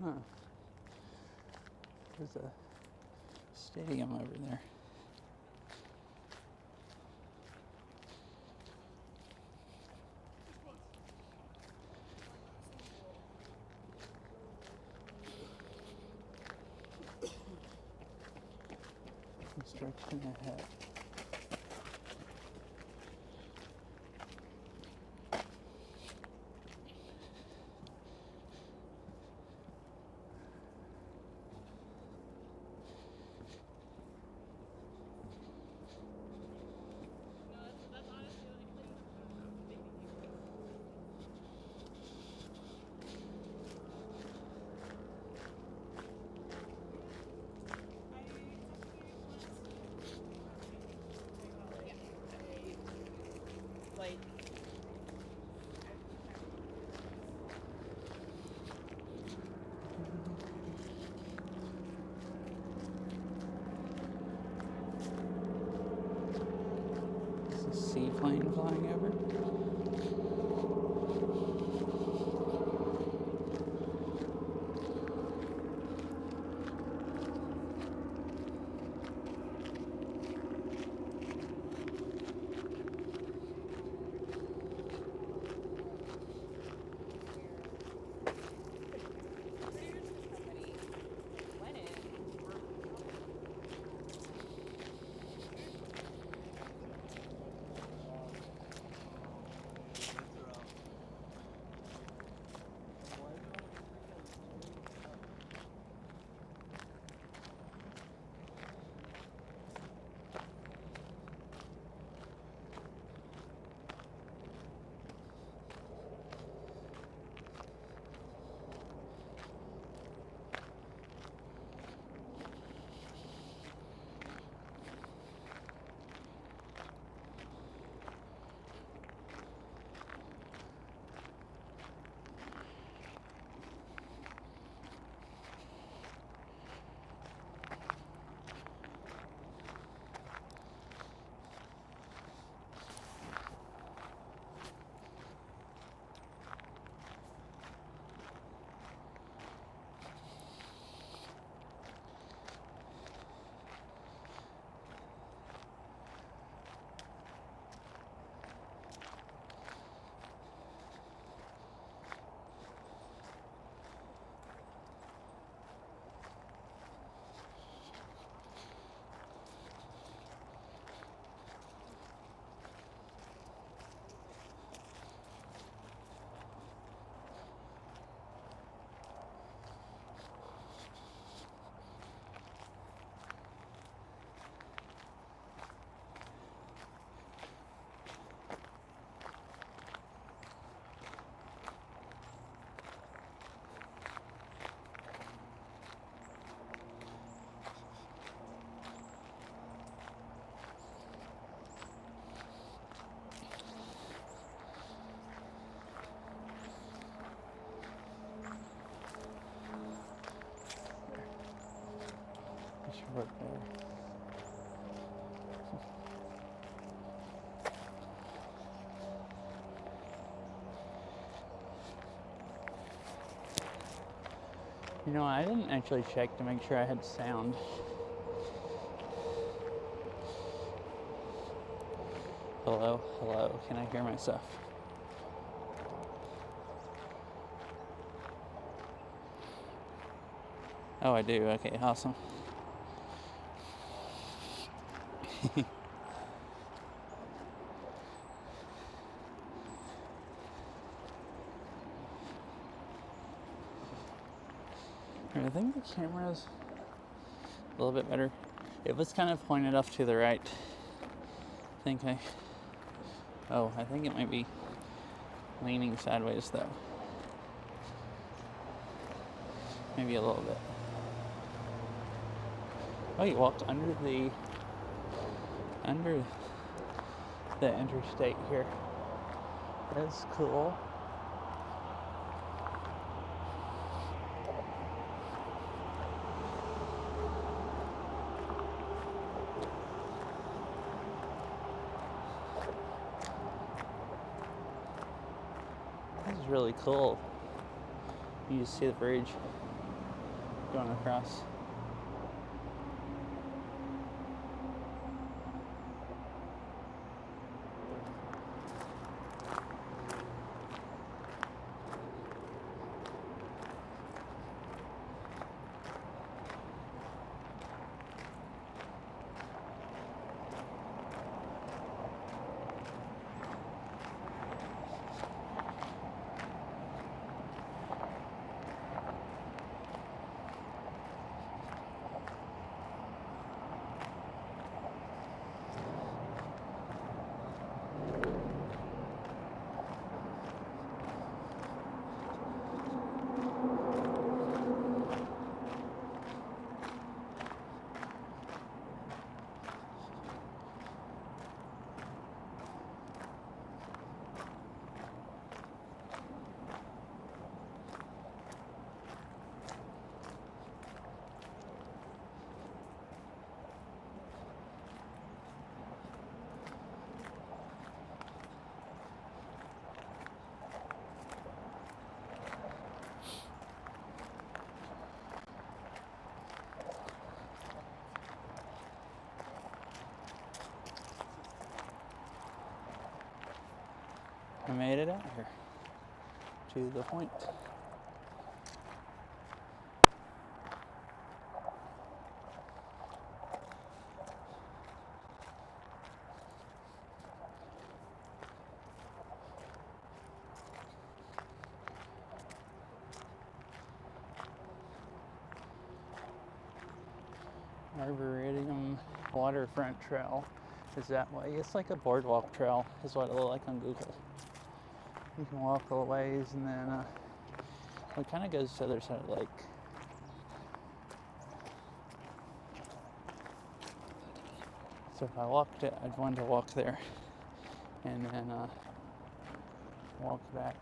Huh. There's a stadium over there. Construction ahead. Is a seaplane flying over? Right there. You know, I didn't actually check to make sure I had sound. Hello, hello, can I hear myself? Oh, I do, okay, awesome. I think the camera's a little bit better. It was kind of pointed off to the right. I think it might be leaning sideways though. Maybe a little bit. Oh, you walked under the interstate here. That's cool. This is really cool. You just see the bridge. going across. I made it out here to the point. Arboretum waterfront trail is that way. It's like a boardwalk trail is what it looked like on Google. You can walk a ways and then it kind of goes to the other side of the lake. So if I walked it, I'd want to walk there and then walk back.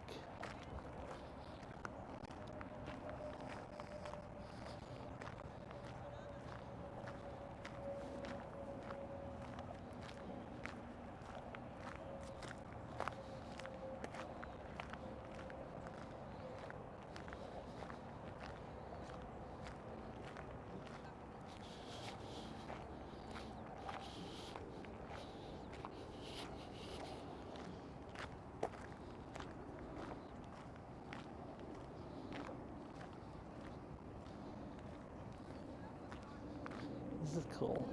This is cool.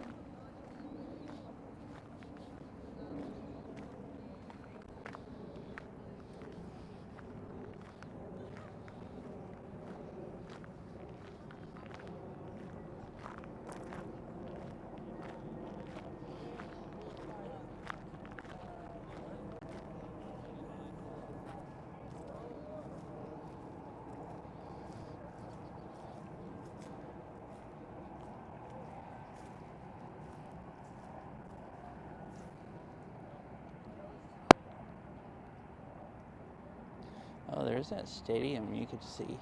Oh, there's that stadium you could see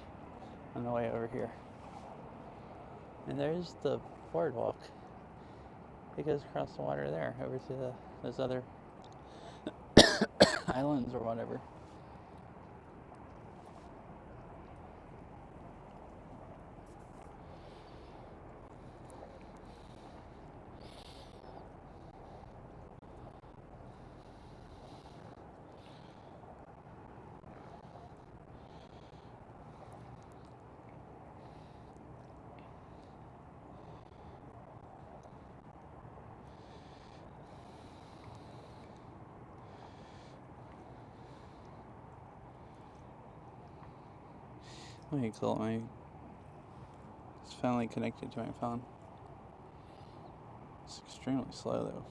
on the way over here. And there's the boardwalk. It goes across the water there, over to those other islands or whatever. Okay, cool. It's finally connected to my phone. It's extremely slow though.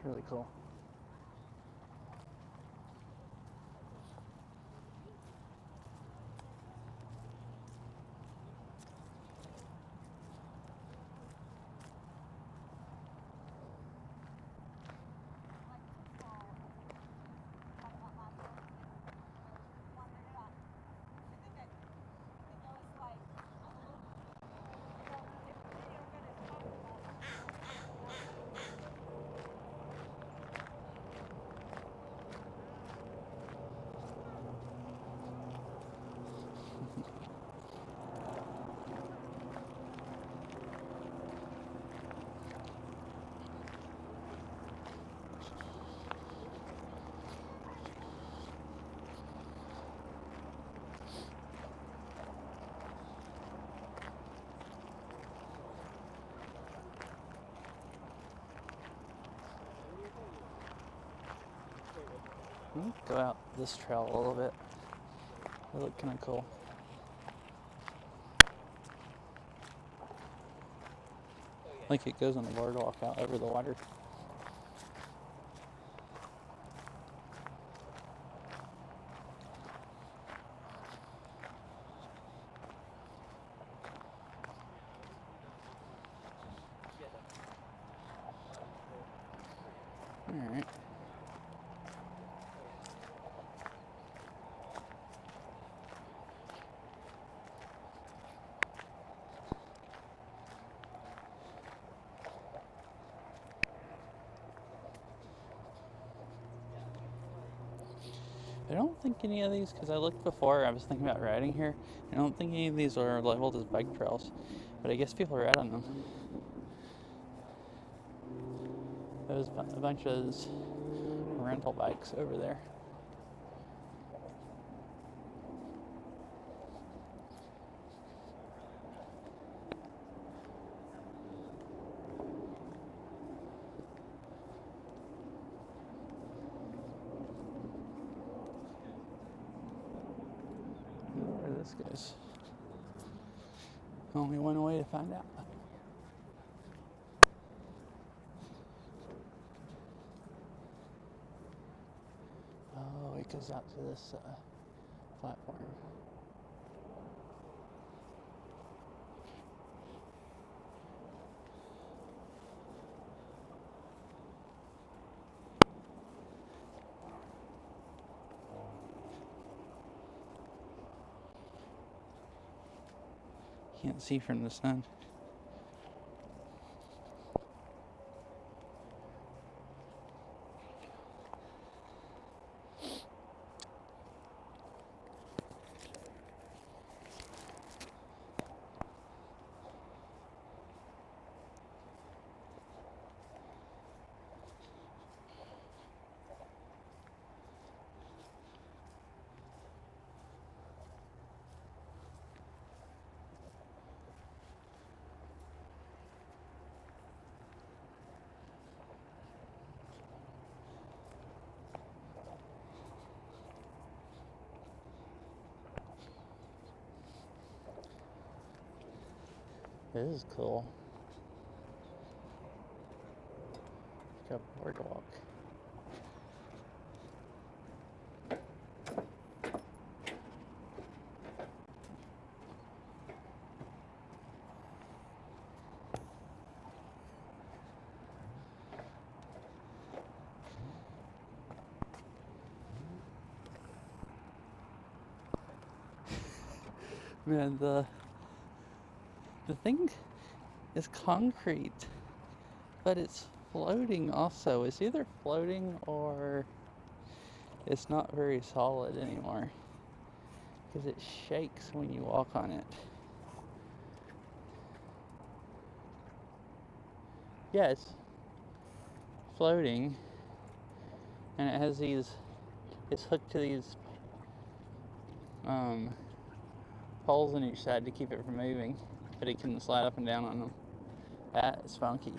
Really cool. Go out this trail a little bit. They look kind of cool. Like it goes on the boardwalk out over the water. Alright. I don't think any of these, because I looked before, I was thinking about riding here. I don't think any of these are labeled as bike trails, but I guess people are out on them. There's a bunch of those rental bikes over there. Where this goes. Only one way to find out. Oh, it goes out to this platform. Can't see from the sun. This is cool. Got a boardwalk. Man, the thing is concrete, but it's floating also. It's either floating or it's not very solid anymore because it shakes when you walk on it. Yeah, it's floating and it has these, it's hooked to these poles on each side to keep it from moving, but it can slide up and down on them. That is funky.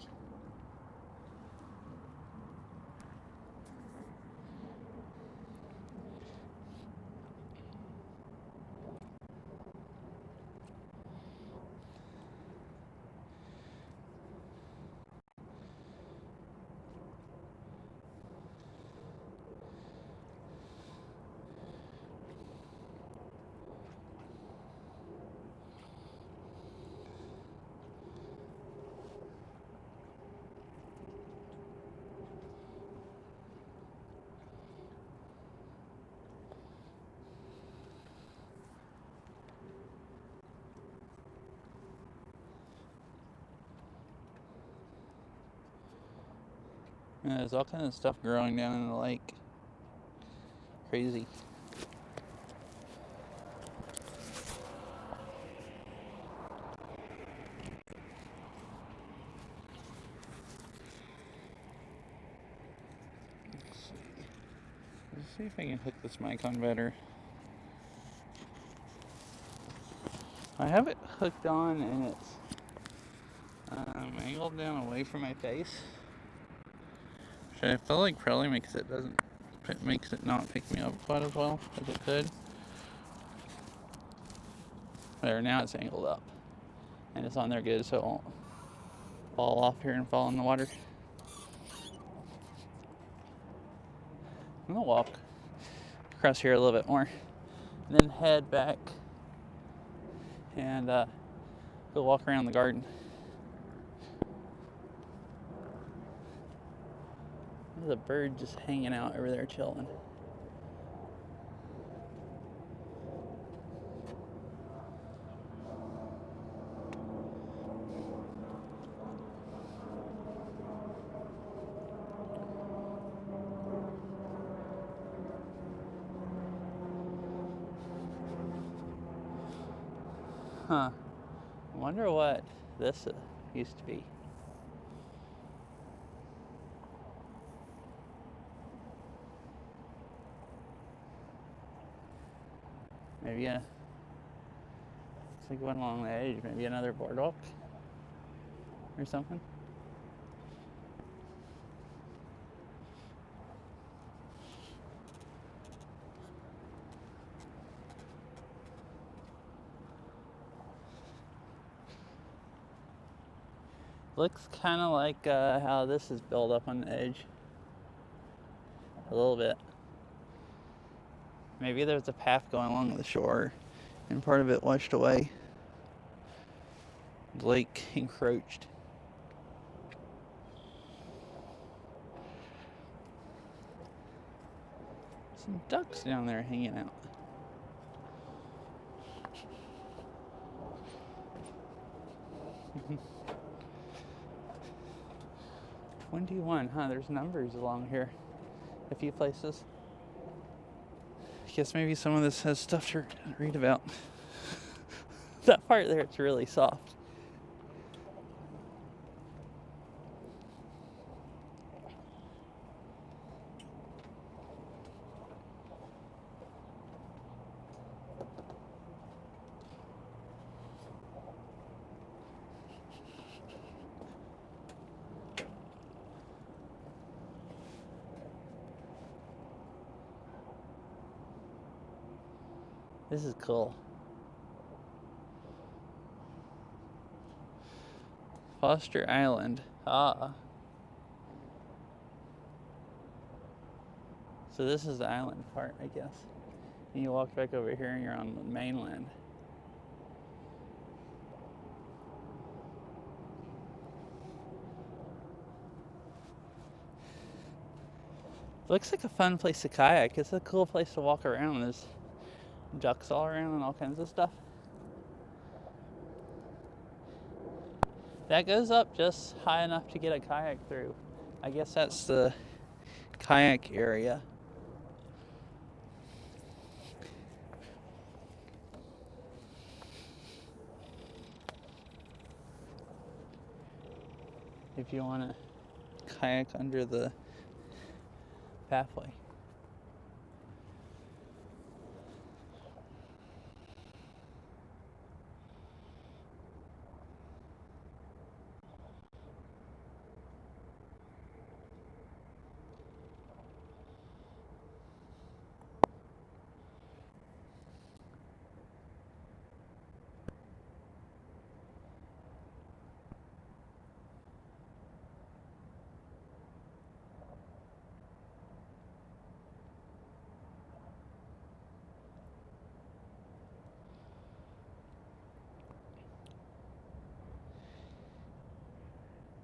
And there's all kinds of stuff growing down in the lake. Crazy. Let's see if I can hook this mic on better. I have it hooked on and it's angled down away from my face, which I feel like probably makes it not pick me up quite as well as it could. There, now it's angled up and it's on there good, so it won't fall off here and fall in the water. I'm gonna walk across here a little bit more and then head back and go walk around the garden. There's a bird just hanging out over there chilling. Huh. I wonder what this used to be. Maybe looks like one along the edge, maybe another boardwalk or something. Looks kind of like how this is built up on the edge. A little bit. Maybe there's a path going along the shore and part of it washed away. The lake encroached. Some ducks down there hanging out. $21, huh? There's numbers along here. A few places. I guess maybe some of this has stuff to read about. That part there, it's really soft. This is cool. Foster Island. Ah. So this is the island part, I guess. And you walk back over here and you're on the mainland. Looks like a fun place to kayak. It's a cool place to walk around. There's ducks all around and all kinds of stuff. That goes up just high enough to get a kayak through. I guess that's the kayak area. If you want to kayak under the pathway.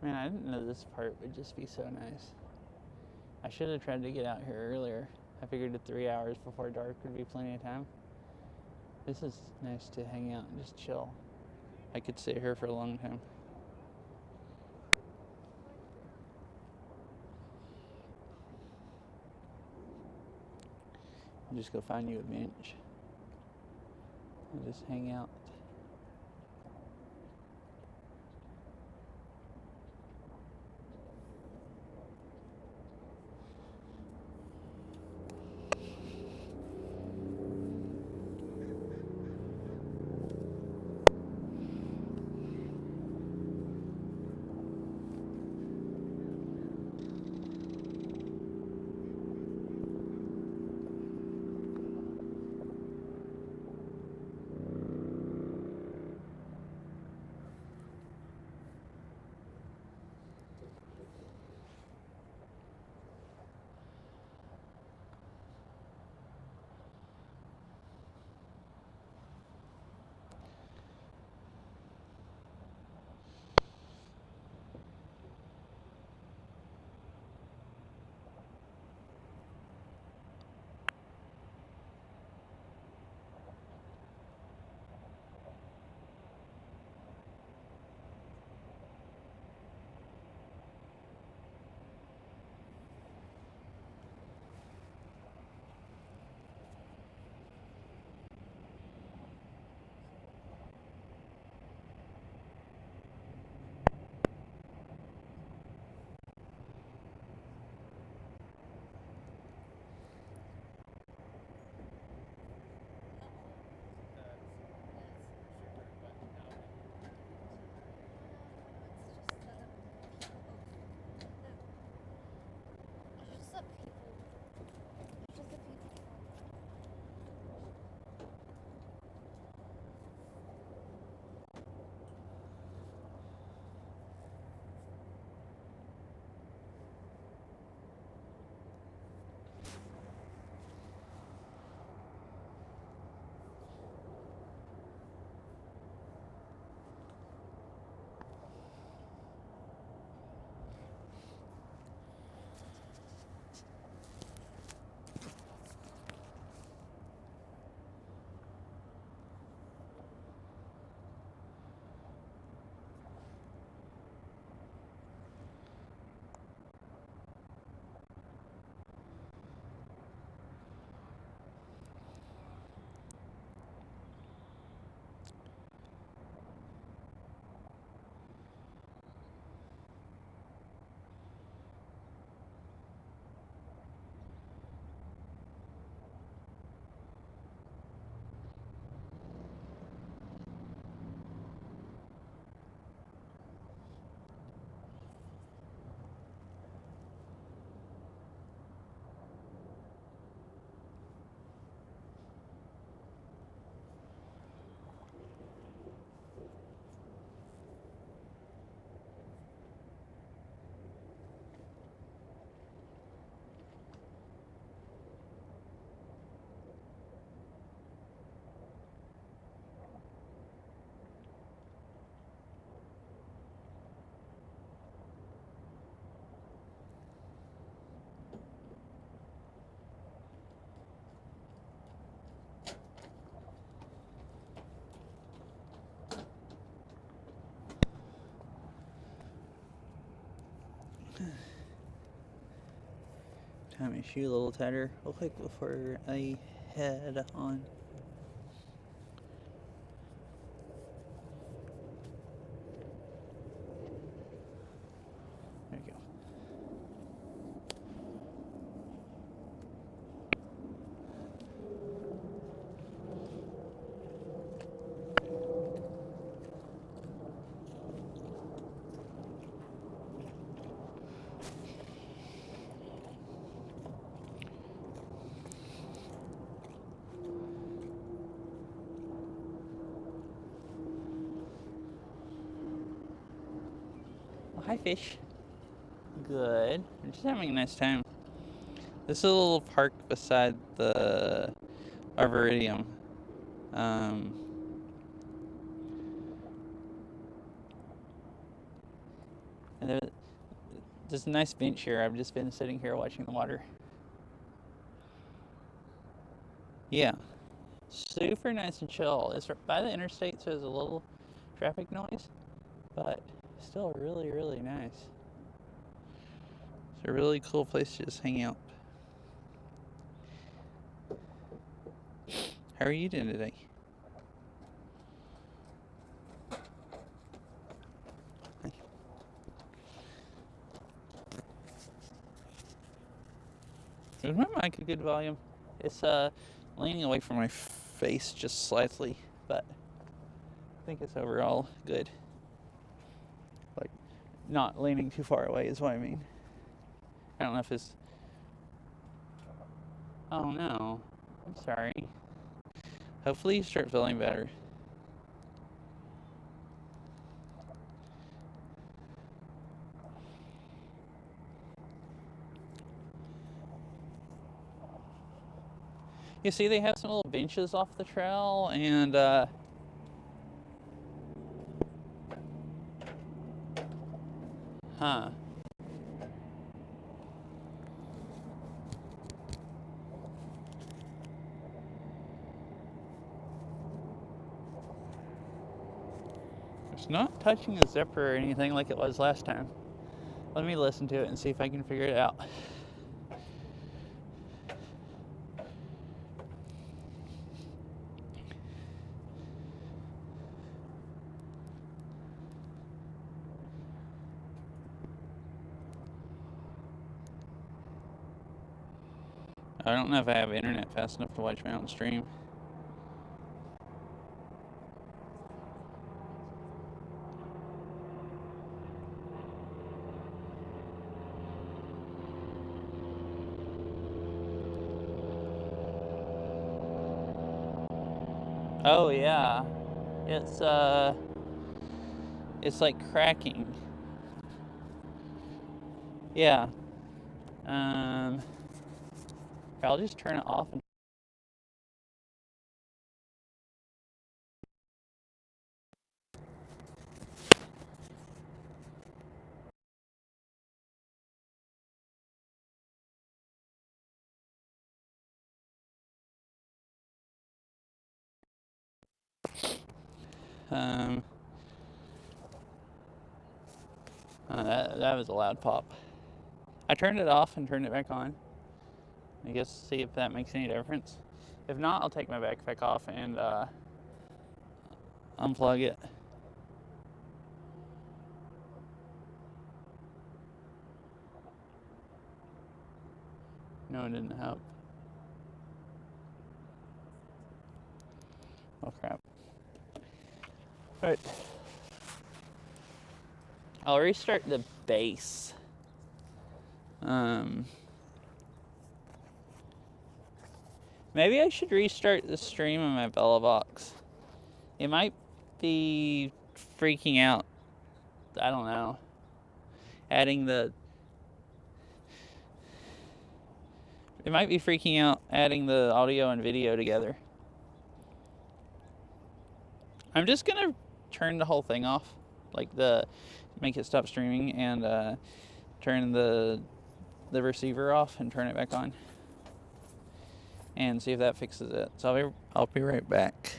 Man, I didn't know this part would just be so nice. I should have tried to get out here earlier. I figured that 3 hours before dark would be plenty of time. This is nice to hang out and just chill. I could sit here for a long time. Just go find you a bench and just hang out. Tie my shoe a little tighter real quick before I head on. There we go. Well, hi, fish. Good. We're just having a nice time. This is a little park beside the Arboretum. Um, and there's a nice bench here. I've just been sitting here watching the water. Yeah. Super nice and chill. It's by the interstate, so there's a little traffic noise, but still really, really nice. It's a really cool place to just hang out. How are you doing today? Is my mic a good volume? It's leaning away from my face just slightly, but I think it's overall good. Like, not leaning too far away is what I mean. I don't know if it's... Oh no, I'm sorry. Hopefully you start feeling better. You see, they have some little benches off the trail, and huh. It's not touching the zipper or anything like it was last time. Let me listen to it and see if I can figure it out. I don't know if I have internet fast enough to watch my own stream. Oh yeah, it's like cracking. Yeah. I'll just turn it off. That was a loud pop. I turned it off and turned it back on. I guess see if that makes any difference. If not, I'll take my backpack off and unplug it. No, it didn't help. Oh crap. Alright. I'll restart the base. Maybe I should restart the stream on my Bella box. It might be freaking out. I don't know. It might be freaking out adding the audio and video together. I'm just gonna turn the whole thing off, like make it stop streaming, and turn the receiver off and turn it back on, and see if that fixes it. So I'll be right back.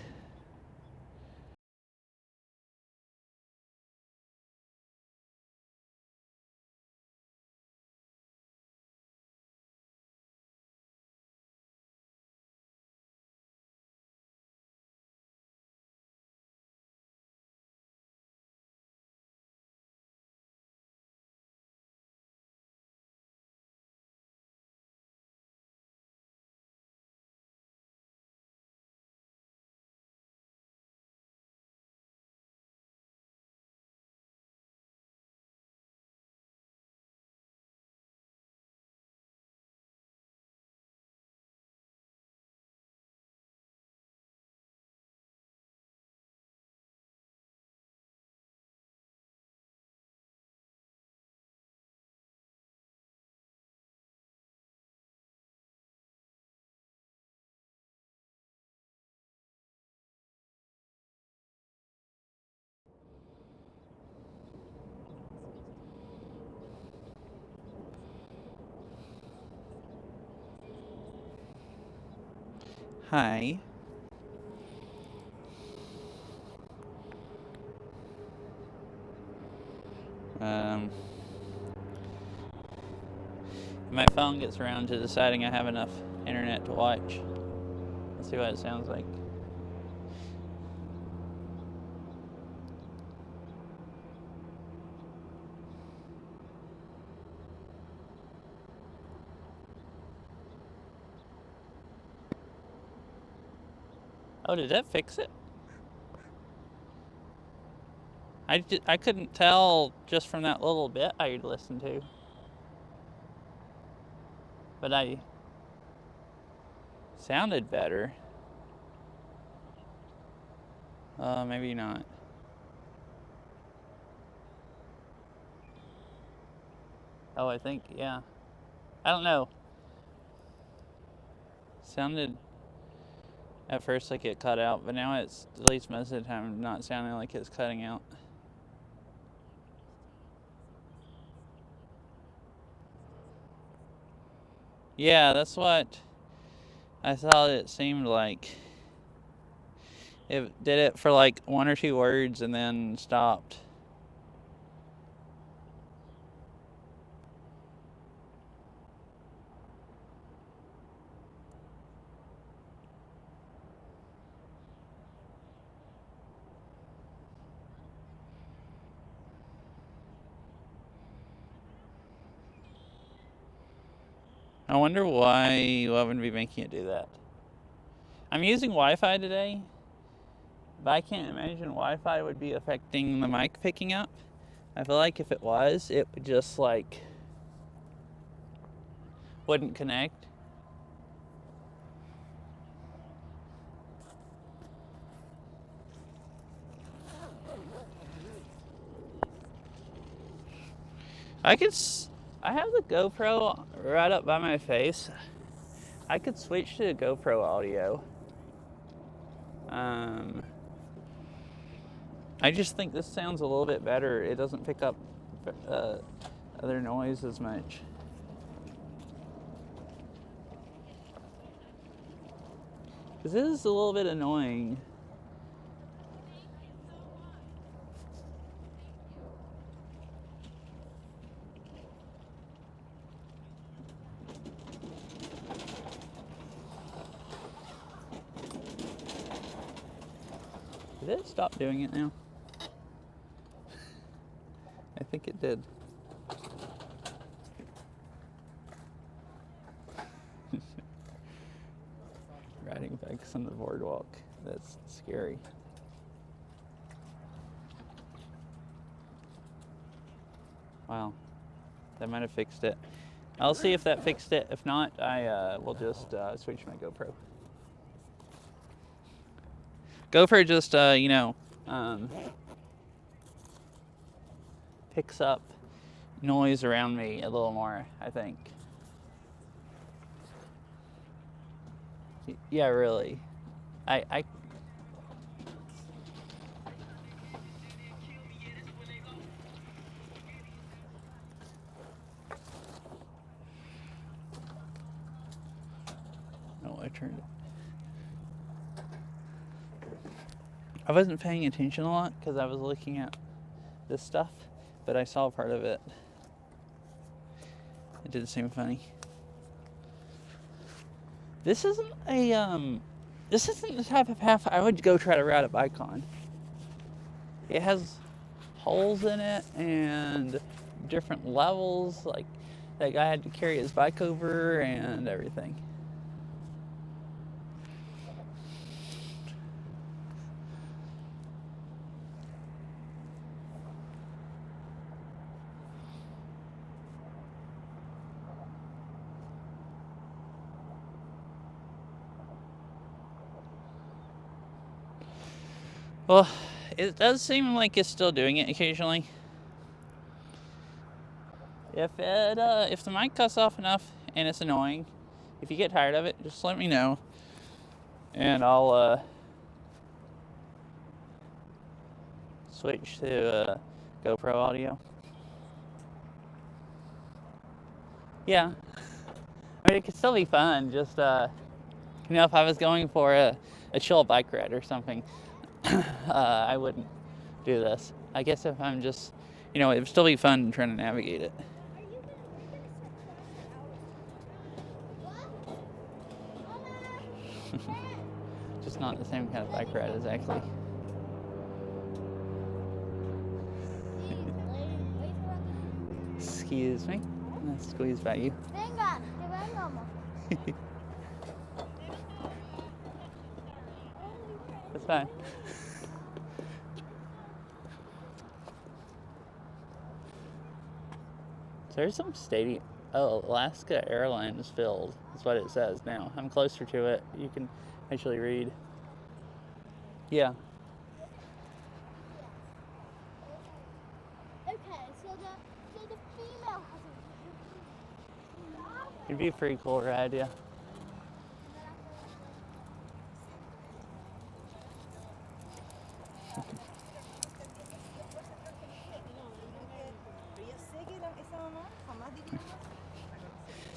Hi. My phone gets around to deciding I have enough internet to watch. Let's see what it sounds like. Oh, did that fix it? I couldn't tell just from that little bit I listened to. But I sounded better. Maybe not. Oh, I think, yeah. I don't know. Sounded at first like it cut out, but now it's, at least most of the time, not sounding like it's cutting out. Yeah, that's what I thought it seemed like. It did it for like 1 or 2 words and then stopped. I wonder why you wouldn't be making it do that. I'm using Wi-Fi today, but I can't imagine Wi-Fi would be affecting the mic picking up. I feel like if it was, it would just like wouldn't connect. I have the GoPro right up by my face. I could switch to GoPro audio. I just think this sounds a little bit better. It doesn't pick up other noise as much. This is a little bit annoying. Did it stop doing it now? I think it did. Riding bikes on the boardwalk. That's scary. Wow. That might have fixed it. I'll see if that fixed it. If not, I will just switch my GoPro. GoPro just, picks up noise around me a little more, I think. Yeah, really. I oh, I turned it. I wasn't paying attention a lot because I was looking at this stuff, but I saw part of it. It did seem funny. This isn't the type of path I would go try to ride a bike on. It has holes in it and different levels, like that guy had to carry his bike over and everything. Well, it does seem like it's still doing it occasionally. If the mic cuts off enough and it's annoying, if you get tired of it, just let me know, and I'll switch to GoPro audio. Yeah, I mean it could still be fun. Just if I was going for a chill bike ride or something, I wouldn't do this. I guess if I'm just, it would still be fun trying to navigate it. it's not the same kind of bike ride exactly. Excuse me. Let's squeeze by you. Venga, que vengamos. That's fine. There's some stadium. Oh, Alaska Airlines filled. That's what it says now. I'm closer to it. You can actually read. Yeah. Okay, so the female has It'd be a pretty cool ride, yeah.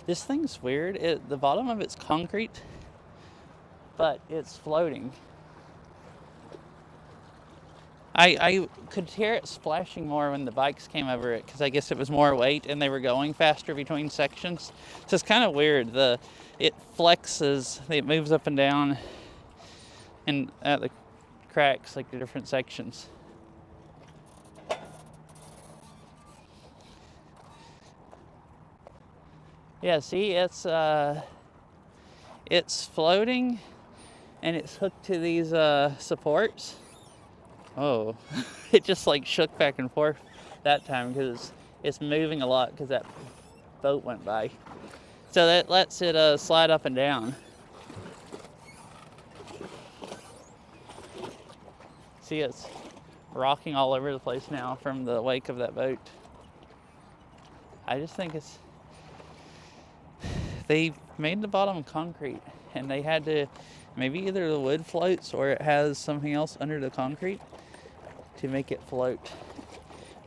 This thing's weird. The bottom of it's concrete, but it's floating. I could hear it splashing more when the bikes came over it because I guess it was more weight and they were going faster between sections. So it's kind of weird. It flexes, it moves up and down, and at the cracks like the different sections. Yeah, see, it's floating, and it's hooked to these supports. Oh, it just like shook back and forth that time because it's moving a lot because that boat went by. So that lets it slide up and down. See, it's rocking all over the place now from the wake of that boat. I just think they made the bottom concrete, and they had to, maybe either the wood floats or it has something else under the concrete to make it float.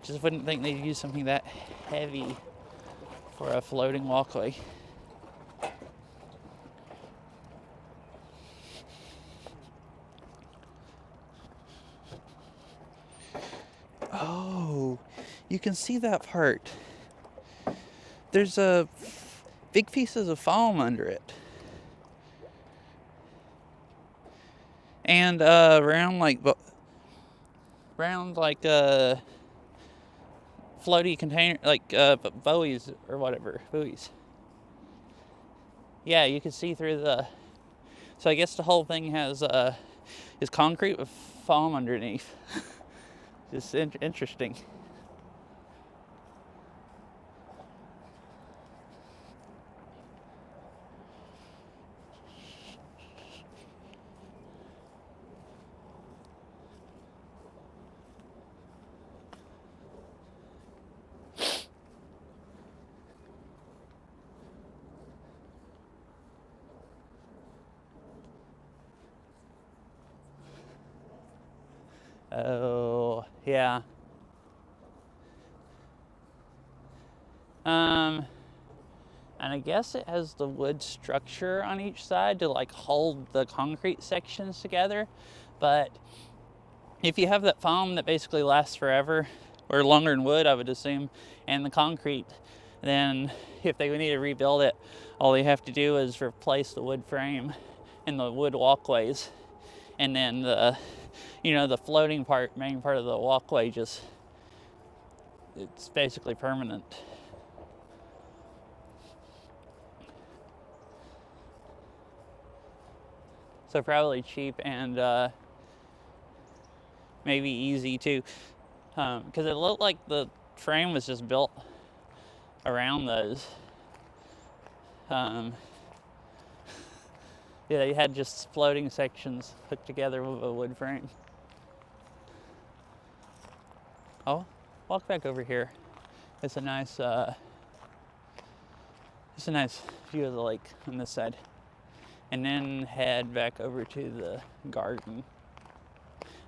Just wouldn't think they'd use something that heavy for a floating walkway. Oh, you can see that part. There's big pieces of foam under it. And round like floaty container, like buoys or whatever, buoys. Yeah, you can see through so I guess the whole thing is concrete with foam underneath. Just interesting. Oh, yeah. And I guess it has the wood structure on each side to like hold the concrete sections together. But if you have that foam that basically lasts forever, or longer than wood, I would assume, and the concrete, then if they need to rebuild it, all they have to do is replace the wood frame and the wood walkways, and then the floating part, main part of the walkway, it's basically permanent. So probably cheap and maybe easy too, because it looked like the frame was just built around those. Yeah, they had just floating sections hooked together with a wood frame. Oh, walk back over here. It's a nice view of the lake on this side. And then head back over to the garden.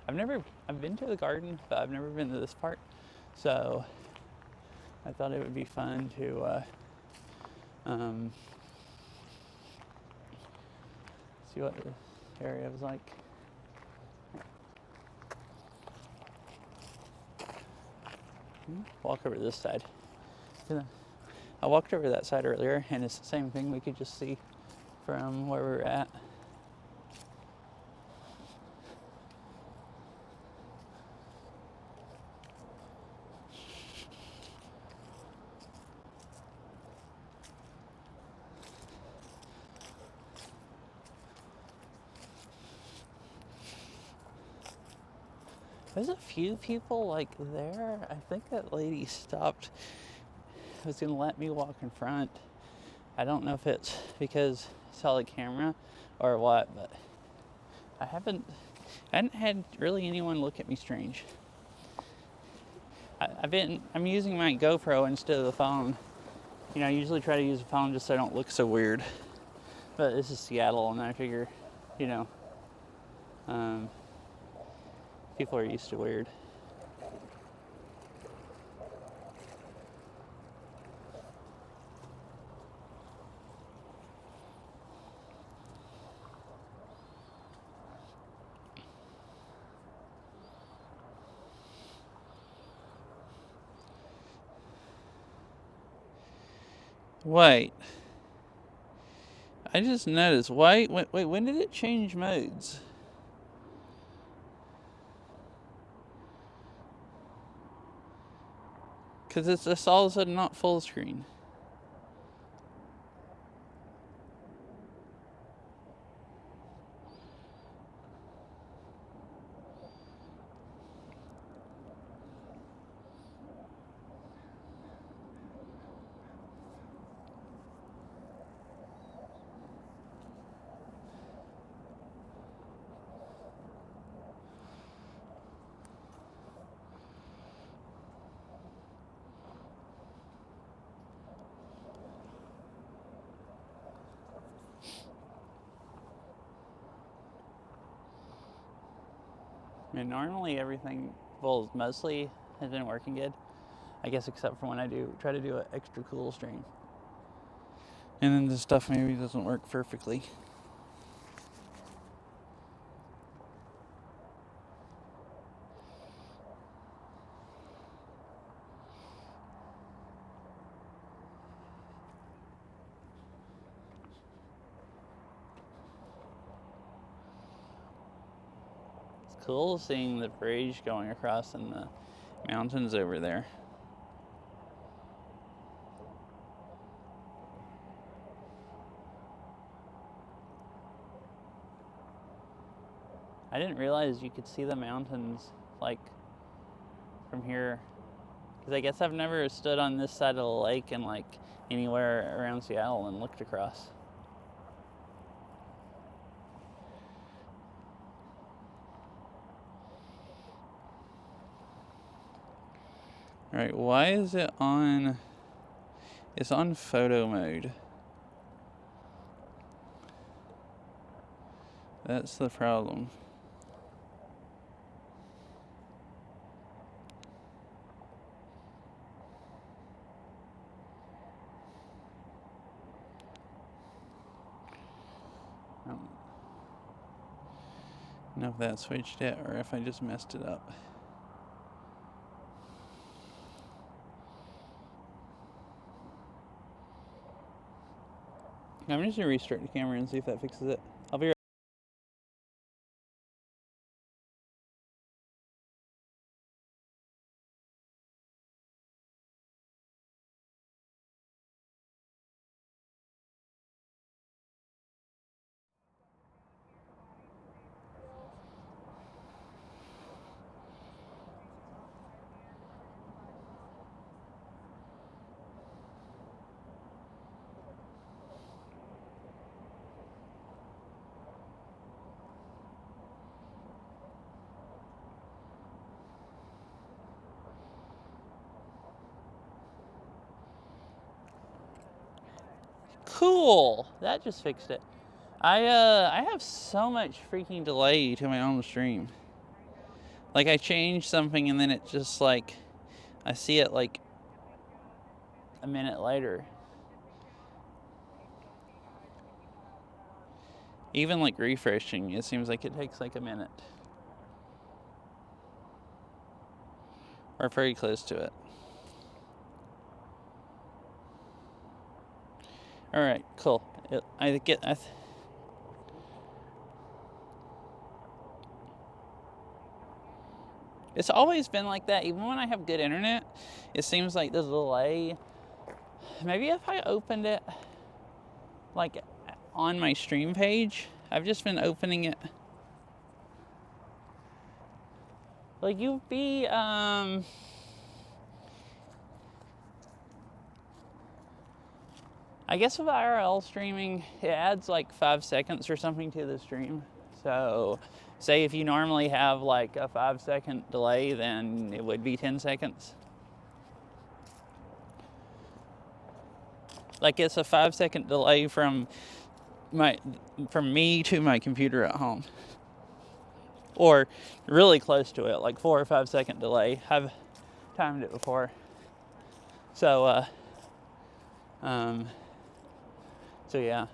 I've been to the garden, but I've never been to this part. So I thought it would be fun to see what the area was like. Walk over this side. I walked over that side earlier, and it's the same thing we could just see from where we're at. There's a few people like there. I think that lady stopped, was gonna let me walk in front. I don't know if it's because I saw the camera or what, but I hadn't had really anyone look at me strange. I'm using my GoPro instead of the phone. You know, I usually try to use the phone just so I don't look so weird. But this is Seattle, and I figure, you know, people are used to weird. Wait. I just noticed. Wait, when did it change modes? Because it's just all of a sudden not full screen. I mean, normally everything, well, mostly has been working good. I guess except for when I try to do an extra cool stream. And then the stuff maybe doesn't work perfectly. It's cool seeing the bridge going across in the mountains over there. I didn't realize you could see the mountains like from here, because I guess I've never stood on this side of the lake and like anywhere around Seattle and looked across. All right, why is it on? It's on photo mode. That's the problem. I don't know if that switched it or if I just messed it up. I'm just gonna restart the camera and see if that fixes it. I'll be right. Cool. That just fixed it. I have so much freaking delay to my own stream. Like I changed something and then it just like I see it like a minute later. Even like refreshing, it seems like it takes like a minute. Or very close to it. Alright, cool. It's always been like that. Even when I have good internet, it seems like there's a delay. Maybe if I opened it like on my stream page, I've just been opening it. Like you'd be, I guess with IRL streaming, it adds like 5 seconds or something to the stream. So say if you normally have like a 5-second delay, then it would be 10 seconds. Like it's a 5-second delay from me to my computer at home. Or really close to it, like 4 or 5 second delay. I've timed it before. So so yeah.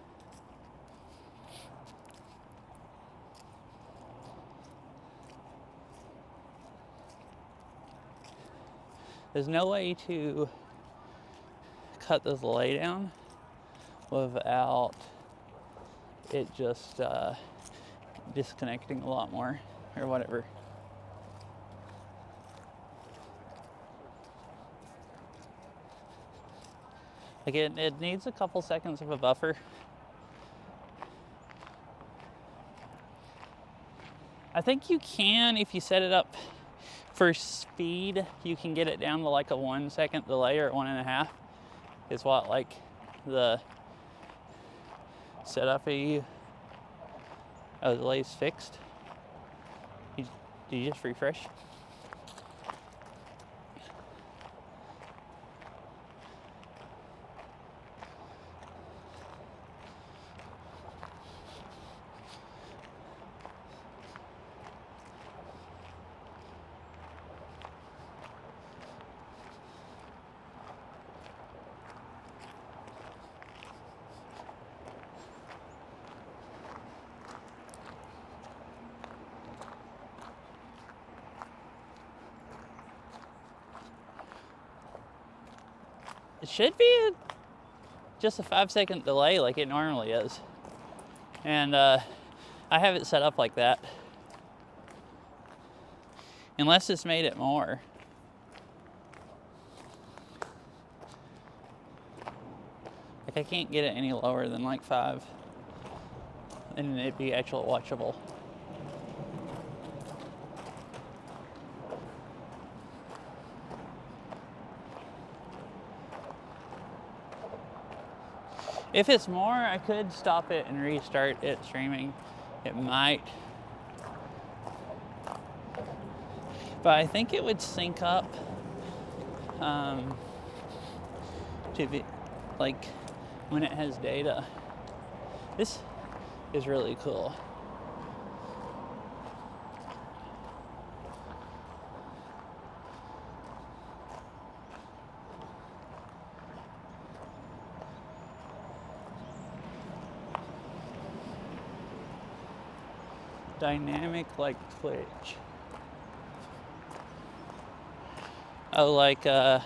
There's no way to cut the delay down without it just disconnecting a lot more or whatever. Like it needs a couple seconds of a buffer. I think you can, if you set it up for speed, you can get it down to like a 1 second delay or 1.5 is what like the setup the delay's fixed. Do you just refresh? It should be just a 5-second delay like it normally is. And I have it set up like that. Unless it's made it more. Like I can't get it any lower than like 5. And it'd be actually watchable. If it's more, I could stop it and restart it streaming. It might. But I think it would sync up to the, like, when it has data. This is really cool. Dynamic like Twitch. Oh, like well,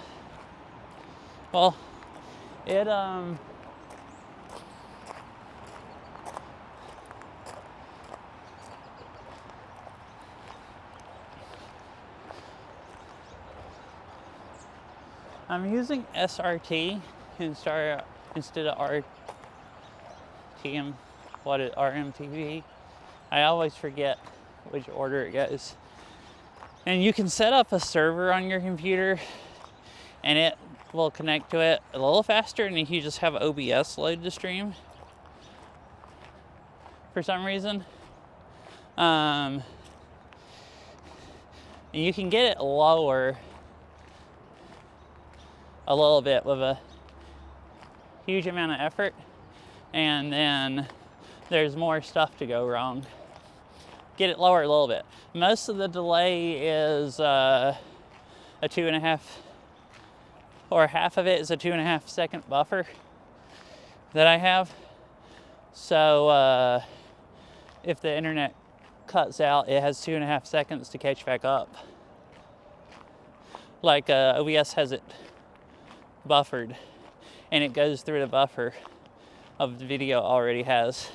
it I'm using SRT instead of RMTV. I always forget which order it goes. And you can set up a server on your computer and it will connect to it a little faster than if you just have OBS load the stream for some reason. And you can get it lower a little bit with a huge amount of effort, and then there's more stuff to go wrong. Get it lower a little bit. Most of the delay is a 2.5, or half of it is a 2.5 second buffer that I have. So if the internet cuts out, it has 2.5 seconds to catch back up. Like OBS has it buffered, and it goes through the buffer of the video already has.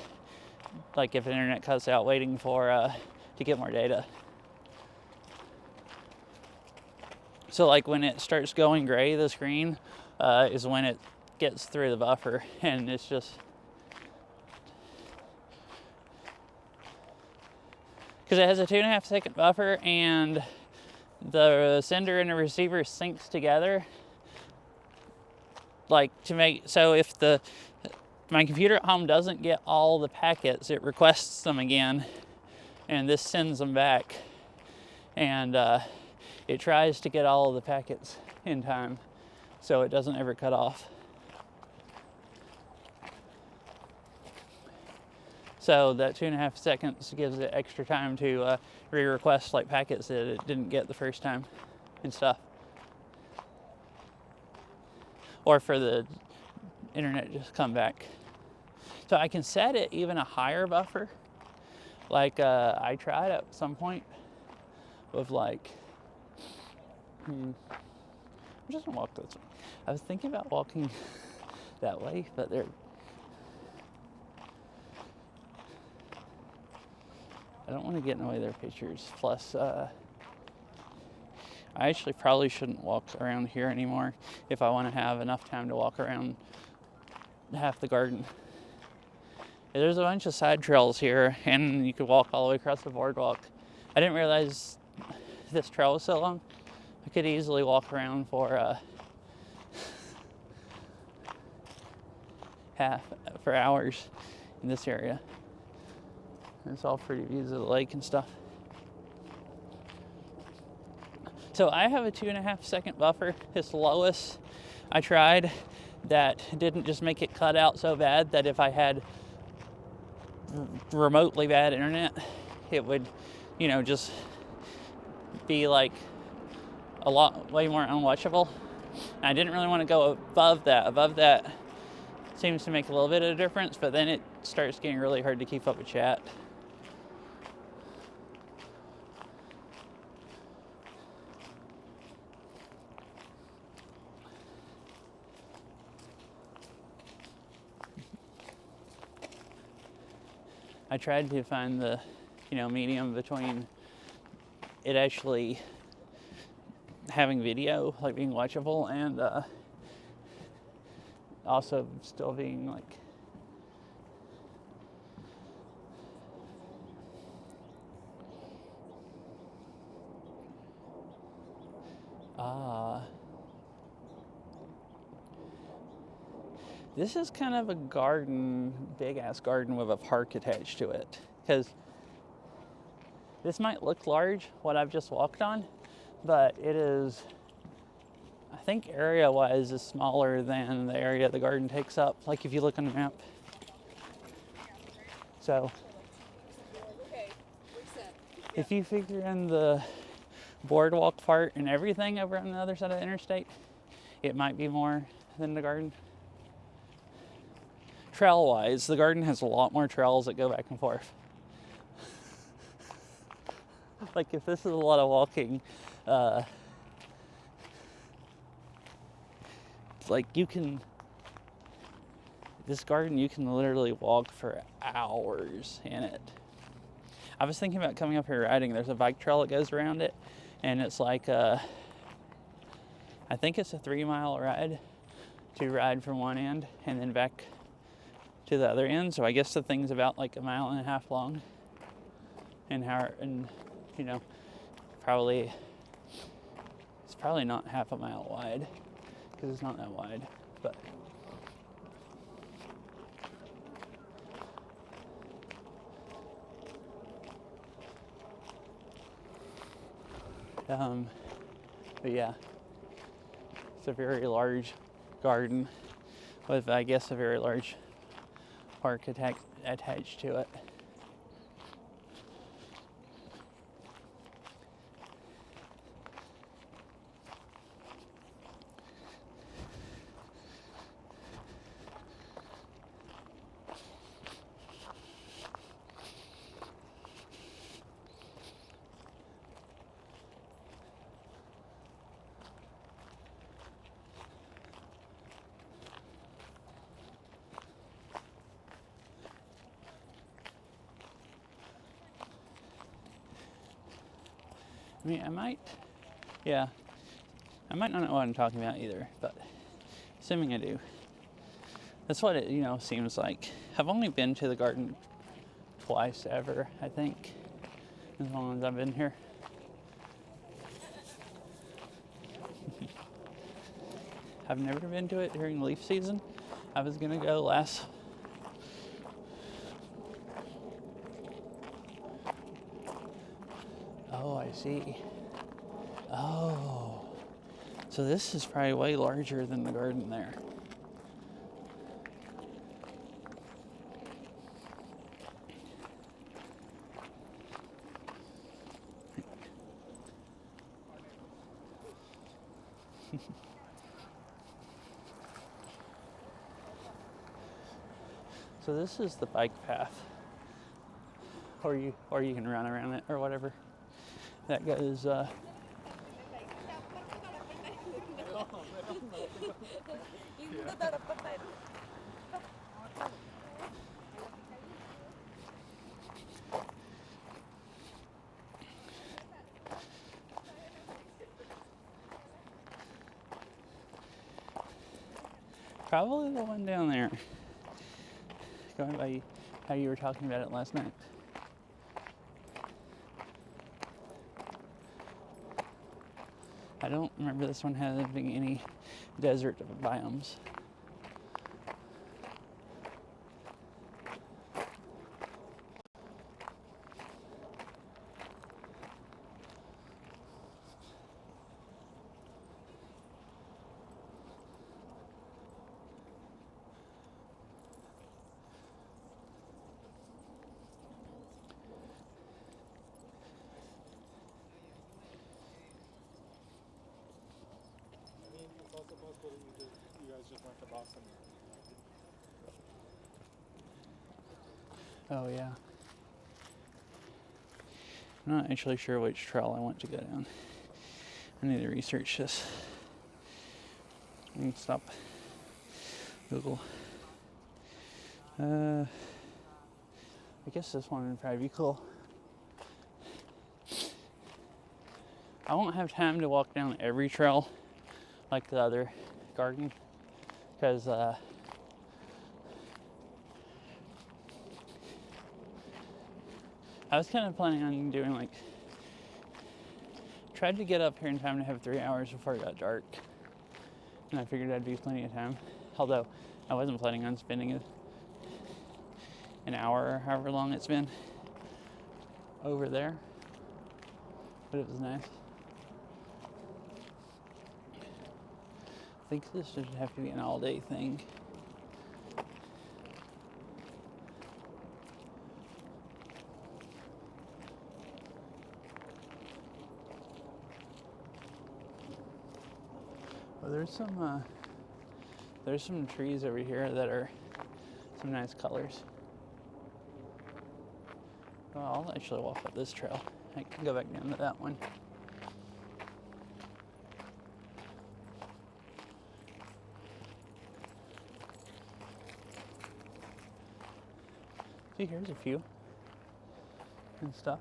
Like if the internet cuts out, waiting for to get more data. So like when it starts going gray, the screen is when it gets through the buffer, and it's just because it has a 2.5 second buffer, and the sender and the receiver syncs together, like to make, so if my computer at home doesn't get all the packets, it requests them again, and this sends them back, and it tries to get all of the packets in time so it doesn't ever cut off. So that 2.5 seconds gives it extra time to re-request like packets that it didn't get the first time and stuff. Or for the internet to just come back. So I can set it even a higher buffer. Like I tried at some point with like, I'm just gonna walk this way. I was thinking about walking that way, but I don't want to get in the way of their pictures. Plus, I actually probably shouldn't walk around here anymore if I want to have enough time to walk around half the garden. There's a bunch of side trails here, and you could walk all the way across the boardwalk. I didn't realize this trail was so long. I could easily walk around for hours in this area. It's all pretty views of the lake and stuff. So I have a 2.5 second buffer. It's the lowest I tried. That didn't just make it cut out so bad that if I had remotely bad internet, it would, just be like way more unwatchable. And I didn't really want to go above that. Above that seems to make a little bit of a difference, but then it starts getting really hard to keep up with chat. I tried to find the, medium between it actually having video, like being watchable, and also still being like, this is kind of a garden, big ass garden with a park attached to it. Because this might look large, what I've just walked on, but it is, I think area wise, is smaller than the area the garden takes up. Like if you look on the map. So if you figure in the boardwalk part and everything over on the other side of the interstate, it might be more than the garden. Trail wise, the garden has a lot more trails that go back and forth. Like if this is a lot of walking, like this garden, you can literally walk for hours in it. I was thinking about coming up here riding. There's a bike trail that goes around it, and it's like I think it's a 3-mile ride to ride from one end and then back to the other end. So I guess the thing's about like 1.5 miles long, and probably it's probably not half a mile wide because it's not that wide, but yeah, it's a very large garden with, I guess, a very large park attached to it. I mean, I might not know what I'm talking about either, but assuming I do. That's what it, seems like. I've only been to the garden twice ever, I think, as long as I've been here. I've never been to it during leaf season. I was gonna go last. Oh, I see. Oh, so this is probably way larger than the garden there. So this is the bike path, or you can run around it or whatever. That goes. Probably the one down there. Going by how you were talking about it last night. I don't remember this one having any desert biomes. You guys just went to Boston. Oh yeah. I'm not actually sure which trail I want to go down. I need to research this. I can stop Google. I guess this one would probably be cool. I won't have time to walk down every trail like the other garden because I was kind of planning on doing like, tried to get up here in time to have 3 hours before it got dark, and I figured I'd be plenty of time, although I wasn't planning on spending an hour or however long it's been over there, but it was nice. I think this should have to be an all-day thing. Well, there's some trees over here that are some nice colors. Well, I'll actually walk up this trail. I can go back down to that one. See, here's a few and stuff.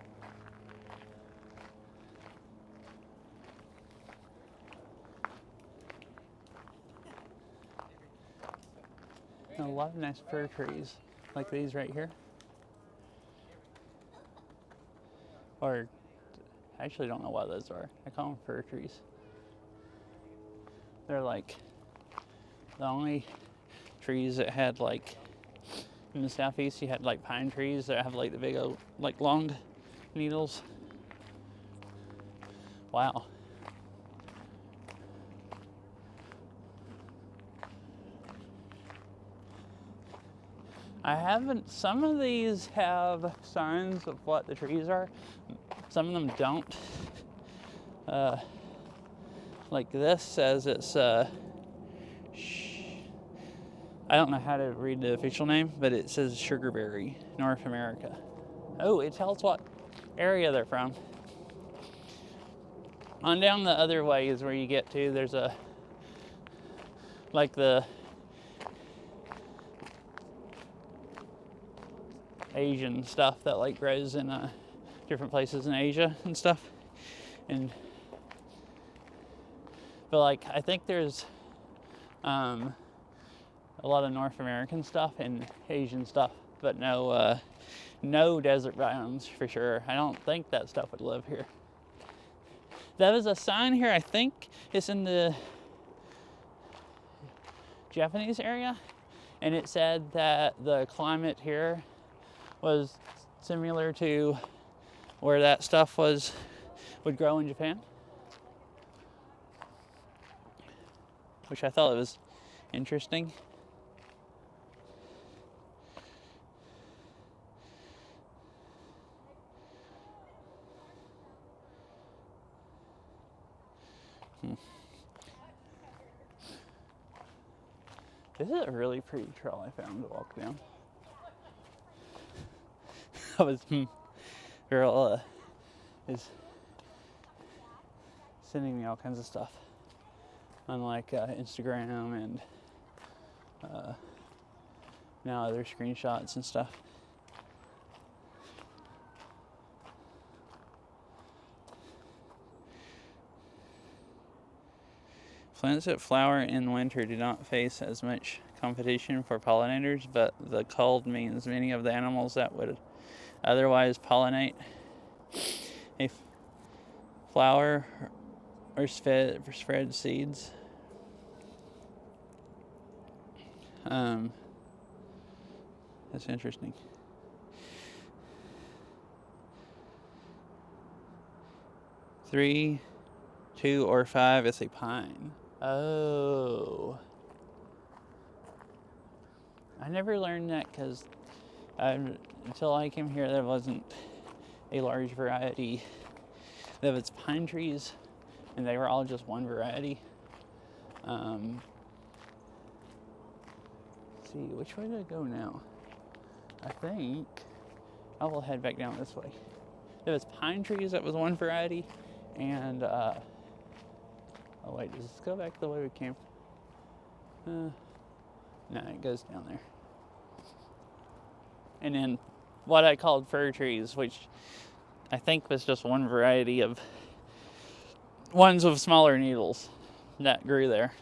And a lot of nice fir trees, like these right here. Or, I actually don't know what those are. I call them fir trees. They're like the only trees that had like, in the southeast you had like pine trees that have like the big old, like long needles. Wow. I haven't, some of these have signs of what the trees are. Some of them don't. Like this says it's, I don't know how to read the official name, but it says Sugarberry, North America. Oh, it tells what area they're from. On down the other way is where you get to, there's a, like the Asian stuff that like grows in different places in Asia and stuff. And, but like, I think there's a lot of North American stuff and Asian stuff, but no desert biomes for sure. I don't think that stuff would live here. There was a sign here, I think it's in the Japanese area, and it said that the climate here was similar to where that stuff would grow in Japan, which I thought was interesting. This is a really pretty trail I found to walk down. I was, girl is sending me all kinds of stuff on like Instagram and now other screenshots and stuff. Plants that flower in winter do not face as much competition for pollinators, but the cold means many of the animals that would otherwise pollinate a flower or spread seeds. That's interesting. 3, 2, or 5 is a pine. Oh. I never learned that because until I came here, there wasn't a large variety. There was pine trees, and they were all just one variety. Let's see, which way do I go now? I think I will head back down this way. There was pine trees that was one variety, and oh wait, does this go back the way we came? No, it goes down there. And then what I called fir trees, which I think was just one variety of ones with smaller needles that grew there.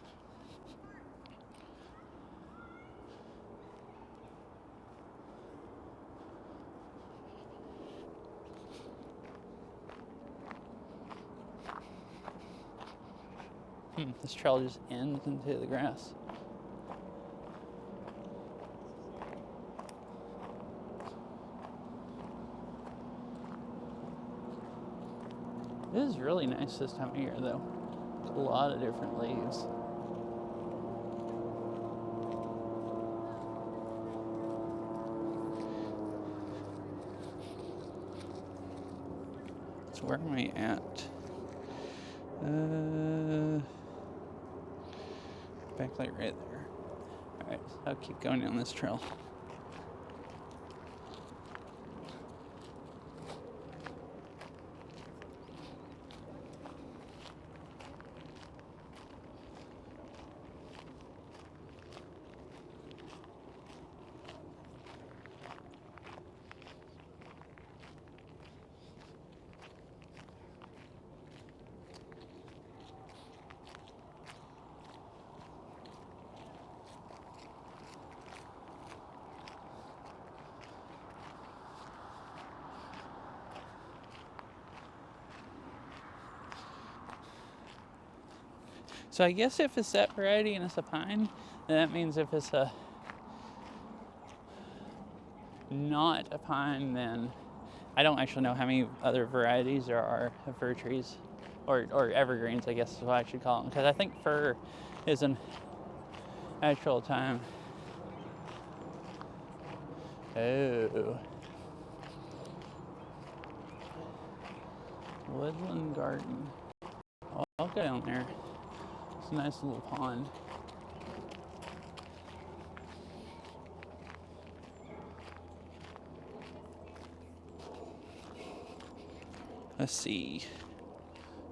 This trail just ends into the grass. This is really nice this time of year, though. A lot of different leaves. So where am I at? Backlight right there. Alright, so I'll keep going down this trail. So I guess if it's that variety and it's a pine, then that means if it's a not a pine, then I don't actually know how many other varieties there are of fir trees, or evergreens, I guess is what I should call them, because I think fir is an actual time. Oh. Woodland garden. Oh, I'll go down there. It's a nice little pond. Let's see.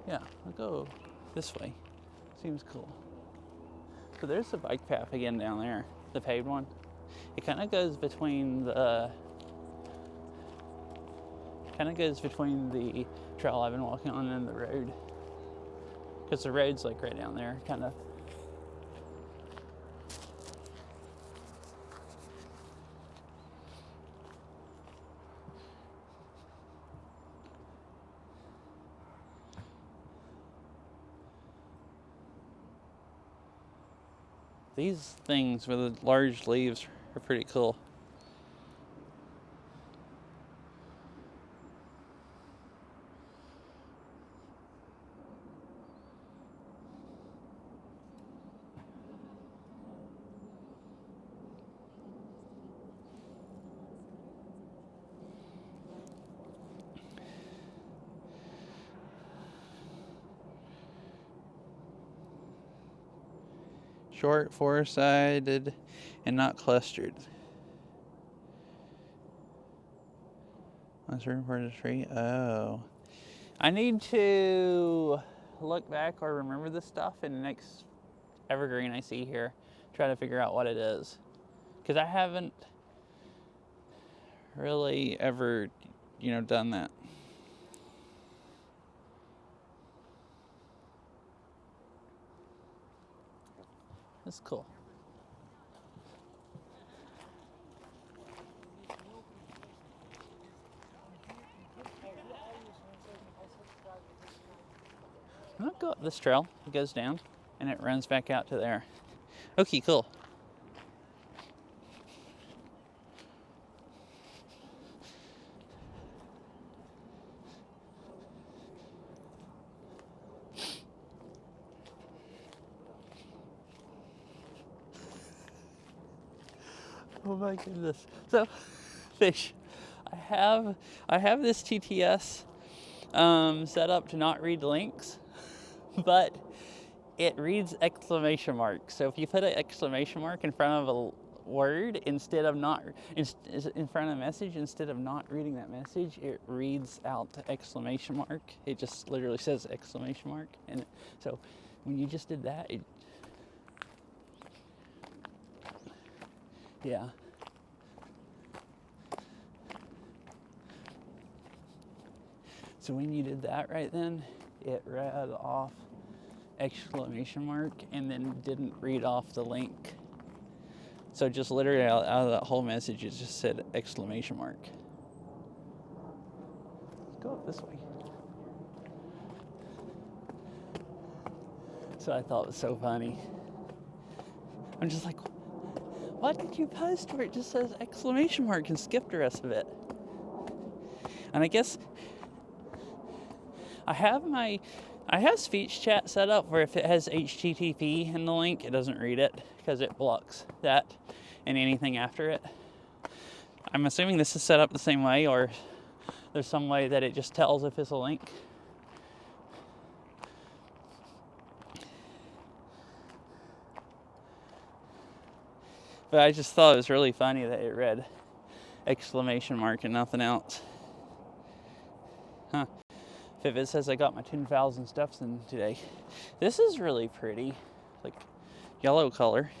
Yeah, I'll go this way. Seems cool. So there's the bike path again down there, the paved one. It kind of goes between the trail I've been walking on and the road. Because the road's like right down there, kind of. These things with the large leaves are pretty cool. Short, four-sided, and not clustered. On a certain part of the tree. Oh. I need to look back or remember this stuff in the next evergreen I see here. Try to figure out what it is. Because I haven't really ever, done that. That's cool. I'll go up this trail. It goes down and it runs back out to there. Okay, cool. Oh my goodness. So, fish. I have this TTS set up to not read links, but it reads exclamation marks. So if you put an exclamation mark in front of a word instead of not in front of a message, instead of not reading that message, it reads out the exclamation mark. It just literally says exclamation mark, and so when you just did that, yeah. So when you did that right then, it read off exclamation mark and then didn't read off the link. So just literally out of that whole message, it just said exclamation mark. Let's go up this way. So I thought it was so funny. I'm just like, what did you post where it just says exclamation mark and skip the rest of it? And I guess I have speech chat set up where if it has HTTP in the link, it doesn't read it because it blocks that and anything after it. I'm assuming this is set up the same way, or there's some way that it just tells if it's a link. But I just thought it was really funny that it read exclamation mark and nothing else. Huh. If it says I got my 10,000 steps in today. This is really pretty. Like yellow color.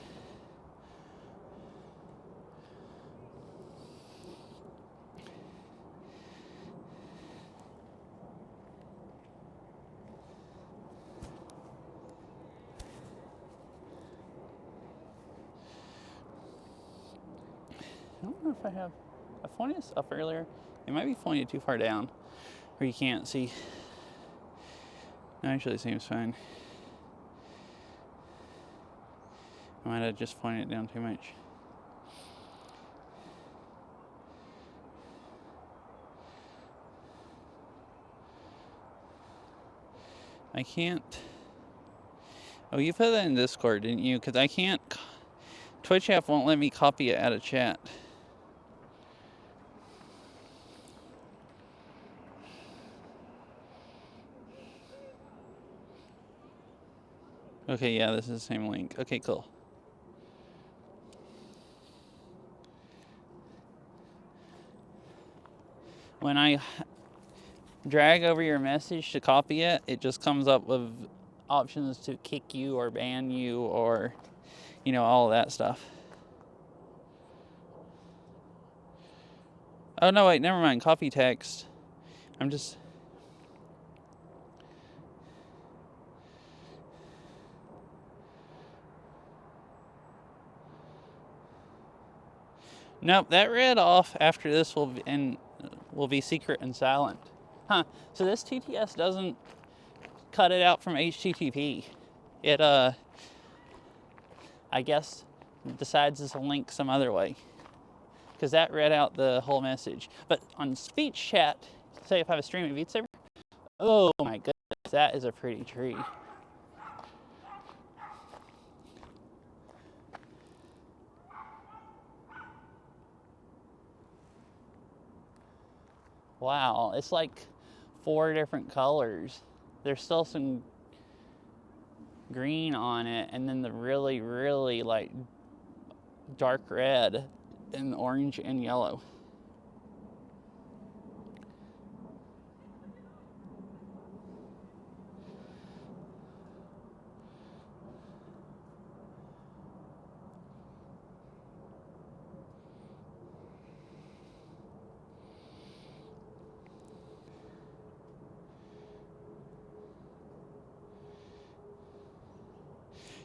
I don't know if I pointed this up earlier. It might be pointed too far down where you can't see. No, actually it seems fine. I might have just pointed it down too much. I can't. Oh, you put that in Discord, didn't you? Because I can't. Twitch app won't let me copy it out of chat. Okay, yeah, this is the same link. Okay, cool. When I drag over your message to copy it, it just comes up with options to kick you or ban you or, all of that stuff. Oh, no, wait, never mind. Copy text. I'm just... Nope, that read off after this will be secret and silent. Huh, so this TTS doesn't cut it out from HTTP. It I guess, decides to link some other way. Because that read out the whole message. But on speech chat, say if I have a stream of Beat Saber, oh my goodness, that is a pretty tree. Wow, it's like 4 different colors. There's still some green on it, and then the really, really like dark red and orange and yellow.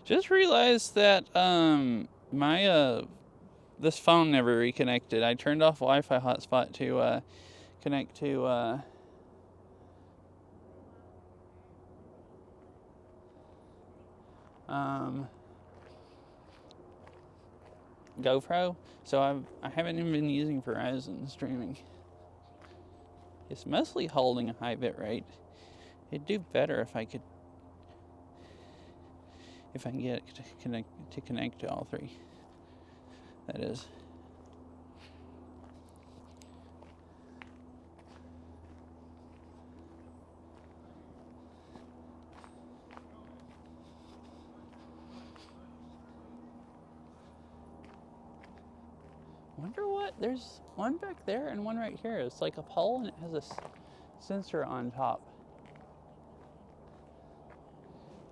Just realized that my this phone never reconnected. I turned off Wi-Fi hotspot to connect to GoPro, so I haven't even been using Verizon streaming. It's mostly holding a high bit rate. It'd do better if I can get it to connect to all 3. That is. Wonder what, there's one back there and one right here. It's like a pole and it has a sensor on top.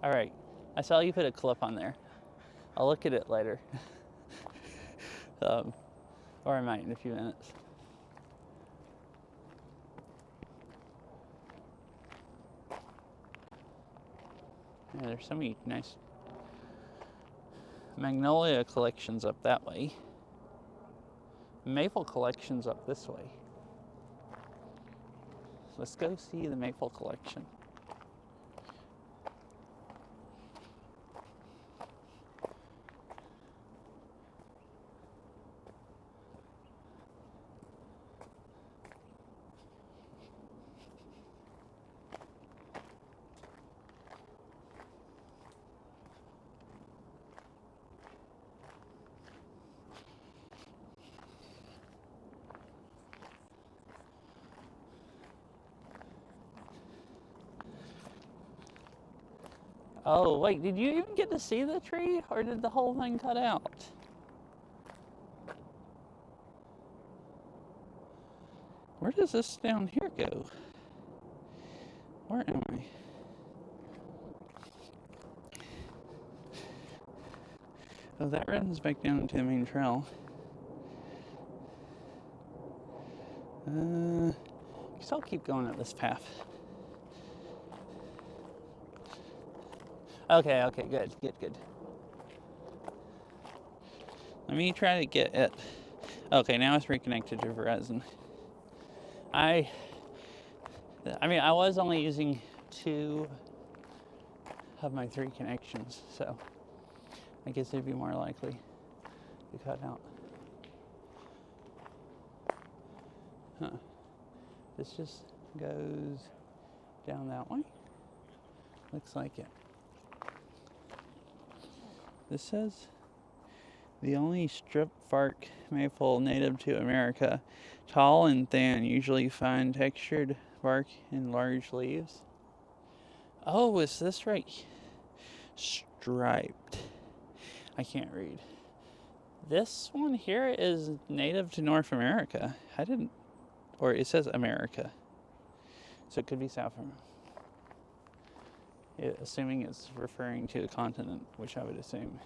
All right, I saw you put a clip on there. I'll look at it later. Or I might in a few minutes. Yeah, there's so many nice magnolia collections up that way. Maple collections up this way. Let's go see the maple collection. Oh, wait, did you even get to see the tree, or did the whole thing cut out? Where does this down here go? Where am I? Oh, that runs back down to the main trail. Guess I'll keep going up this path. Okay, good. Let me try to get it. Okay, now it's reconnected to Verizon. I mean, I was only using 2 of my 3 connections, so I guess it'd be more likely to cut out. Huh. This just goes down that way. Looks like it. This says, the only strip bark maple native to America, tall and thin, usually fine textured bark and large leaves. Oh, is this right? Striped. I can't read. This one here is native to North America. Or it says America. So it could be South America. Assuming it's referring to the continent, which I would assume.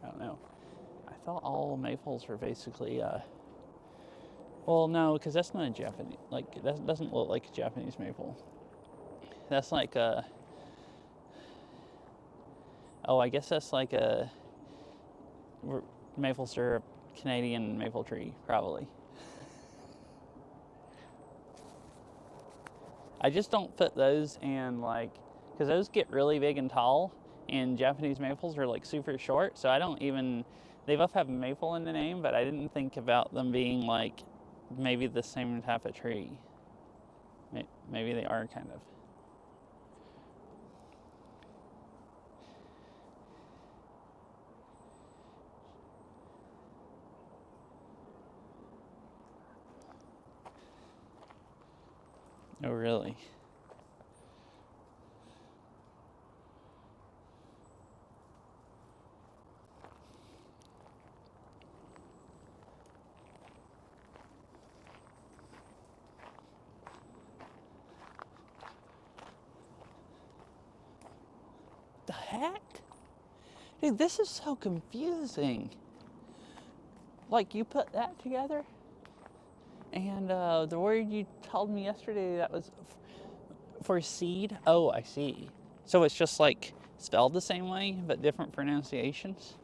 I don't know. I thought all maples were basically, well, no, because that's not a Japanese, like, that doesn't look like a Japanese maple. That's like a, oh, I guess that's like a maple syrup Canadian maple tree, probably. I just don't put those in, like, because those get really big and tall, and Japanese maples are like super short, so I don't even, they both have maple in the name, but I didn't think about them being like maybe the same type of tree. Maybe they are kind of. Oh, really? The heck? Dude, this is so confusing. Like, you put that together, and the word you told me yesterday that was for seed. Oh, I see. So it's just like spelled the same way, but different pronunciations.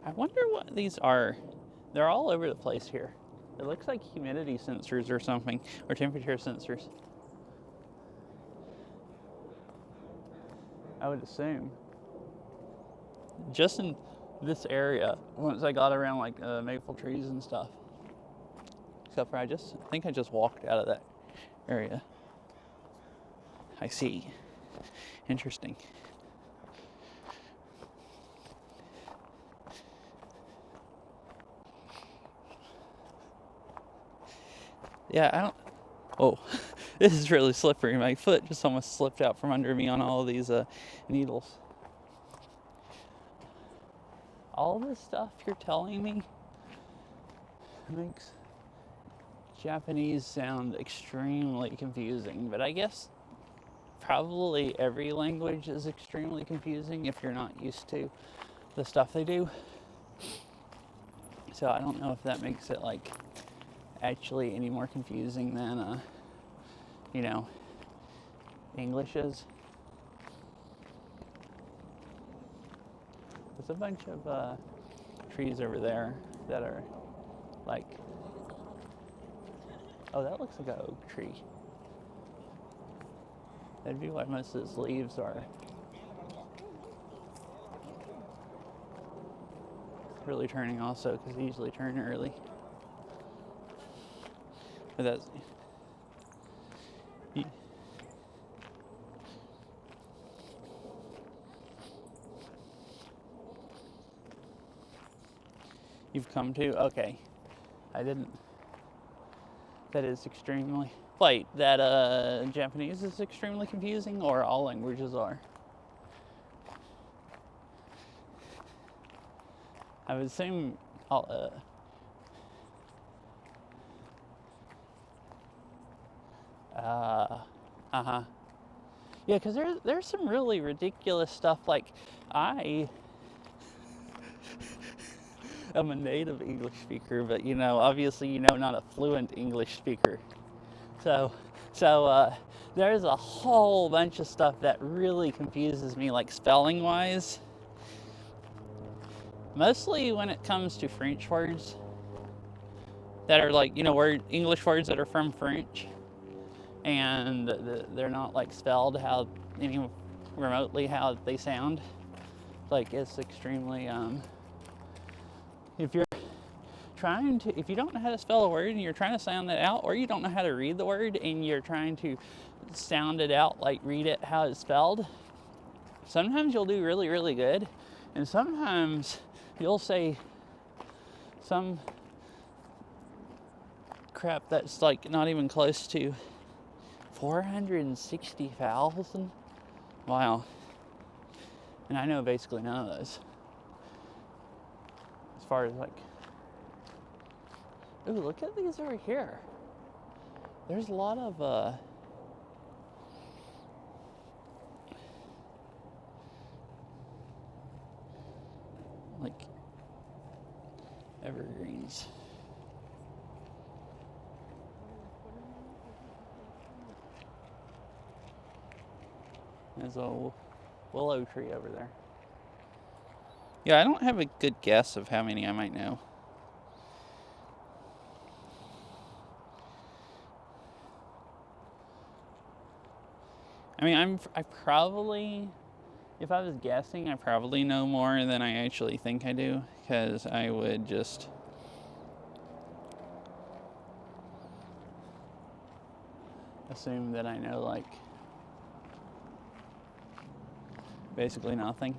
I wonder what these are. They're all over the place here. It looks like humidity sensors or something, or temperature sensors. I would assume. Just in this area, once I got around like maple trees and stuff. Except for I think I just walked out of that area. I see. Interesting. Yeah, I don't. Oh, this is really slippery. My foot just almost slipped out from under me on all of these needles. All this stuff you're telling me makes Japanese sound extremely confusing, but I guess probably every language is extremely confusing if you're not used to the stuff they do. So I don't know if that makes it like actually any more confusing than English is. There's a bunch of trees over there that are like, oh, that looks like an oak tree. That'd be what most of its leaves are. It's really turning also, because they usually turn early. But that's... You've come to? Okay. I didn't... That is extremely... Wait, that Japanese is extremely confusing, or all languages are? I would assume all... Uh-huh. Yeah, because there's some really ridiculous stuff, like, I am a native English speaker, but, obviously, not a fluent English speaker. So there's a whole bunch of stuff that really confuses me, like spelling-wise. Mostly when it comes to French words that are like, English words that are from French, and they're not like spelled any remotely how they sound. Like, it's extremely if you don't know how to spell a word and you're trying to sound it out, or you don't know how to read the word and you're trying to sound it out, like read it how it's spelled, sometimes you'll do really, really good, and sometimes you'll say some crap that's like not even close to 460,000. Wow. And I know basically none of those. As far as like, ooh, look at these over here. There's a lot of like evergreens. There's a willow tree over there. Yeah, I don't have a good guess of how many I might know. I mean, I probably, if I was guessing, I probably know more than I actually think I do, because I would just assume that I know, like, basically nothing.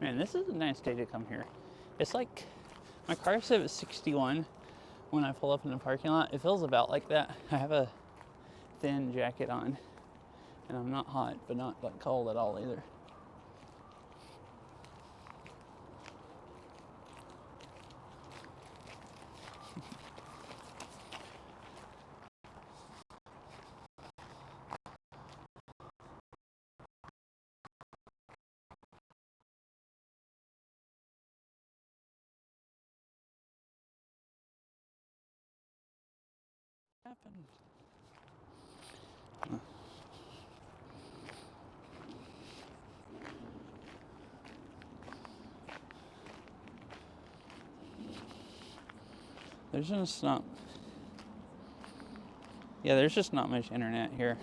Man, this is a nice day to come here. It's like, my car said it's 61 when I pull up in the parking lot. It feels about like that. I have a thin jacket on, and I'm not hot, but not like cold at all either. Happened. There's just not. Yeah, there's just not much internet here.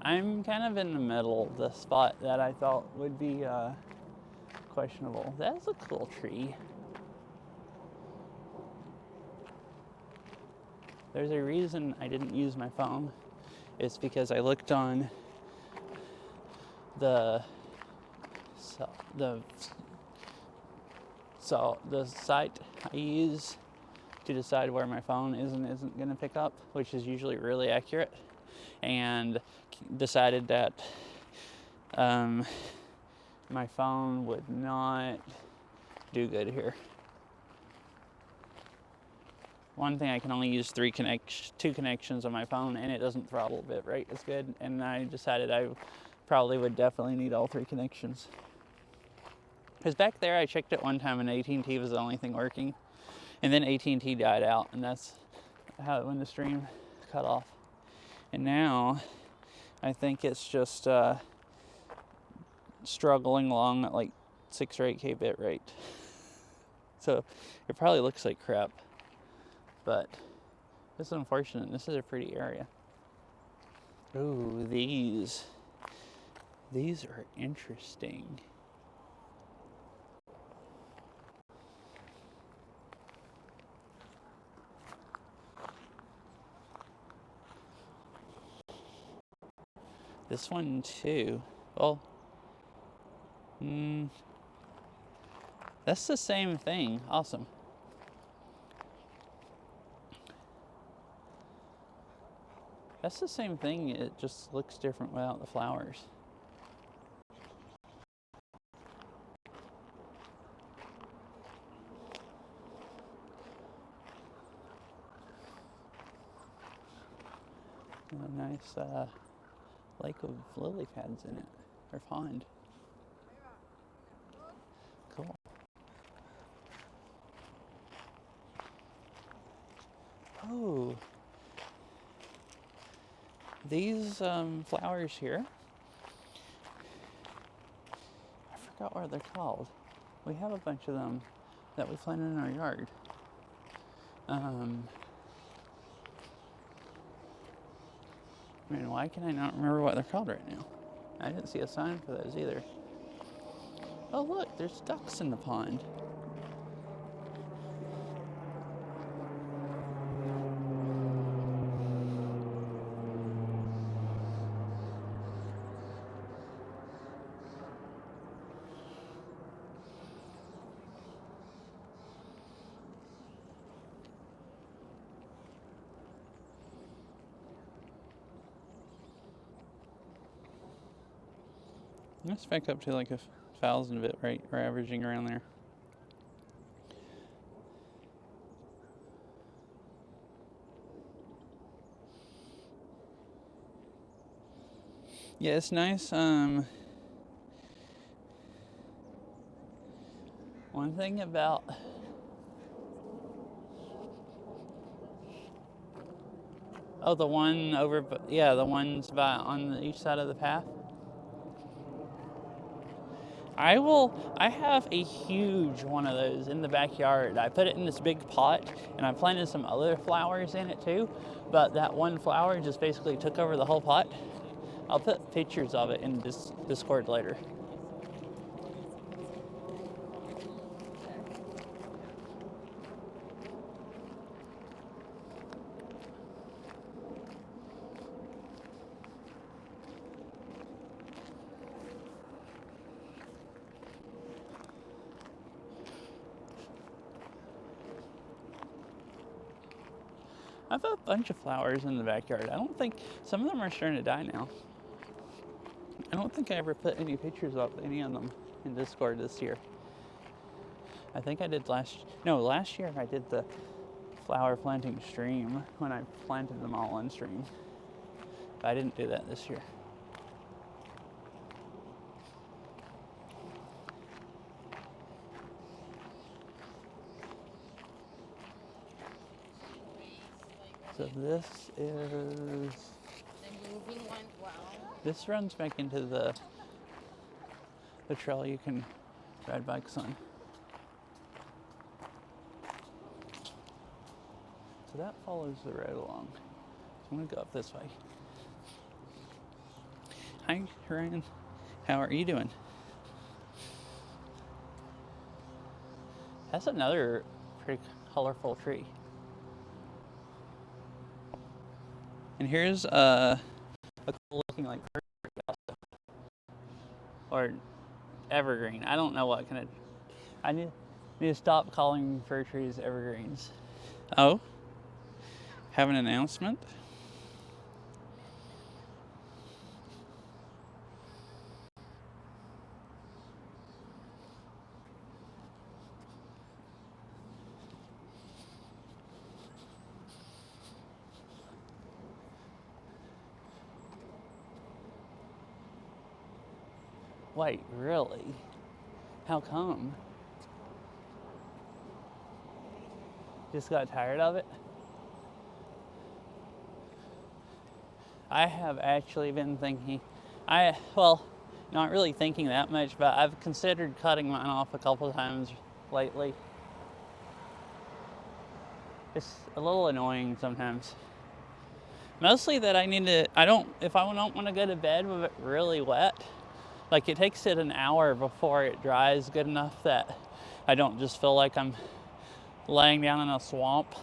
I'm kind of in the middle, the spot that I thought would be questionable. That's a cool tree. There's a reason I didn't use my phone. It's because I looked on the site I use to decide where my phone is and isn't going to pick up, which is usually really accurate, and decided that my phone would not do good here. One thing, I can only use two connections on my phone, and it doesn't throttle bitrate as good, and I decided I probably would definitely need all 3 connections. Because back there, I checked it one time, and AT&T was the only thing working, and then AT&T died out, and that's when the stream cut off. And now, I think it's just struggling along at like 6 or 8K bit rate. So it probably looks like crap, but this is unfortunate. This is a pretty area. Ooh, these are interesting. This one too. Well, that's the same thing. Awesome. That's the same thing. It just looks different without the flowers. A nice lake of lily pads in it, or pond. Cool. Oh, these flowers here, I forgot what they're called. We have a bunch of them that we planted in our yard. Man, why can I not remember what they're called right now? I didn't see a sign for those either. Oh look, there's ducks in the pond. Let's back up to like 1,000 bit rate. We're averaging around there. Yeah, it's nice. One thing about the one over, yeah, the ones on each side of the path. I have a huge one of those in the backyard. I put it in this big pot and I planted some other flowers in it too, but that one flower just basically took over the whole pot. I'll put pictures of it in Discord later. I have a bunch of flowers in the backyard. I don't think, some of them are starting to die now. I don't think I ever put any pictures of any of them in Discord this year. I think I did last year I did the flower planting stream when I planted them all on stream. But I didn't do that this year. So this is, this runs back into the trail you can ride bikes on. So that follows the road along. So I'm gonna go up this way. Hi, Ryan. How are you doing? That's another pretty colorful tree. And here's a cool looking like fir tree or evergreen. I don't know what kind of. I need to stop calling fir trees evergreens. Oh, have an announcement. Wait, really? How come? Just got tired of it? I have actually been thinking, not really thinking that much, but I've considered cutting mine off a couple times lately. It's a little annoying sometimes. Mostly that if I don't want to go to bed with it really wet, like it takes it an hour before it dries good enough that I don't just feel like I'm laying down in a swamp.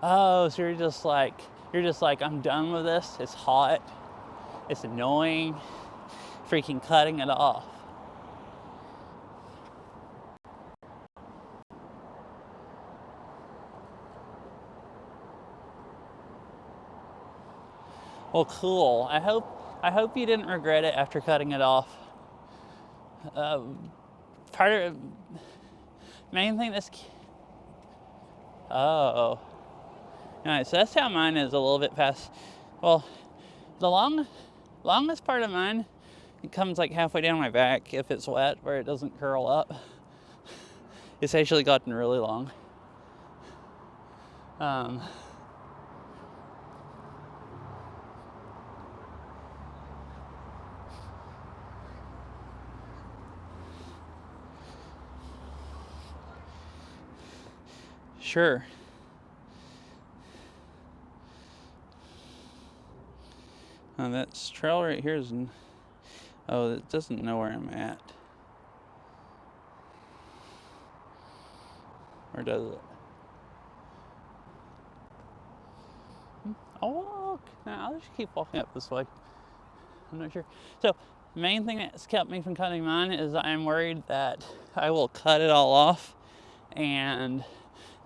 Oh, so you're just like, I'm done with this. It's hot. It's annoying. Freaking cutting it off. Well, cool. I hope you didn't regret it after cutting it off. Part of main thing that's oh. Alright, so that's how mine is a little bit past. Well, the longest part of mine, it comes like halfway down my back if it's wet, where it doesn't curl up. It's actually gotten really long. Sure. That's trail right here is. Oh, it doesn't know where I'm at. Or does it? I'll walk. Nah, I'll just keep walking up this way. I'm not sure. So, the main thing that's kept me from cutting mine is I'm worried that I will cut it all off and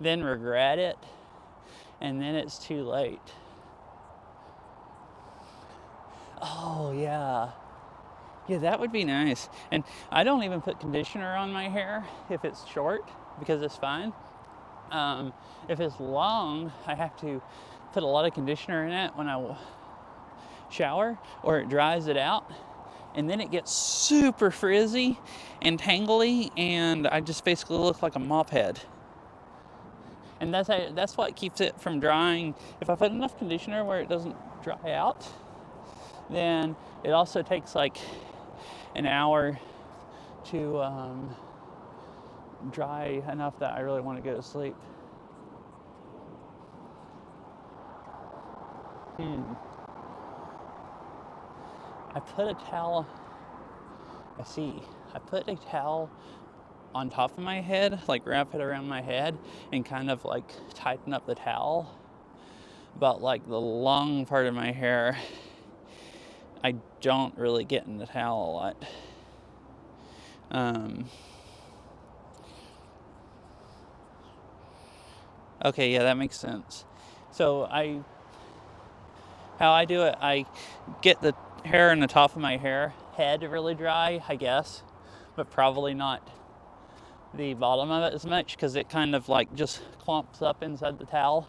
then regret it, and then it's too late. Oh, yeah. Yeah, that would be nice. And I don't even put conditioner on my hair if it's short because it's fine. If it's long, I have to put a lot of conditioner in it when I shower, or it dries it out. And then it gets super frizzy and tangly, and I just basically look like a mop head. And that's what keeps it from drying. If I put enough conditioner where it doesn't dry out, then it also takes like an hour to dry enough that I really want to go to sleep. I put a towel on top of my head, like wrap it around my head and kind of like tighten up the towel. But like the long part of my hair, I don't really get in the towel a lot. Okay, yeah, that makes sense. So how I do it, I get the hair in the top of my head really dry, I guess, but probably not the bottom of it as much because it kind of like just clumps up inside the towel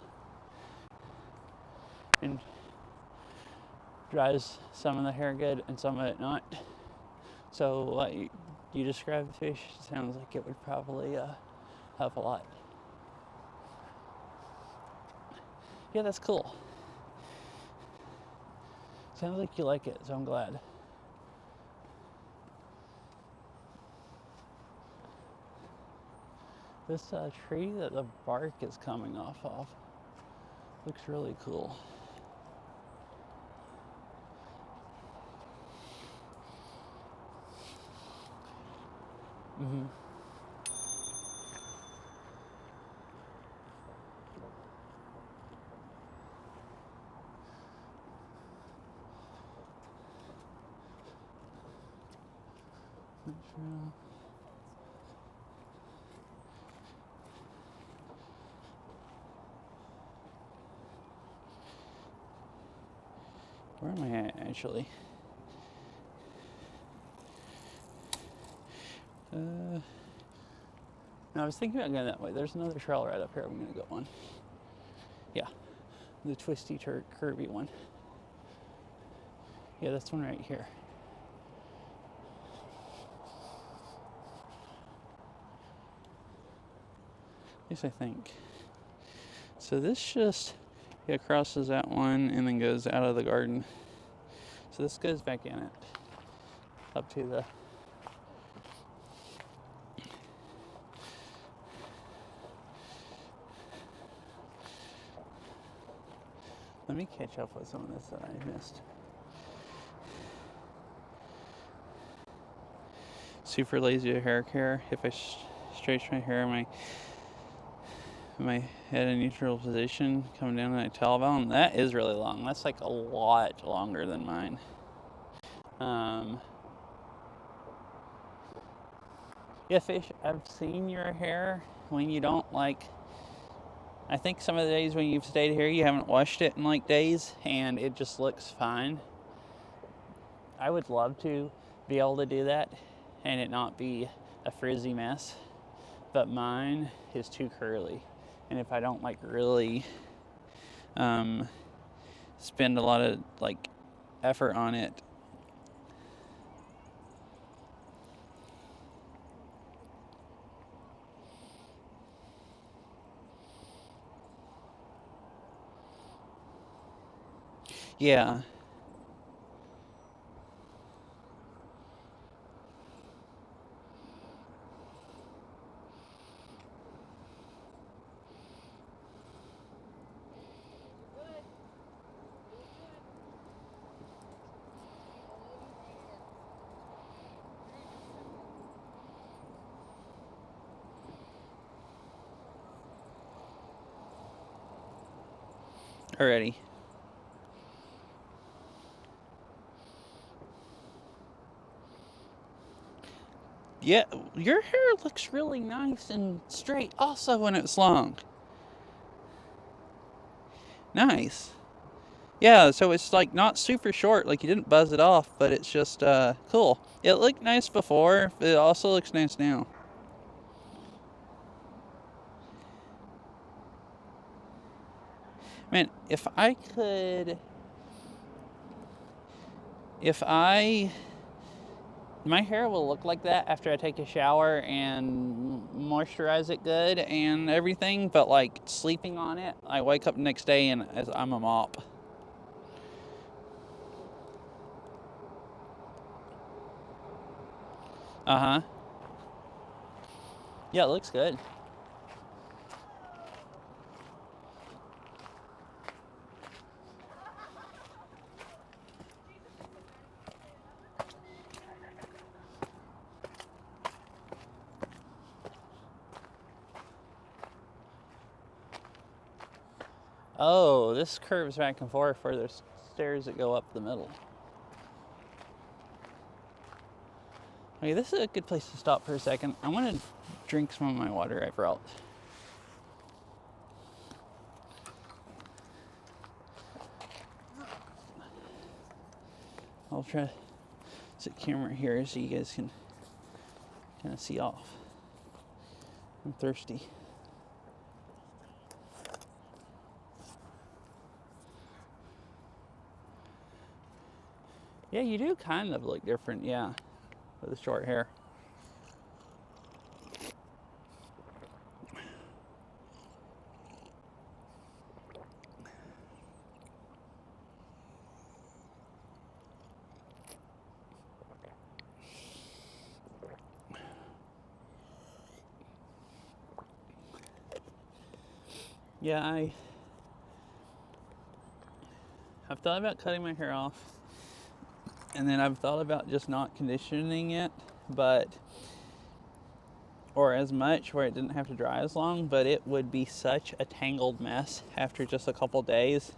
and dries some of the hair good and some of it not. So what you described, fish, sounds like it would probably help a lot. Yeah, that's cool. Sounds like you like it, so I'm glad. This tree that the bark is coming off of looks really cool. Mm-hmm. Where am I at, actually? No, I was thinking about going that way. There's another trail right up here I'm going to go on. Yeah, the twisty, curvy one. Yeah, that's one right here. At least I think. So this just crosses that one and then goes out of the garden. So this goes back in it, up to the let me catch up with some of this that I missed. Super lazy hair care. If I stretch my hair, my head in neutral position, coming down to my tailbone, that is really long. That's like a lot longer than mine. Yeah, fish, I've seen your hair when you don't like. I think some of the days when you've stayed here, you haven't washed it in like days, and it just looks fine. I would love to be able to do that and it not be a frizzy mess, but mine is too curly. And if I don't like really spend a lot of like effort on it, yeah. Already. Yeah, your hair looks really nice and straight also when it's long. Nice. Yeah, so it's like not super short, like you didn't buzz it off, but it's just cool. It looked nice before, but it also looks nice now. Man, if I my hair will look like that after I take a shower and moisturize it good and everything, but like sleeping on it, I wake up the next day and I'm a mop. Uh-huh. Yeah, it looks good. Oh, this curves back and forth for the stairs that go up the middle. Okay, this is a good place to stop for a second. I want to drink some of my water I brought. I'll try to set the camera here so you guys can kind of see off. I'm thirsty. Yeah, you do kind of look different, yeah, with the short hair. Yeah, I've thought about cutting my hair off, and then I've thought about just not conditioning it, or as much where it didn't have to dry as long, but it would be such a tangled mess after just a couple days.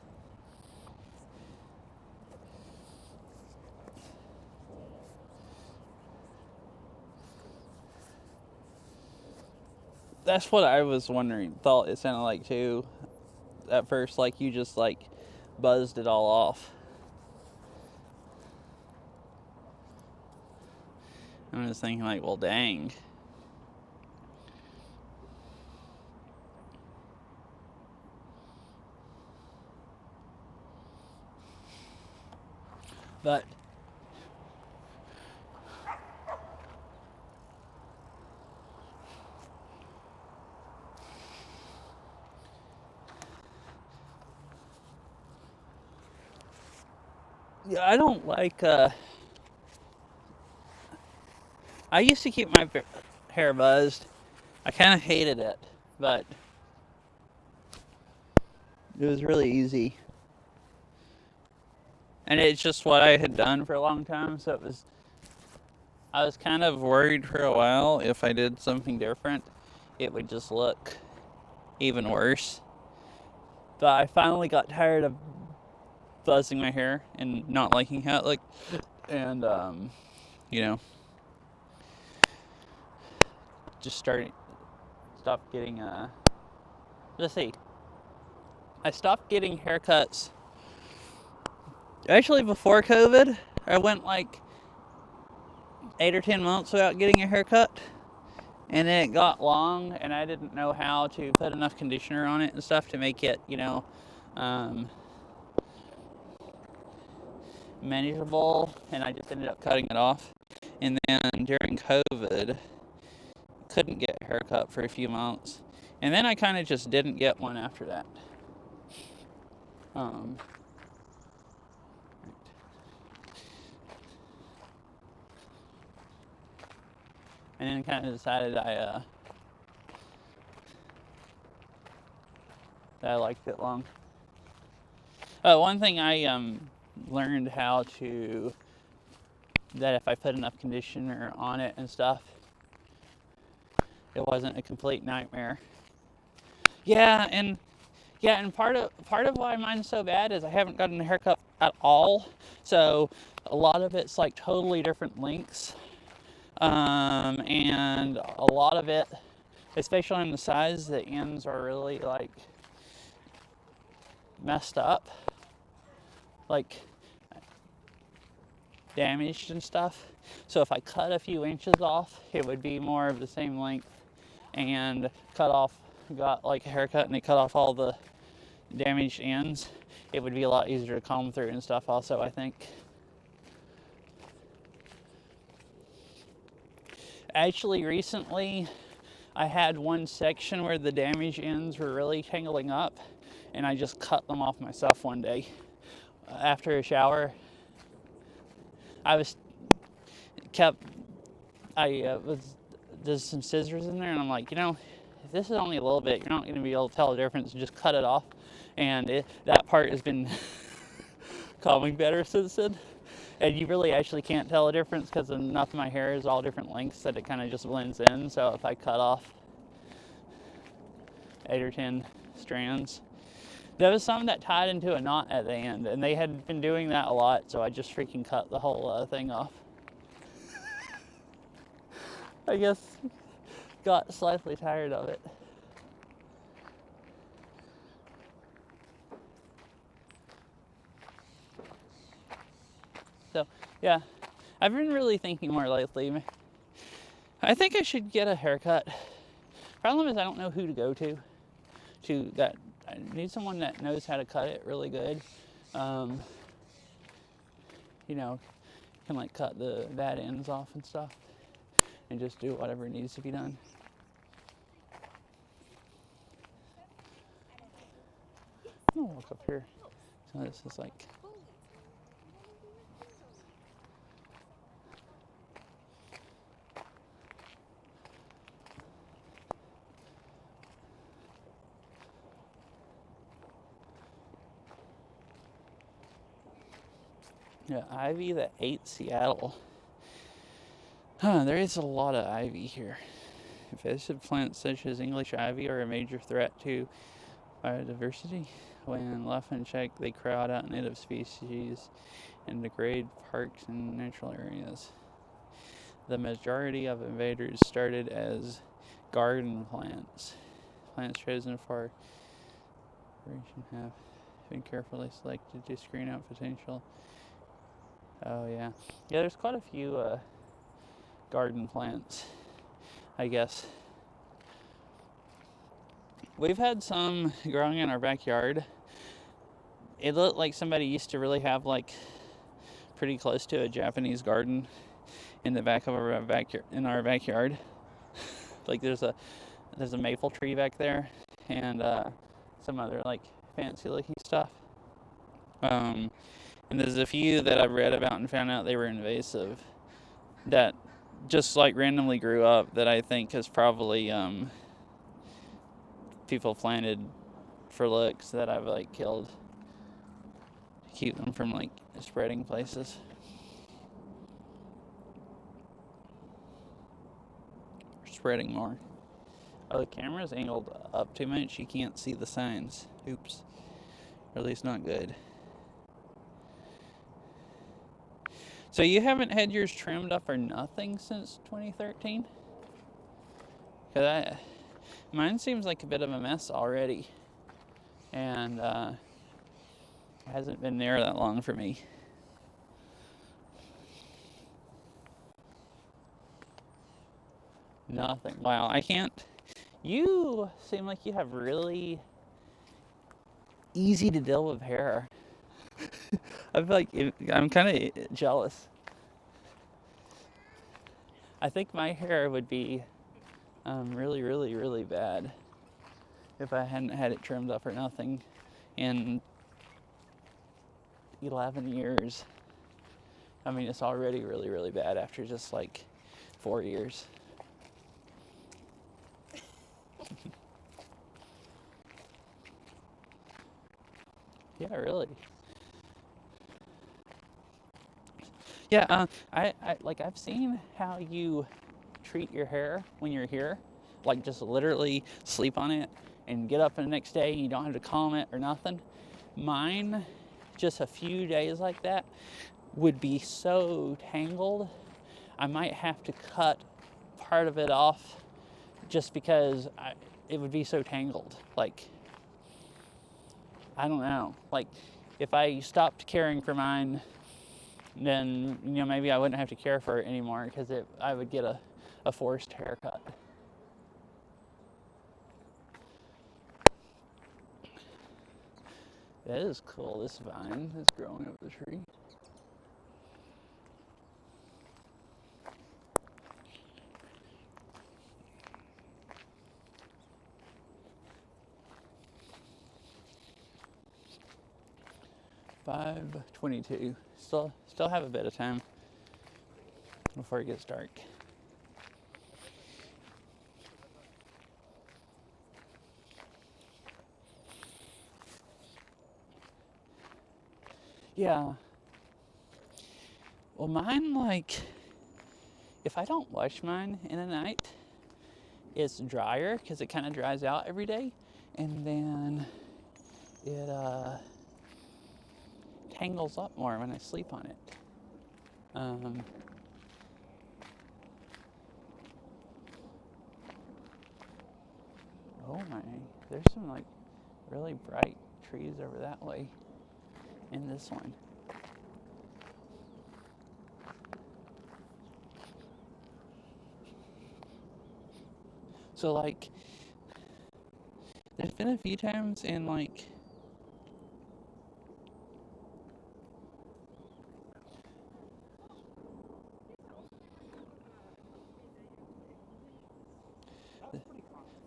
That's what I was wondering, thought it sounded like too, at first, like you just like buzzed it all off. I'm just thinking like, well, dang. But yeah, I don't like I used to keep my hair buzzed. I kind of hated it, but it was really easy. And it's just what I had done for a long time, so I was kind of worried for a while if I did something different, it would just look even worse. But I finally got tired of buzzing my hair and not liking how it looked, and you know, just stopped getting let's see. I stopped getting haircuts. Actually, before COVID, I went like 8 or 10 months without getting a haircut. And then it got long, and I didn't know how to put enough conditioner on it and stuff to make it, manageable. And I just ended up cutting it off. And then during COVID, couldn't get a haircut for a few months. And then I kind of just didn't get one after that. And then kind of decided that I liked it long. One thing I learned that if I put enough conditioner on it and stuff, it wasn't a complete nightmare. Yeah, and part of why mine's so bad is I haven't gotten a haircut at all. So a lot of it's like totally different lengths. And a lot of it, especially on the sides, the ends are really like messed up, like damaged and stuff. So if I cut a few inches off, it would be more of the same length, and got like a haircut and they cut off all the damaged ends. It would be a lot easier to comb through and stuff also, I think. Actually, recently, I had one section where the damaged ends were really tangling up, and I just cut them off myself one day. After a shower, there's some scissors in there, and I'm like, if this is only a little bit, you're not going to be able to tell the difference, just cut it off. And that part has been calming better since then. And you really actually can't tell a difference because enough of my hair is all different lengths that it kind of just blends in. So if I cut off 8 or 10 strands, there was some that tied into a knot at the end, and they had been doing that a lot, so I just freaking cut the whole thing off. I guess got slightly tired of it. So, yeah, I've been really thinking more lately. I think I should get a haircut. Problem is I don't know who to go to that. I need someone that knows how to cut it really good. Can like cut the bad ends off and stuff and just do whatever needs to be done. I'm gonna walk up here. So this is like, yeah, ivy that ate Seattle. There is a lot of ivy here. Invasive plants such as English ivy are a major threat to biodiversity. When left unchecked, they crowd out native species and degrade parks and natural areas. The majority of invaders started as garden plants. Plants chosen for restoration have been carefully selected to screen out potential. Oh yeah, there's quite a few garden plants, I guess. We've had some growing in our backyard. It looked like somebody used to really have like pretty close to a Japanese garden in the back of our backyard. Like there's a maple tree back there and some other like fancy looking stuff. And there's a few that I've read about and found out they were invasive that just like randomly grew up that I think is probably people planted for looks that I've like killed to keep them from like spreading places. Spreading more. Oh, the camera's angled up too much. You can't see the signs. Oops. Or at least not good. So you haven't had yours trimmed up or nothing since 2013? Because mine seems like a bit of a mess already. And it hasn't been there that long for me. Nothing. Wow, I can't. You seem like you have really easy to deal with hair. I feel like I'm kind of jealous. I think my hair would be really, really, really bad if I hadn't had it trimmed up or nothing in 11 years. I mean, it's already really, really bad after just like 4 years. Yeah, really. Yeah, I've seen how you treat your hair when you're here. Like just literally sleep on it and get up the next day and you don't have to comb it or nothing. Mine, just a few days like that, would be so tangled. I might have to cut part of it off just because it would be so tangled. Like, I don't know. Like, if I stopped caring for mine, then maybe I wouldn't have to care for it anymore because I would get a forced haircut. That is cool. This vine is growing up the tree. $5:22. Still have a bit of time before it gets dark. Yeah. Well, mine, like, if I don't wash mine in the night, it's drier because it kind of dries out every day, and then it tangles up more when I sleep on it. Oh my, there's some like really bright trees over that way in this one. So like, there's been a few times in like,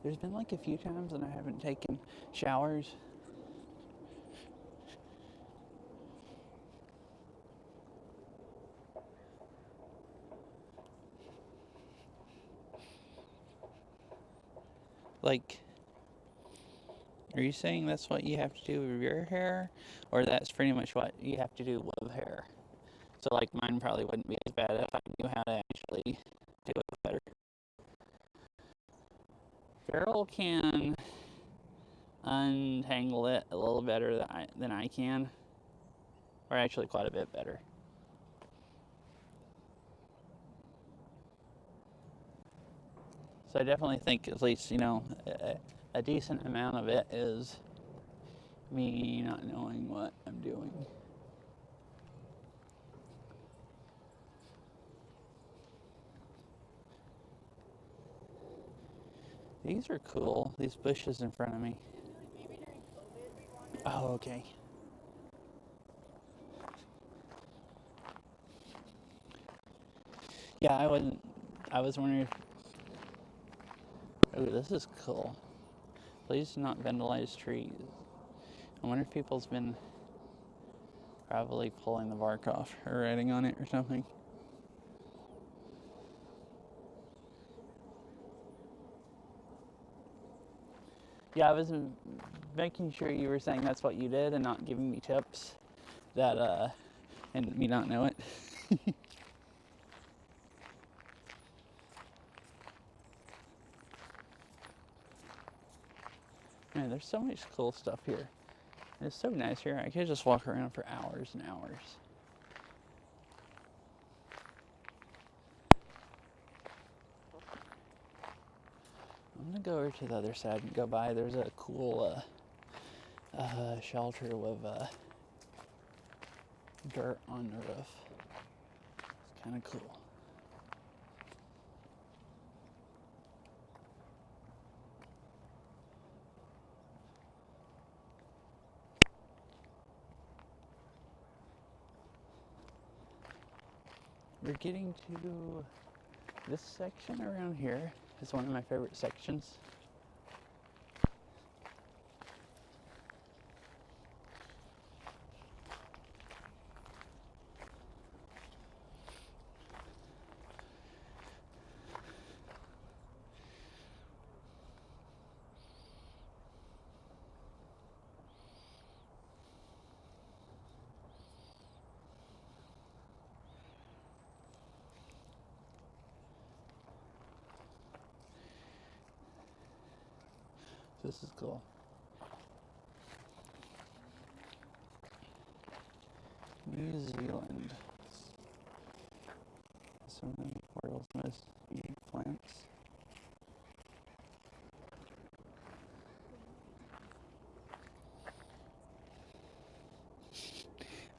there's been like a few times when I haven't taken showers. Like, are you saying that's what you have to do with your hair, or that's pretty much what you have to do with hair? So like mine probably wouldn't be as bad if I knew how to actually do it better. Carol can untangle it a little better than I can, or actually quite a bit better. So I definitely think at least, a decent amount of it is me not knowing what I'm doing. These are cool, these bushes in front of me. Oh, okay. Yeah, I was wondering if, oh, this is cool. Please do not vandalize trees. I wonder if people's been probably pulling the bark off or writing on it or something. Yeah, I was making sure you were saying that's what you did and not giving me tips that, and me not know it. Man, there's so much cool stuff here. It's so nice here. I could just walk around for hours and hours. I'm gonna go over to the other side and go by. There's a cool shelter with dirt on the roof. It's kind of cool. We're getting to this section around here. It's one of my favorite sections. This is cool. New Zealand. Some of the world's most unique plants.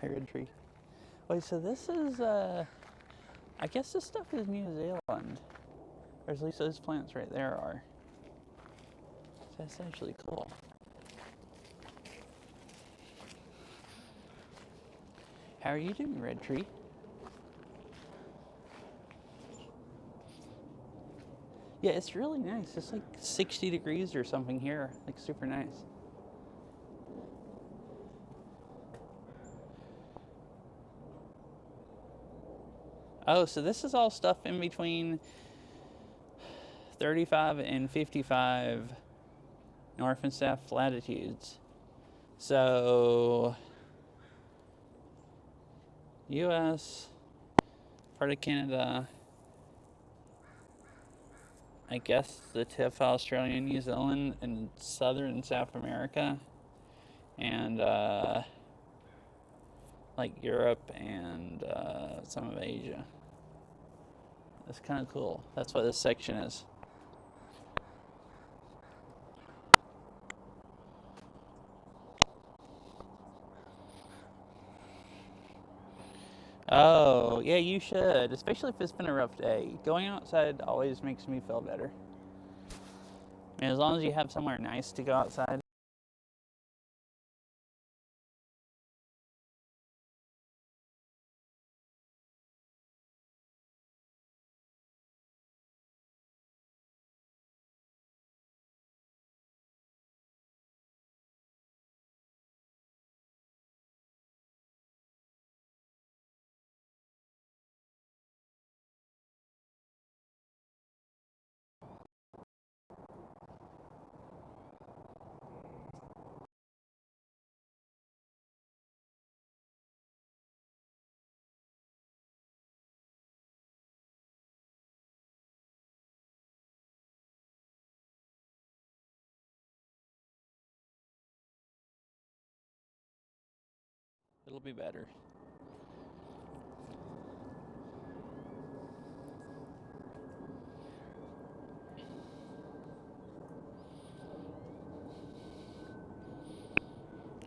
Hey, red tree. Wait, so this is, I guess this stuff is New Zealand. Or at least those plants right there are. So that's actually cool. How are you doing, red tree? Yeah, it's really nice. It's like 60 degrees or something here. Like super nice. Oh, so this is all stuff in between 35 and 55 north and south latitudes. So, US, part of Canada, I guess the tip of Australia, New Zealand, and southern and South America, and like Europe and some of Asia. That's kind of cool. That's what this section is. Oh, yeah, you should, especially if it's been a rough day. Going outside always makes me feel better. And as long as you have somewhere nice to go outside. It'll be better.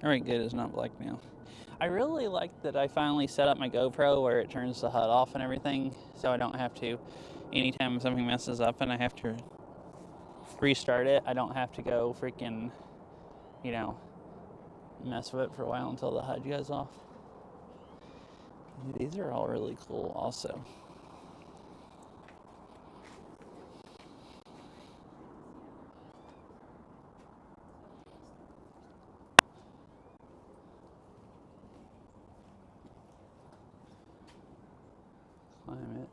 Alright, good, it's not black now. I really like that I finally set up my GoPro where it turns the HUD off and everything, so I don't have to, anytime something messes up and I have to restart it, I don't have to go freaking, you know, mess with it for a while until the HUD goes off. These are all really cool also. Climate.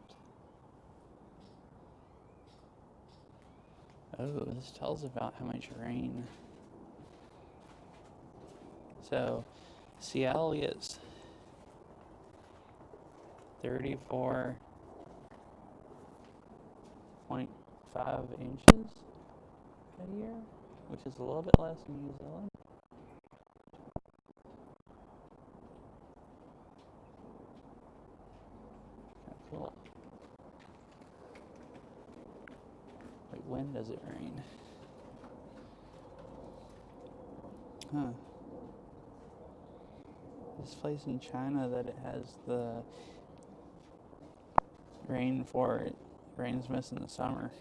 Oh, this tells about how much rain. So, Seattle gets 34.5 inches a year, which is a little bit less than New Zealand. Cool. Wait, when does it rain? Huh. This place in China that it has the rain for it rains most in the summer.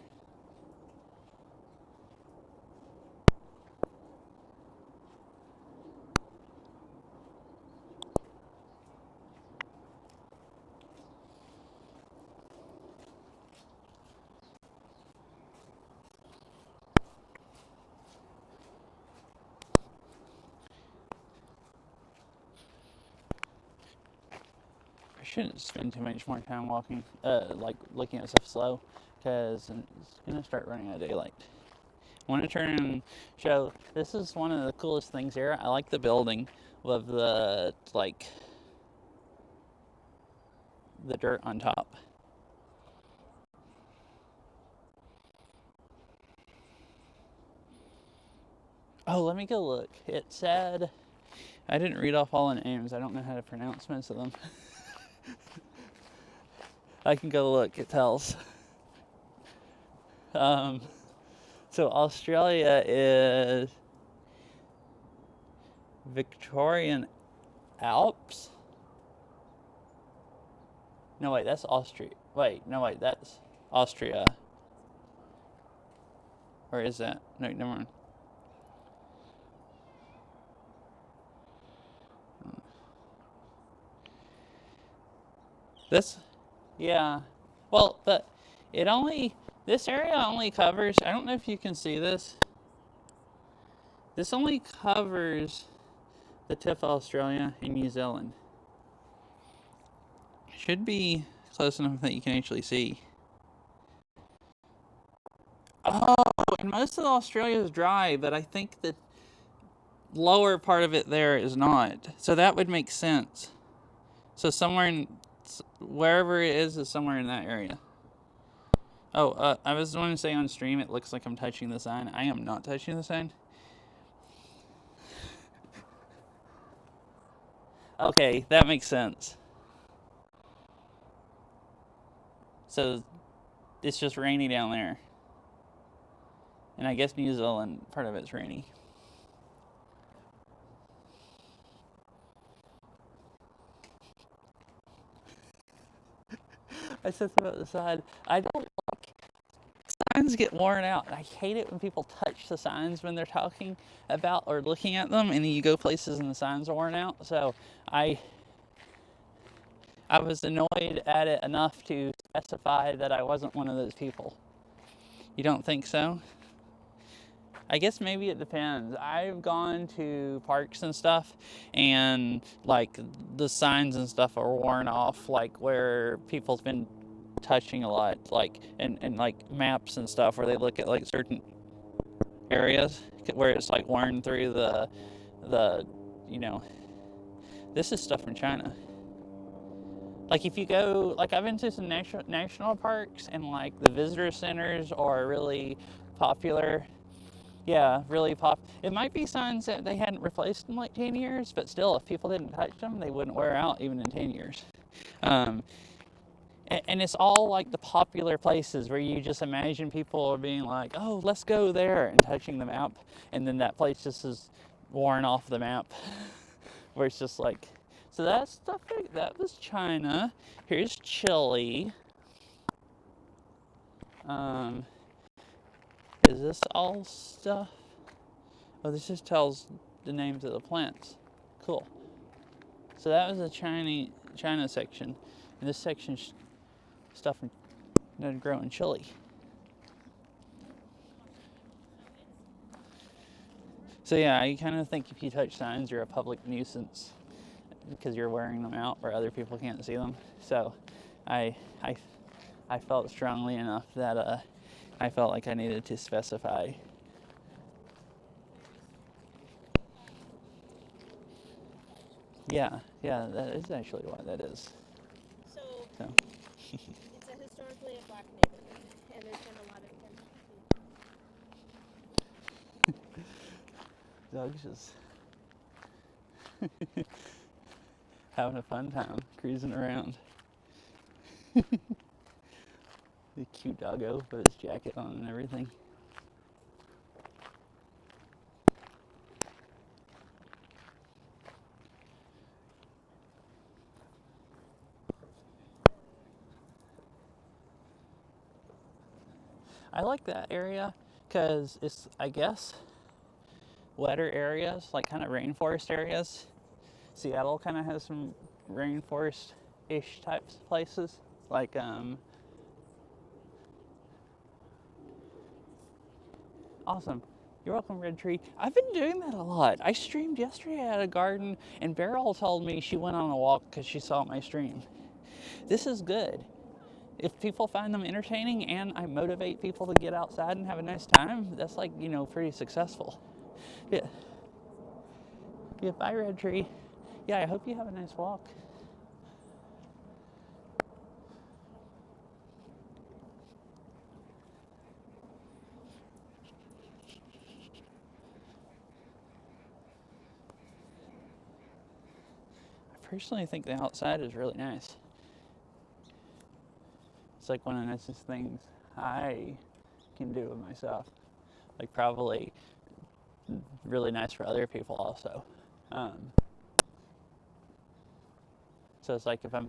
I shouldn't spend too much more time walking, like looking at stuff slow, because it's gonna start running out of daylight. I want to turn and show. This is one of the coolest things here. I like the building with the the dirt on top. Oh, let me go look. It said, I didn't read off all the names. I don't know how to pronounce most of them. I can go look. It tells. So Australia is Victorian Alps, No, wait, that's Austria. Wait, no, wait, that's Austria. Or is that? No, never mind. This, yeah. Well, but it only, this area only covers, I don't know if you can see this. This only covers the tip of Australia and New Zealand. Should be close enough that you can actually see. Oh, and most of Australia is dry, but I think the lower part of it there is not. So that would make sense. So somewhere in, wherever it is somewhere in that area. Oh, I was going to say on stream it looks like I'm touching the sign. I am not touching the sign. Okay, that makes sense. So it's just rainy down there. And I guess New Zealand, part of it's rainy. I said something about the side. I don't like signs get worn out. I hate it when people touch the signs when they're talking about or looking at them, and then you go places and the signs are worn out. So I was annoyed at it enough to specify that I wasn't one of those people. You don't think so? I guess maybe it depends. I've gone to parks and stuff, and like the signs and stuff are worn off, like where people's been touching a lot, like and like maps and stuff where they look at like certain areas where it's like worn through the you know, this is stuff from China. Like if you go, like I've been to some national parks, and like the visitor centers are really popular. Yeah, really pop. It might be signs that they hadn't replaced in like 10 years, but still, if people didn't touch them, they wouldn't wear out even in 10 years. And it's all like the popular places where you just imagine people are being like, oh, let's go there, and touching the map, and then that place just is worn off the map, where it's just like, so that stuff, that was China. Here's Chile. Is this all stuff? Oh, this just tells the names of the plants. Cool. So that was the China section. And this section's stuff that grow in Chile. So yeah, I kind of think if you touch signs, you're a public nuisance because you're wearing them out where other people can't see them. So I felt strongly enough that I felt like I needed to specify. Yeah, that is actually what that is. So So. it's a historically a black neighborhood, and there's been a lot of Doug's just having a fun time cruising around. The cute doggo with his jacket on and everything. I like that area because it's, I guess, wetter areas, like kind of rainforest areas. Seattle kind of has some rainforest-ish types of places, like awesome. You're welcome, Red Tree. I've been doing that a lot. I streamed yesterday at a garden, and Beryl told me she went on a walk because she saw my stream. This is good. If people find them entertaining and I motivate people to get outside and have a nice time, that's like, you know, pretty successful. Yeah. Yeah, bye, Red Tree. Yeah, I hope you have a nice walk. I personally think the outside is really nice. It's like one of the nicest things I can do with myself. Like probably really nice for other people also. So it's like if I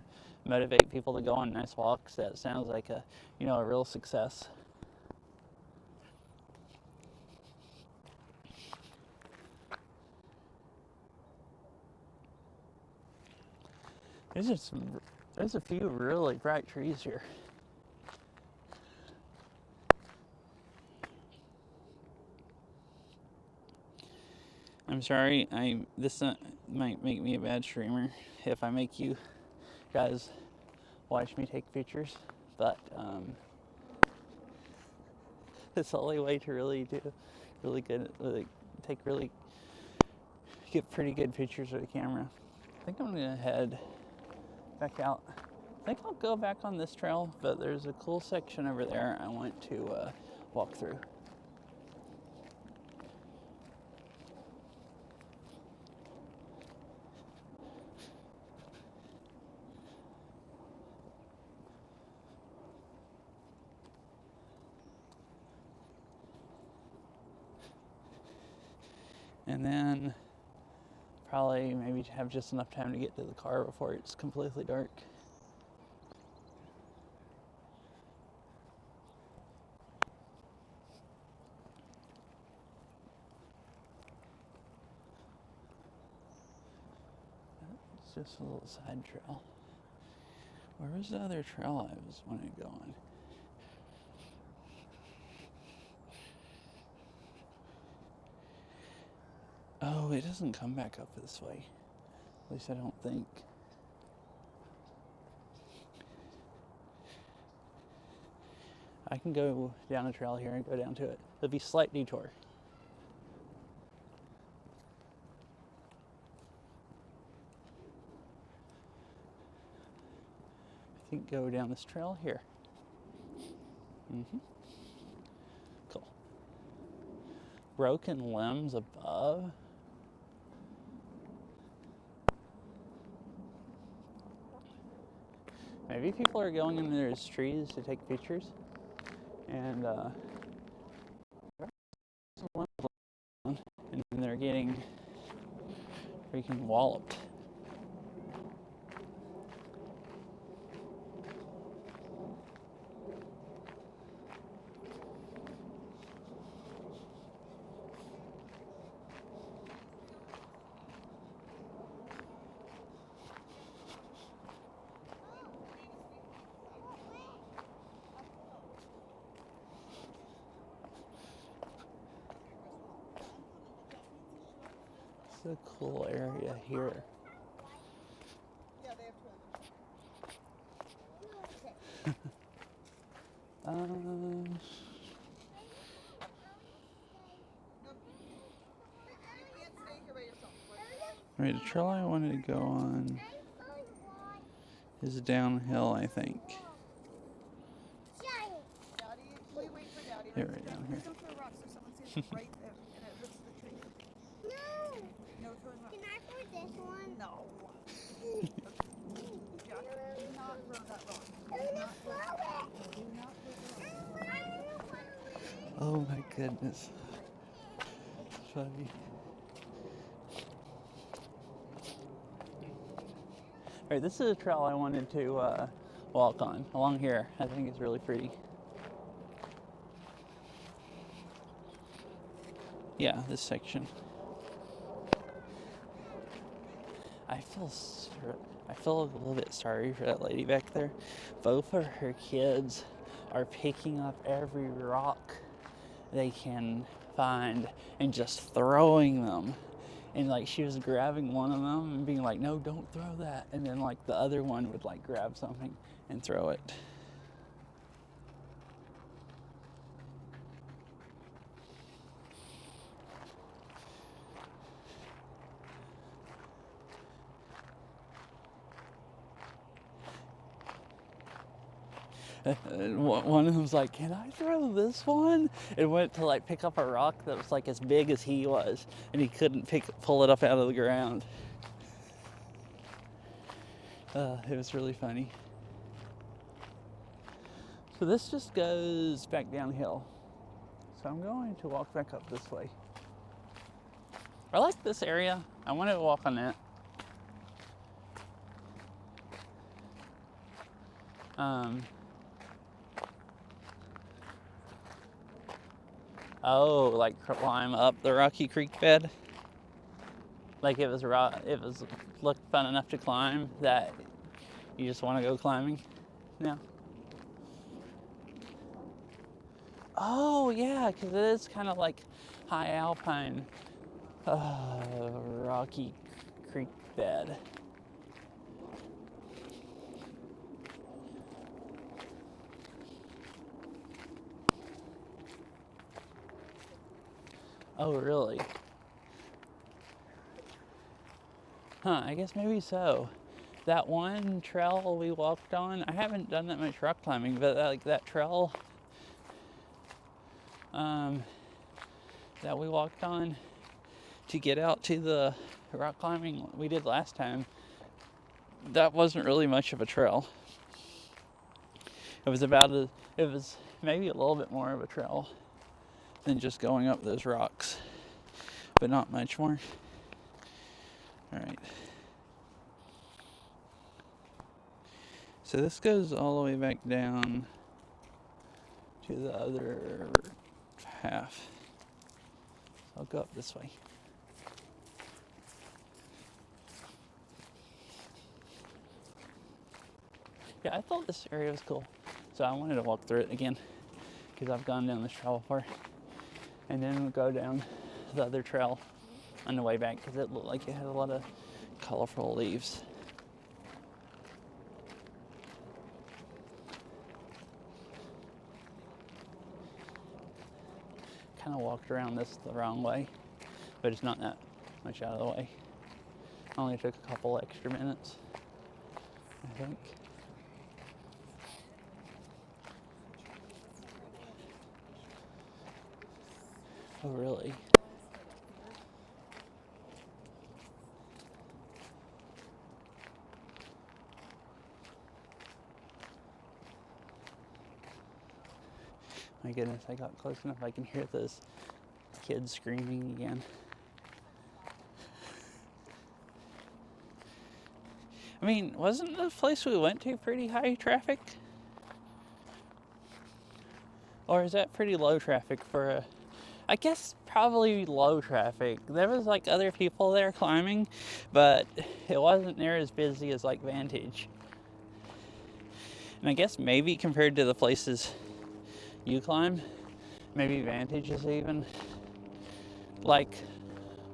motivate people to go on nice walks, that sounds like a, you know, a real success. There's a few really bright trees here. I'm sorry, this might make me a bad streamer if I make you guys watch me take pictures, but it's the only way to really do really good, get pretty good pictures with a camera. I think I'm gonna head back out. I think I'll go back on this trail, but there's a cool section over there I want to walk through. And then probably maybe have just enough time to get to the car before it's completely dark. It's just a little side trail. Where was the other trail I was wanting to go on? Oh, it doesn't come back up this way. At least I don't think. I can go down a trail here and go down to it. It'll be a slight detour. I think go down this trail here. Cool. Broken limbs above. Maybe people are going into those trees to take pictures, and they're getting freaking walloped. It's a cool area here. Yeah, they have Right, the trail I wanted to go on is downhill, I think. Yeah, right down here. Don't throw rocks or someone sees it right there and it hurts the tree. No throwing rocks. Can I throw this one? No. Jack, do not throw that rock. I'm gonna throw it. Do not throw the rock. Oh my goodness. Funny. Alright, this is a trail I wanted to walk on along here. I think it's really pretty. Yeah, this section. I feel a little bit sorry for that lady back there. Both of her kids are picking up every rock they can find and just throwing them. And like she was grabbing one of them and being like, no, don't throw that. And then like the other one would like grab something and throw it. One of them's like, can I throw this one? And went to like pick up a rock that was like as big as he was, and he couldn't pull it up out of the ground. It was really funny. So this just goes back downhill. So I'm going to walk back up this way. I like this area. I want to walk on that. Oh, like climb up the Rocky Creek bed. Like it was looked fun enough to climb that you just want to go climbing now. Oh yeah, because it is kind of like high alpine. Rocky Creek bed. Oh really? Huh, I guess maybe so. That one trail we walked on, I haven't done that much rock climbing, but that trail that we walked on to get out to the rock climbing we did last time, that wasn't really much of a trail. It was maybe a little bit more of a trail than just going up those rocks, but not much more. All right. So this goes all the way back down to the other half. I'll go up this way. Yeah, I thought this area was cool, so I wanted to walk through it again because I've gone down this trail before. And then we'll go down the other trail on the way back because it looked like it had a lot of colorful leaves. Kind of walked around this the wrong way, but it's not that much out of the way. Only took a couple extra minutes, I think. Oh, really? My goodness, I got close enough I can hear those kids screaming again. I mean, wasn't the place we went to pretty high traffic? Or is that pretty low traffic for a... I guess probably low traffic. There was like other people there climbing, but it wasn't near as busy as like Vantage. And I guess maybe compared to the places you climb, maybe Vantage is even like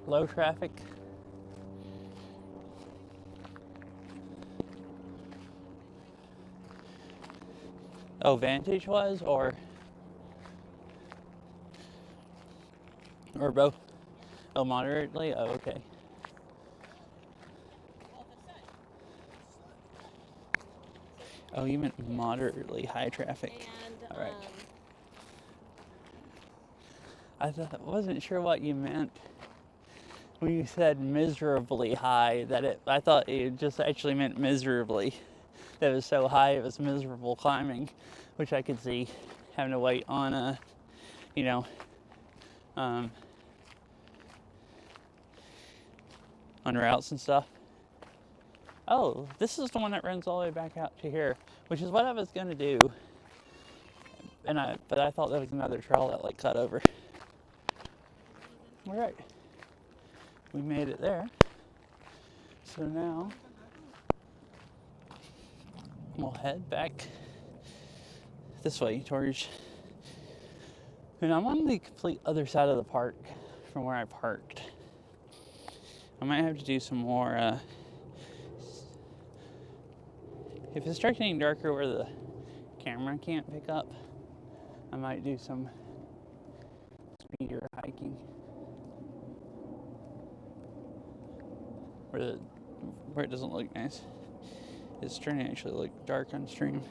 low traffic. Oh, Vantage was, or both? Oh, moderately? Oh, okay. Oh, you meant moderately high traffic. And, all right. I wasn't sure what you meant when you said miserably high. I thought it just actually meant miserably. That it was so high it was miserable climbing, which I could see having to wait on on routes and stuff. Oh, this is the one that runs all the way back out to here, which is what I was gonna do. But I thought there was another trail that like cut over. All right, we made it there. So now we'll head back this way towards, and I'm on the complete other side of the park from where I parked. I might have to do some more, if it starts getting darker where the camera can't pick up, I might do some speedier hiking. Where it doesn't look nice. It's starting to actually look dark on stream.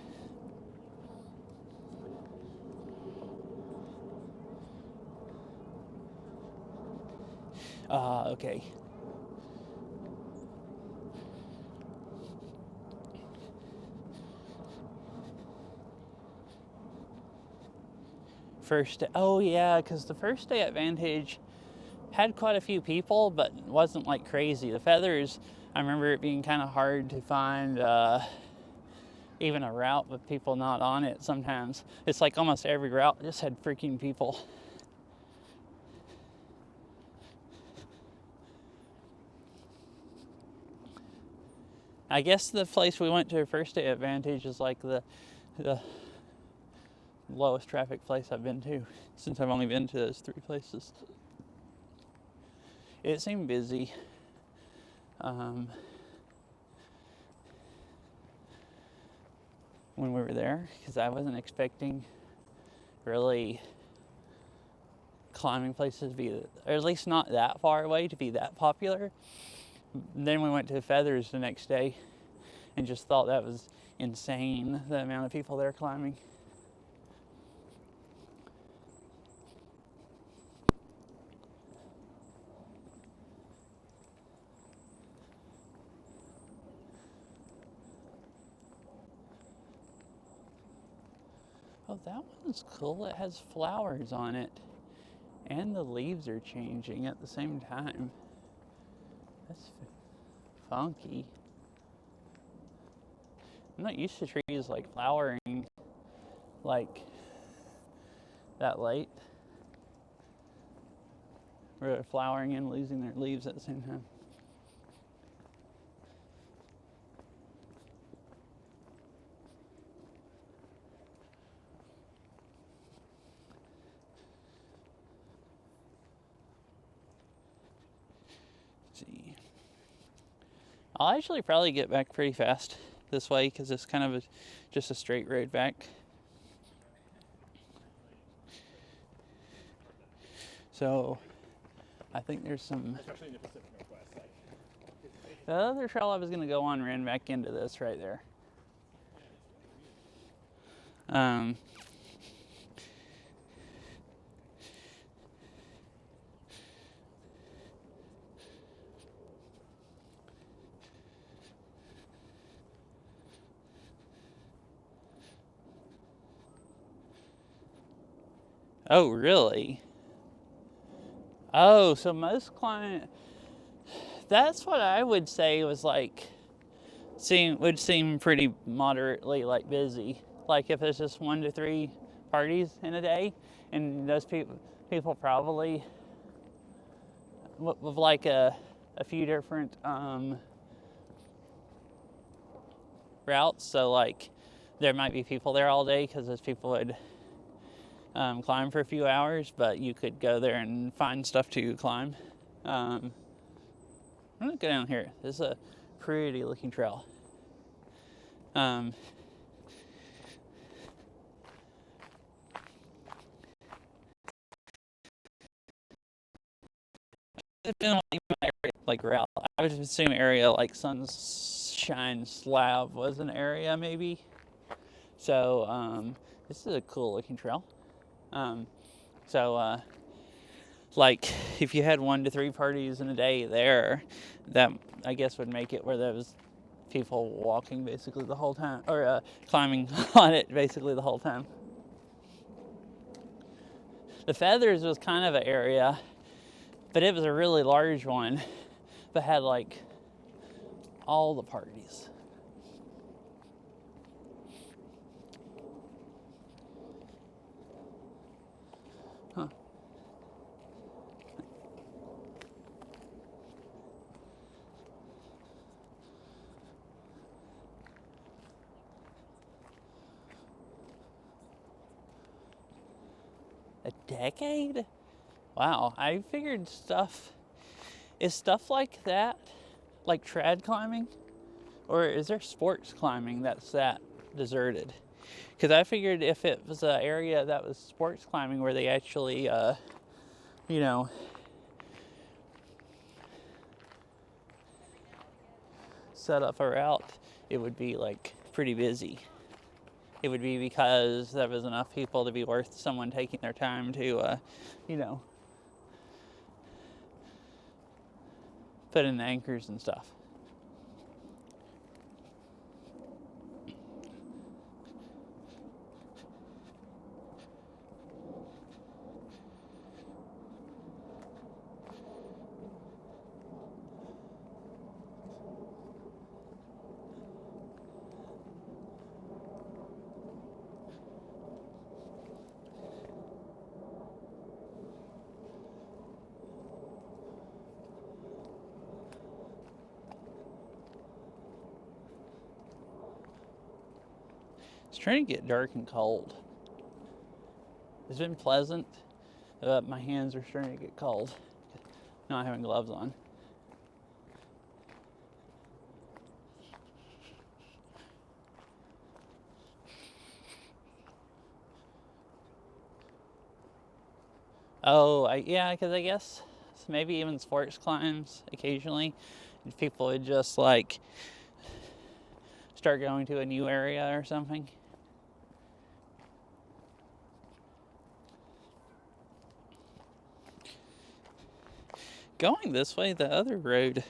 Okay. Oh yeah, because the first day at Vantage had quite a few people, but wasn't like crazy. The feathers, I remember it being kind of hard to find even a route with people not on it sometimes. It's like almost every route just had freaking people. I guess the place we went to first day at Vantage is like the lowest traffic place I've been to since I've only been to those 3 places. It seemed busy. When we were there, because I wasn't expecting really climbing places to be, or at least not that far away, to be that popular. Then we went to Feathers the next day and just thought that was insane, the amount of people there climbing. Oh, that one's cool. It has flowers on it. And the leaves are changing at the same time. That's funky. I'm not used to trees like flowering like that late. Or flowering and losing their leaves at the same time. See, I'll actually probably get back pretty fast this way because it's kind of just a straight road back. So I think there's some. Especially in the Pacific Northwest. Like, The other trail I was going to go on ran back into this right there. Oh, really? Oh, so most client, that's what I would say was like, would seem pretty moderately like busy. Like if it's just 1 to 3 parties in a day, and those people probably with like a few different routes. So like there might be people there all day because those people would climb for a few hours, but you could go there and find stuff to climb. I'm gonna go down here. This is a pretty looking trail. It's been like route. I would assume area like Sunshine Slab was an area maybe. So this is a cool looking trail. Like if you had 1 to 3 parties in a day there, that I guess would make it where there was people walking basically the whole time, or climbing on it basically the whole time. The Feathers was kind of an area, but it was a really large one, but had like all the parties. Huh. A decade? Wow, I figured is stuff like that, like trad climbing? Or is there sports climbing that's that deserted? Because I figured if it was an area that was sports climbing where they actually, set up a route, it would be like pretty busy. It would be because there was enough people to be worth someone taking their time to, put in the anchors and stuff. It's trying to get dark and cold. It's been pleasant, but my hands are starting to get cold. Not having gloves on. Oh, yeah, because I guess maybe even sports climbs occasionally. If people would just like start going to a new area or something. Going this way, the other road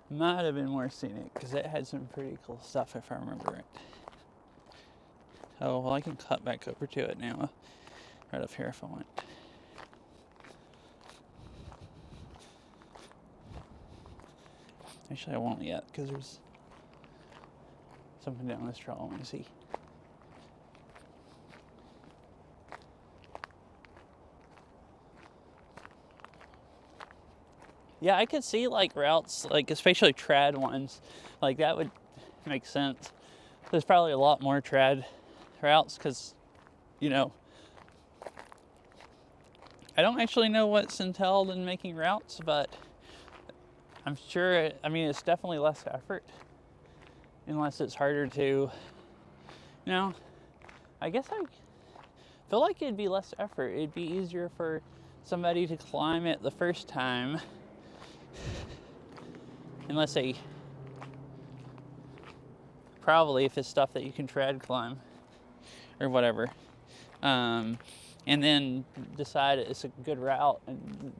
might have been more scenic because it had some pretty cool stuff if I remember it. Oh, well, I can cut back over to it now, right up here if I want. Actually, I won't yet because there's something down this trail I want to see. Yeah, I could see like routes, like especially trad ones, like that would make sense. There's probably a lot more trad routes because, you know, I don't actually know what's entailed in making routes, but I'm sure, it's definitely less effort unless it's harder to, you know, I guess I feel like it'd be less effort. It'd be easier for somebody to climb it the first time. Unless they, probably if it's stuff that you can trad climb or whatever, and then decide it's a good route and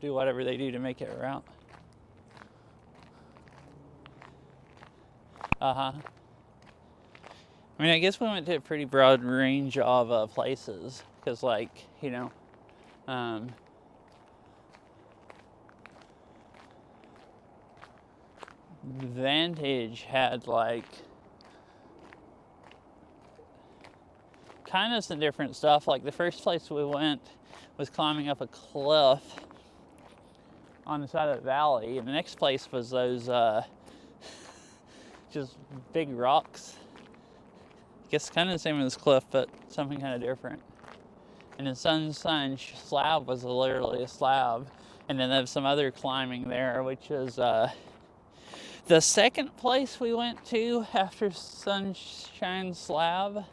do whatever they do to make it a route. I guess we went to a pretty broad range of places because, like, you know, Vantage had like kind of some different stuff. Like the first place we went was climbing up a cliff on the side of the valley, and the next place was those just big rocks. I guess kind of the same as this cliff, but something kind of different. And the sunshine slab was literally a slab, and then there's some other climbing there, which is the second place we went to after Sunshine Slab,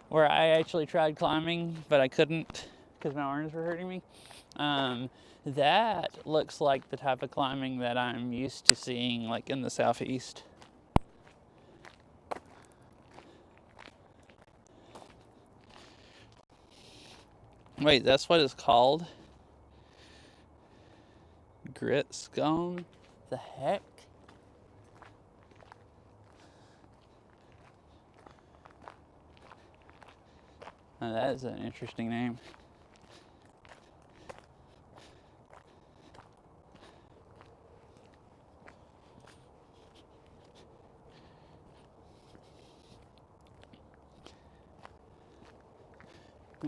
where I actually tried climbing, but I couldn't because my arms were hurting me. That looks like the type of climbing that I'm used to seeing, like in the southeast. Wait, that's what it's called? Grit scone? The heck? Now that is an interesting name.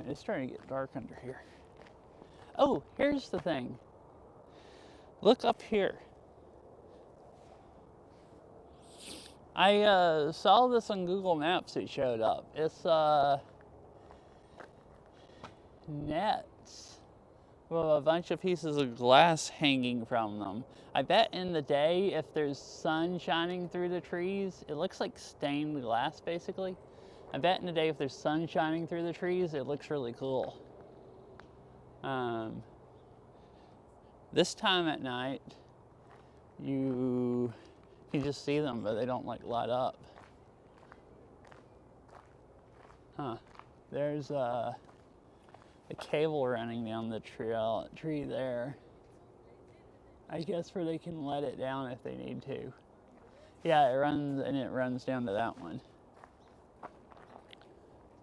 It's starting to get dark under here. Oh, here's the thing. Look up here. I saw this on Google Maps. It showed up. It's nets with a bunch of pieces of glass hanging from them. I bet in the day, if there's sun shining through the trees, it looks like stained glass basically. I bet in the day if there's sun shining through the trees, it looks really cool. This time at night, you can just see them, but they don't like light up. There's a cable running down the tree there. I guess where they can let it down if they need to. Yeah, it runs down to that one.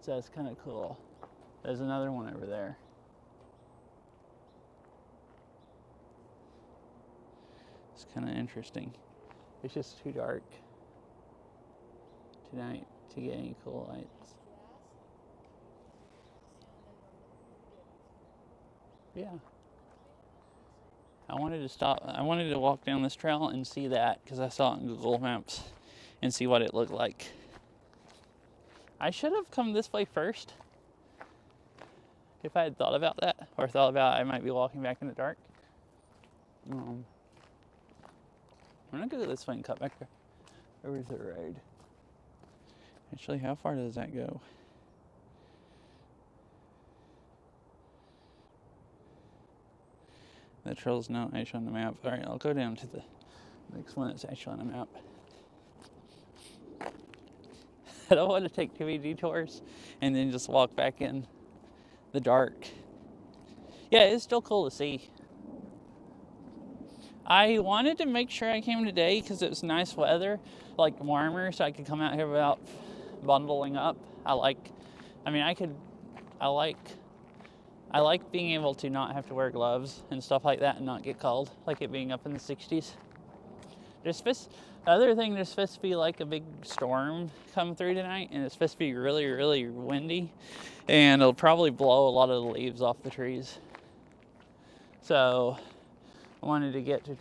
So it's kind of cool. There's another one over there. It's kind of interesting. It's just too dark tonight to get any cool lights. Yeah. I wanted to stop. I wanted to walk down this trail and see that because I saw it on Google Maps and see what it looked like. I should have come this way first if I had thought about that, or thought about I might be walking back in the dark. I'm gonna go this way and cut back over the road. Actually, how far does that go? That trail's not actually on the map. All right, I'll go down to the next one that's actually on the map. I don't want to take too many detours and then just walk back in the dark. Yeah, it's still cool to see. I wanted to make sure I came today because it was nice weather, like warmer, so I could come out here without bundling up. I like being able to not have to wear gloves and stuff like that and not get cold, like it being up in the 60s. The other thing, there's supposed to be like a big storm come through tonight, and it's supposed to be really, really windy, and it'll probably blow a lot of the leaves off the trees. So I wanted to get to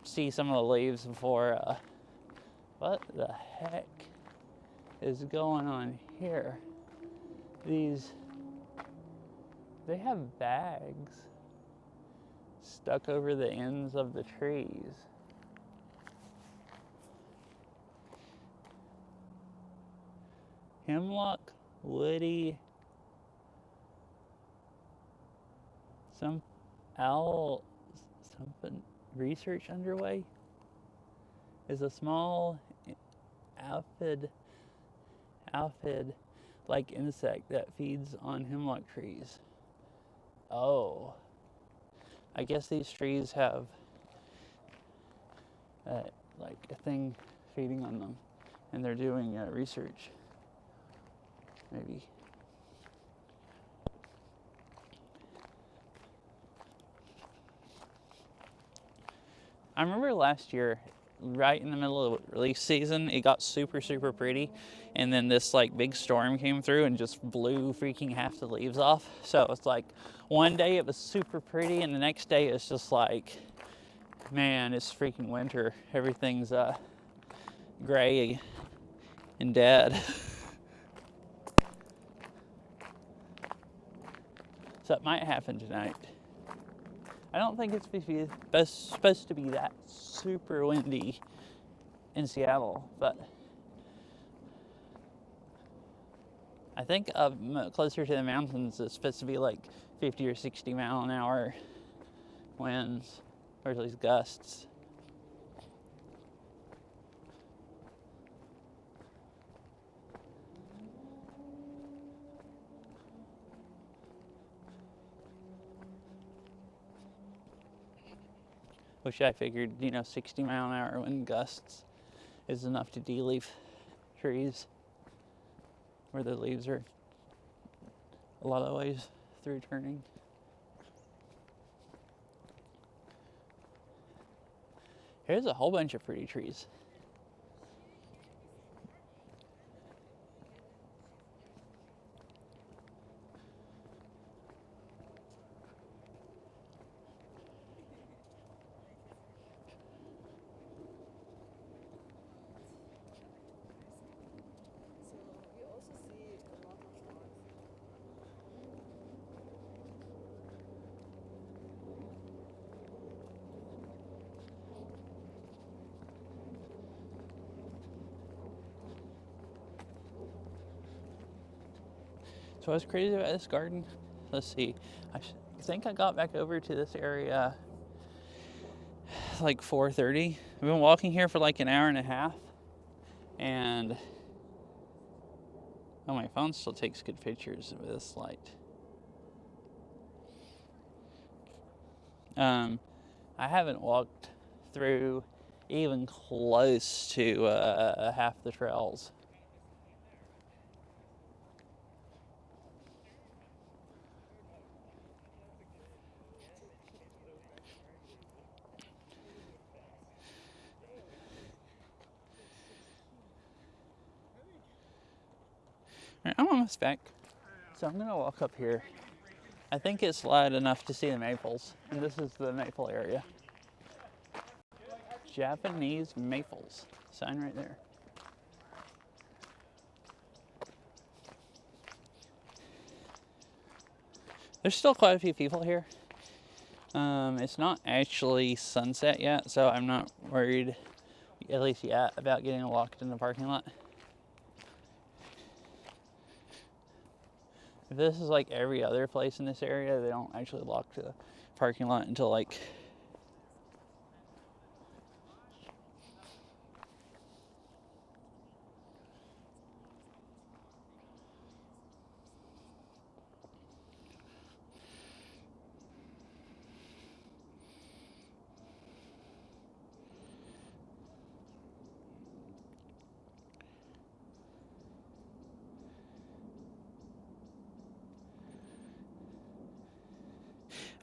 see some of the leaves before, what the heck is going on here? They have bags stuck over the ends of the trees. Hemlock, woody, something research underway. Is a small aphid like insect that feeds on hemlock trees. Oh, I guess these trees have like a thing feeding on them, and they're doing research. Maybe. I remember last year, right in the middle of release season, it got super, super pretty, and then this like big storm came through and just blew freaking half the leaves off. So it's like one day it was super pretty, and the next day it's just like, man, it's freaking winter. Everything's gray and dead. So it might happen tonight. I don't think it's supposed to be that super windy in Seattle, but I think closer to the mountains it's supposed to be like 50 or 60 mile an hour winds, or at least gusts. Which I figured, 60 mile an hour wind gusts is enough to de-leaf trees where the leaves are a lot of ways through turning. Here's a whole bunch of pretty trees. So what's crazy about this garden? Let's see. I think I got back over to this area like 4:30. I've been walking here for like an hour and a half, and my phone still takes good pictures with this light. I haven't walked through even close to half the trails. All right, I'm almost back, so I'm gonna walk up here. I think it's light enough to see the maples, and this is the maple area. Japanese maples. Sign right there. There's still quite a few people here. It's not actually sunset yet, so I'm not worried, at least yet, about getting locked in the parking lot. If this is like every other place in this area, they don't actually lock the parking lot until like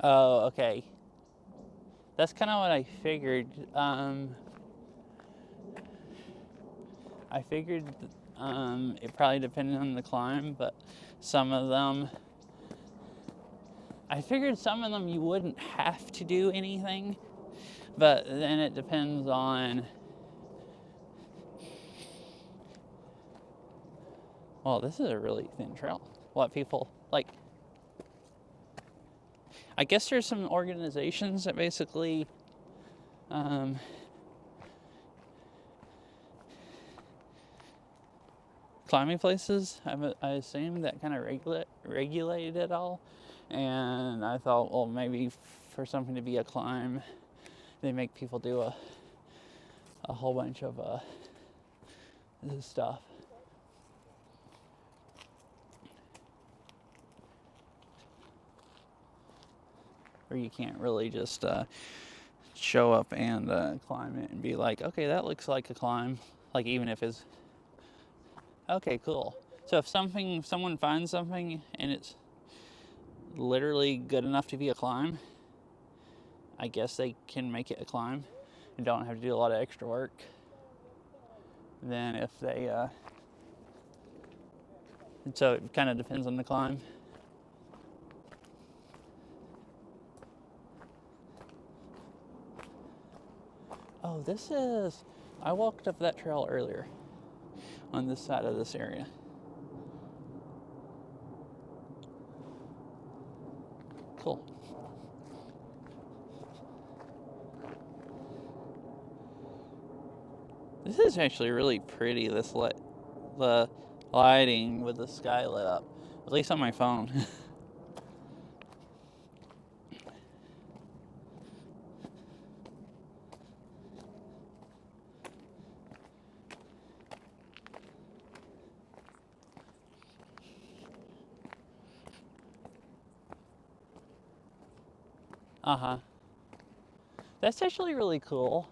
oh, okay. That's kind of what I figured. I figured it probably depended on the climb, but some of them, I figured some of them you wouldn't have to do anything, but then it depends on, well, this is a really thin trail. What people, like, I guess there's some organizations that basically climbing places, I assume, that kind of regulate it all. And I thought, well, maybe for something to be a climb, they make people do a whole bunch of this stuff. Or you can't really just show up and climb it and be like, okay, that looks like a climb. Like, even if it's okay, cool. So if someone finds something and it's literally good enough to be a climb, I guess they can make it a climb and don't have to do a lot of extra work. Then if they, and so it kind of depends on the climb. Oh, I walked up that trail earlier on this side of this area. Cool. This is actually really pretty, the lighting with the sky lit up, at least on my phone. Uh-huh. That's actually really cool.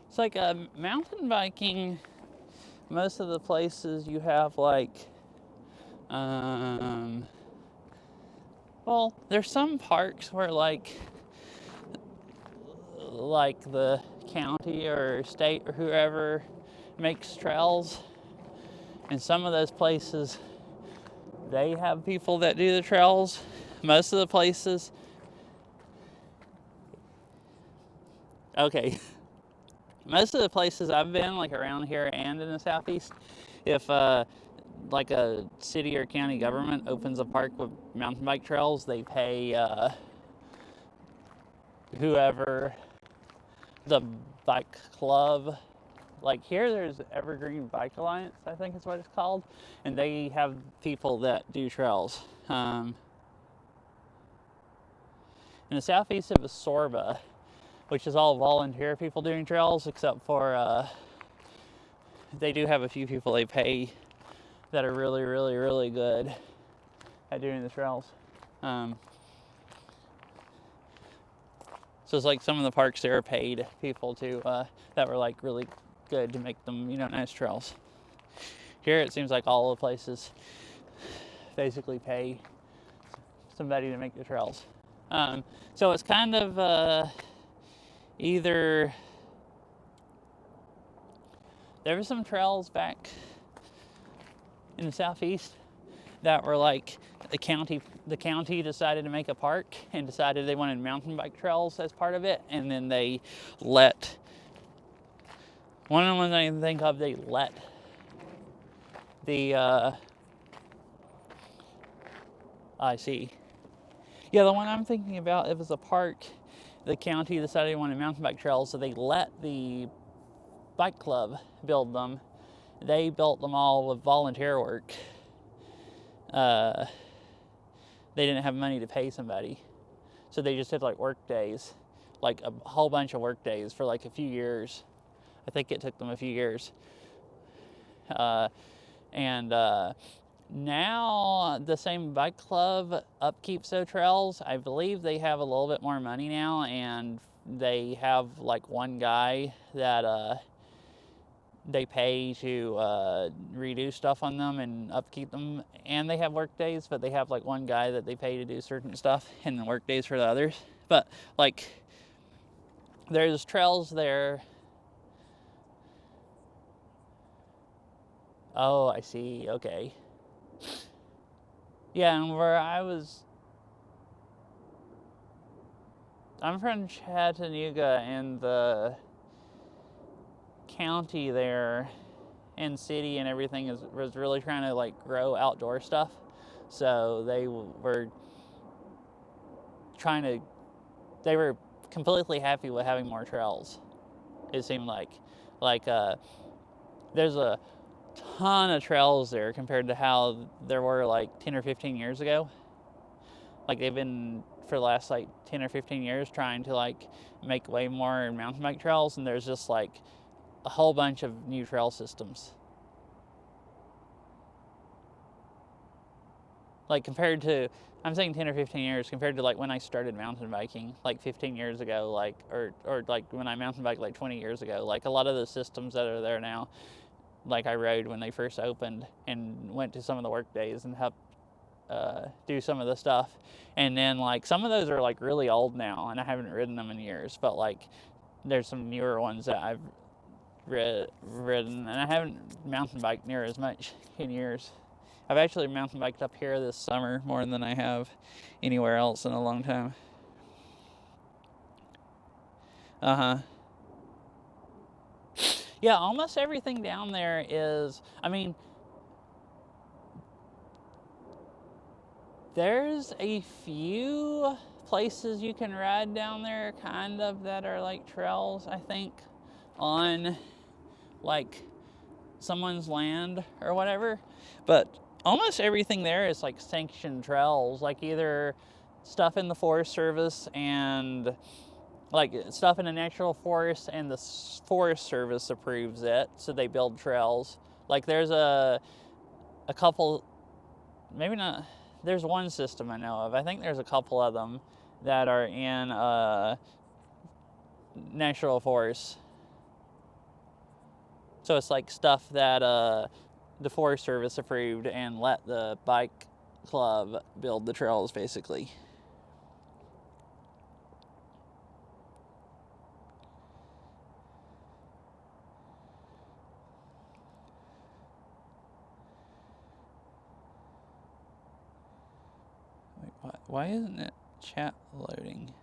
It's like mountain biking, most of the places you have like, well, there's some parks where like the county or state or whoever makes trails, and some of those places, they have people that do the trails. Most of the places, okay, most of the places I've been, like around here and in the southeast, if like a city or county government opens a park with mountain bike trails, they pay whoever, the bike club. Like here, there's Evergreen Bike Alliance, I think is what it's called, and they have people that do trails. In the southeast, it was Sorba, which is all volunteer people doing trails, except for they do have a few people they pay that are really, really, really good at doing the trails. So it's like some of the parks there are paid people to that were like really good to make them, nice trails. Here it seems like all the places basically pay somebody to make the trails. So it's kind of either there were some trails back in the southeast that were like the county decided to make a park and decided they wanted mountain bike trails as part of it, and then they let one of the ones I can think of, they let the I see. Yeah, the one I'm thinking about, it was a park. The county decided they wanted mountain bike trails, so they let the bike club build them. They built them all with volunteer work. They didn't have money to pay somebody, so they just did like work days, like a whole bunch of work days for like a few years. I think it took them a few years. Now the same bike club upkeeps their trails. I believe they have a little bit more money now, and they have like one guy that they pay to redo stuff on them and upkeep them. And they have work days, but they have like one guy that they pay to do certain stuff, and then work days for the others. But like, there's trails there. Oh, I see. Okay. Yeah, and where I'm from Chattanooga, and the county there and city and everything was really trying to like grow outdoor stuff. So they were completely happy with having more trails. It seemed like there's a ton of trails there compared to how there were like 10 or 15 years ago. Like, they've been for the last like 10 or 15 years trying to like make way more mountain bike trails, and there's just like a whole bunch of new trail systems. Like, compared to, I'm saying 10 or 15 years, compared to like when I started mountain biking like 15 years ago, like, or like when I mountain biked like 20 years ago, like a lot of the systems that are there now, like I rode when they first opened and went to some of the work days and helped do some of the stuff. And then like some of those are like really old now, and I haven't ridden them in years, but like there's some newer ones that I've ridden, and I haven't mountain biked near as much in years. I've actually mountain biked up here this summer more than I have anywhere else in a long time. Yeah, almost everything down there is, I mean, there's a few places you can ride down there kind of that are like trails, I think, on like someone's land or whatever. But almost everything there is like sanctioned trails, like either stuff in the Forest Service and like stuff in a natural forest, and the Forest Service approves it, so they build trails. Like there's a couple, maybe not, there's one system I know of. I think there's a couple of them that are in natural forests. So it's like stuff that the Forest Service approved and let the bike club build the trails, basically. Wait, why isn't it chat loading?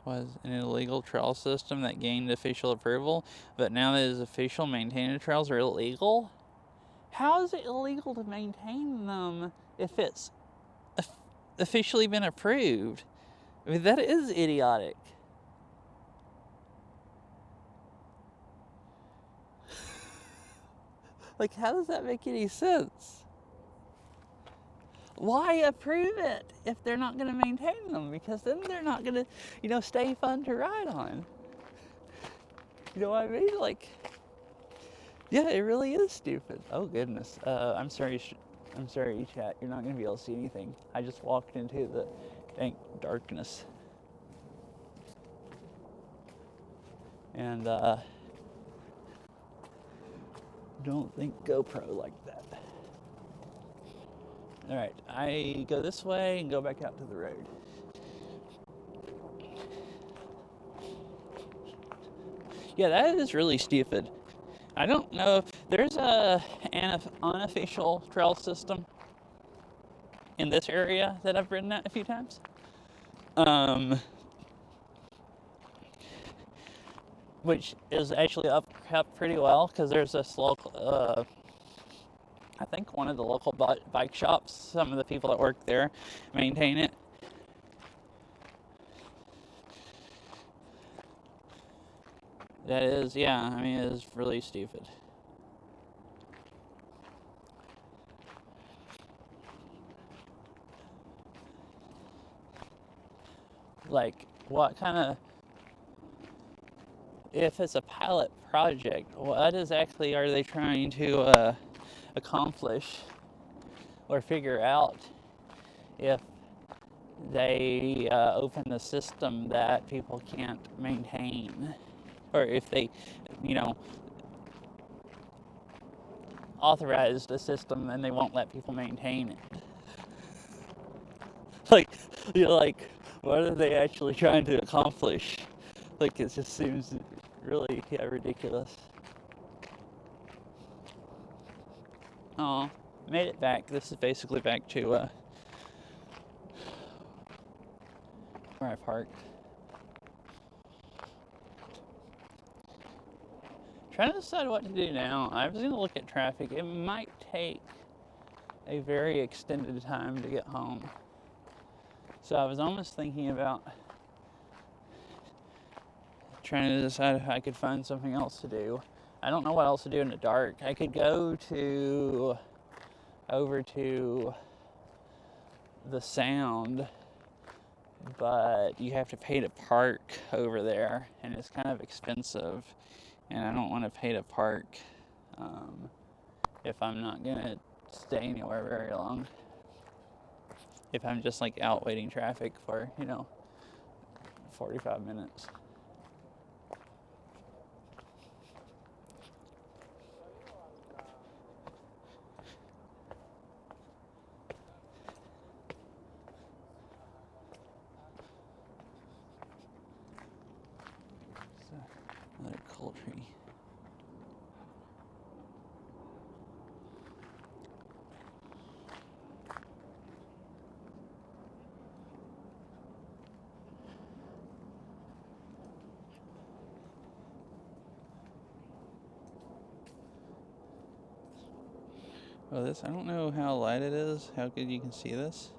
Was an illegal trail system that gained official approval, but now that it is official, maintaining the trails are illegal? How is it illegal to maintain them if it's officially been approved? I mean, that is idiotic. Like, how does that make any sense? Why approve it if they're not going to maintain them? Because then they're not going to, stay fun to ride on. You know what I mean? Like, yeah, it really is stupid. Oh, goodness. I'm sorry, chat. You're not going to be able to see anything. I just walked into the dank darkness. And, don't think GoPro like that. All right, I go this way and go back out to the road. Yeah, that is really stupid. I don't know if there's an unofficial trail system in this area that I've ridden at a few times. Which is actually kept pretty well because there's this local, I think one of the local bike shops, some of the people that work there maintain it. That is, yeah, I mean, it is really stupid. Like, what kind of, if it's a pilot project, what exactly are they trying to accomplish or figure out if they open the system that people can't maintain? Or if they, you know, authorized a system and they won't let people maintain it. Like, you're like, what are they actually trying to accomplish? Like, it just seems really ridiculous. Oh, made it back. This is basically back to where I parked. Trying to decide what to do now. I was gonna look at traffic. It might take a very extended time to get home. So I was almost thinking about trying to decide if I could find something else to do. I don't know what else to do in the dark. I could go over to the Sound, but you have to pay to park over there, and it's kind of expensive, and I don't want to pay to park if I'm not gonna stay anywhere very long. If I'm just like out waiting traffic for 45 minutes. Another coal tree. Oh, I don't know how light it is, how good you can see this.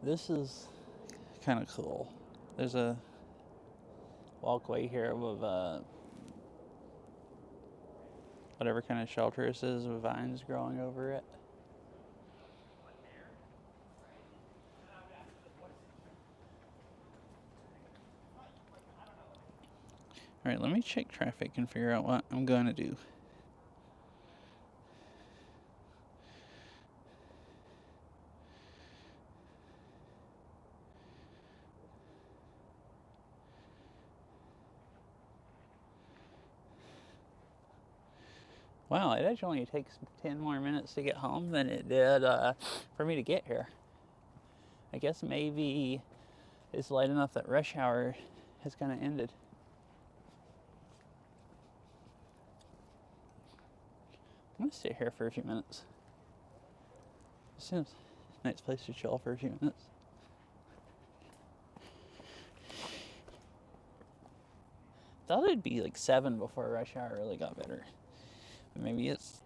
This is kind of cool. There's a walkway here with whatever kind of shelter this is with vines growing over it. All right, let me check traffic and figure out what I'm going to do. Wow, it actually only takes 10 more minutes to get home than it did for me to get here. I guess maybe it's late enough that rush hour has kind of ended. I'm going to sit here for a few minutes. It seems a nice place to chill for a few minutes. Thought it'd be like 7 before rush hour really got better. But maybe it's...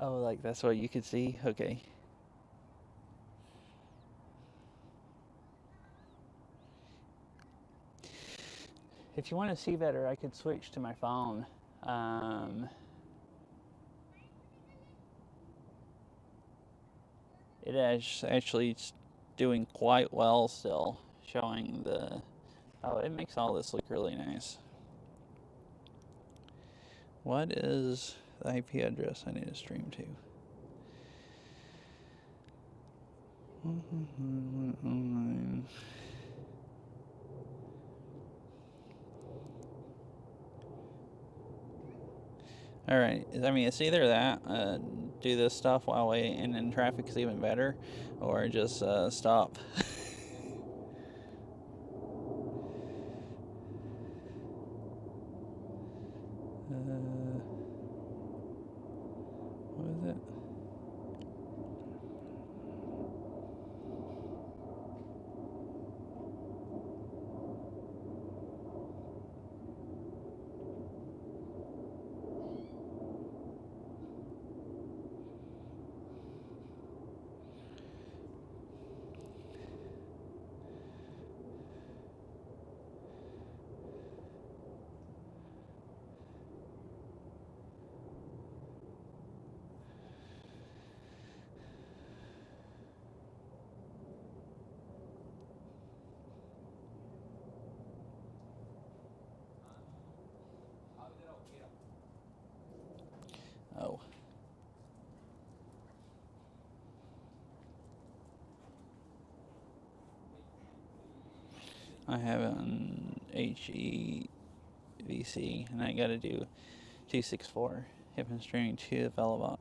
Oh, like that's what you could see? Okay. If you want to see better, I could switch to my phone. It is actually doing quite well still, showing the... Oh, it makes all this look really nice. What is the IP address I need to stream to? Online. All right. I mean, it's either that do this stuff while waiting in traffic is even better, or just stop. What is it? Oh. I have it on HEVC, and I gotta do 264. Hip and streaming to the Velobox.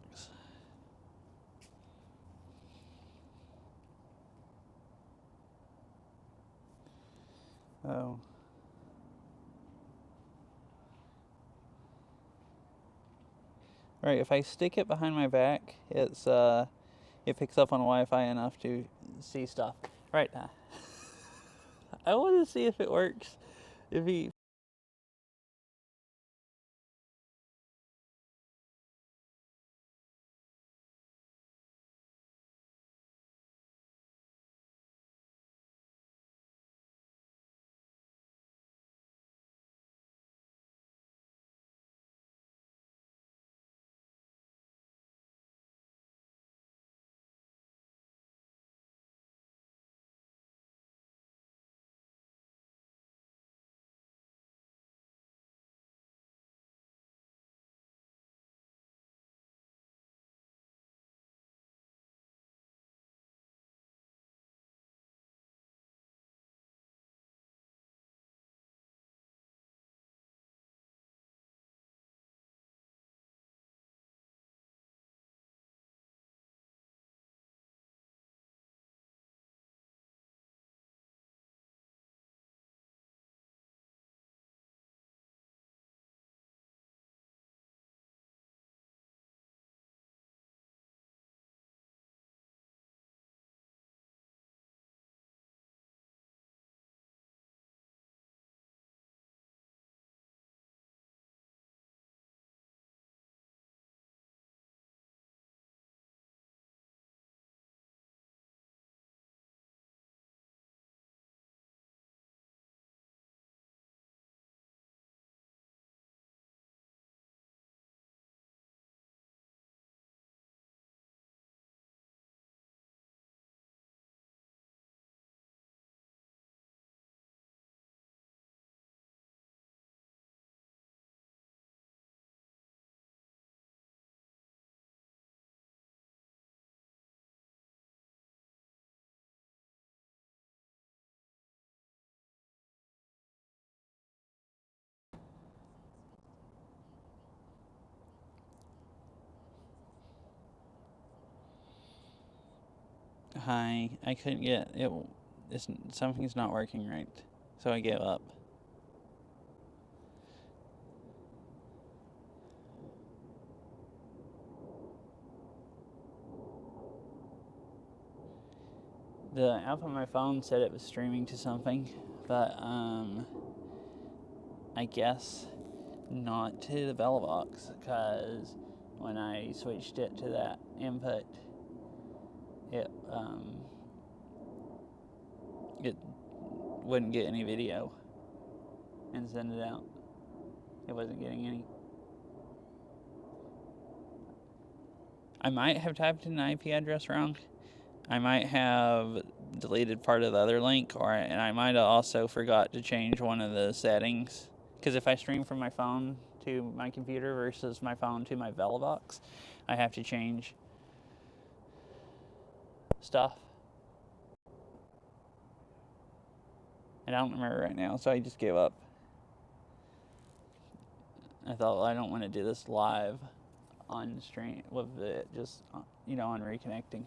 Oh. Right, if I stick it behind my back, it picks up on Wi-Fi enough to see stuff. Right. I want to see if it works. If he Hi, I couldn't get it. Something's not working right, so I gave up. The app on my phone said it was streaming to something, but I guess not to the Velobox, because when I switched it to that input, it it wouldn't get any video and send it out. It wasn't getting any. I might have typed in an IP address wrong. I might have deleted part of the other link, and I might have also forgot to change one of the settings. Because if I stream from my phone to my computer versus my phone to my Velobox, I have to change stuff. And I don't remember right now, so I just gave up. I thought, well, I don't want to do this live on stream with it just on reconnecting.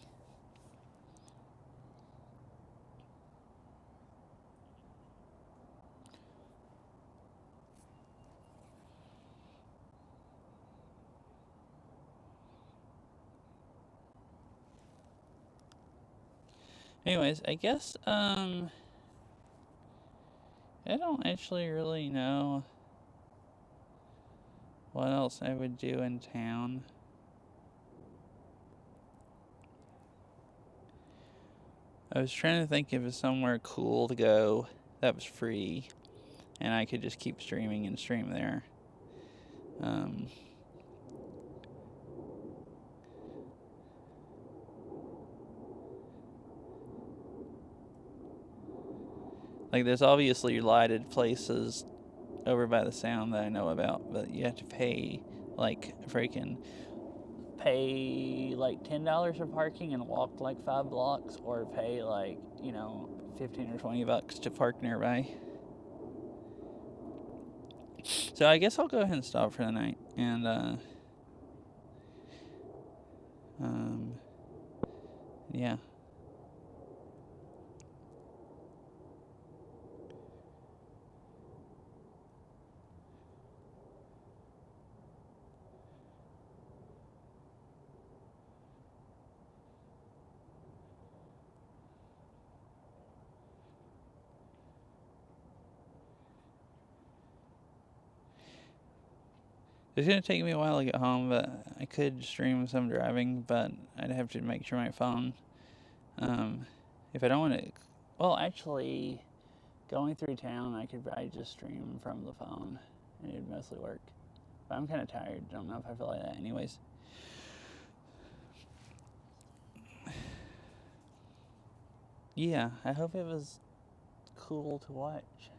Anyways, I guess I don't actually really know what else I would do in town. I was trying to think of somewhere cool to go that was free, and I could just keep streaming and stream there. Like, there's obviously lighted places over by the sound that I know about, but you have to pay, like, pay like $10 for parking and walk like 5 blocks, or pay like, 15 or $20 to park nearby. So I guess I'll go ahead and stop for the night, and, yeah. It's going to take me a while to get home, but I could stream some driving, but I'd have to make sure my phone, if I don't want to, well, actually, going through town, I could probably just stream from the phone, and it'd mostly work. But I'm kind of tired. Don't know if I feel like that anyways. Yeah, I hope it was cool to watch.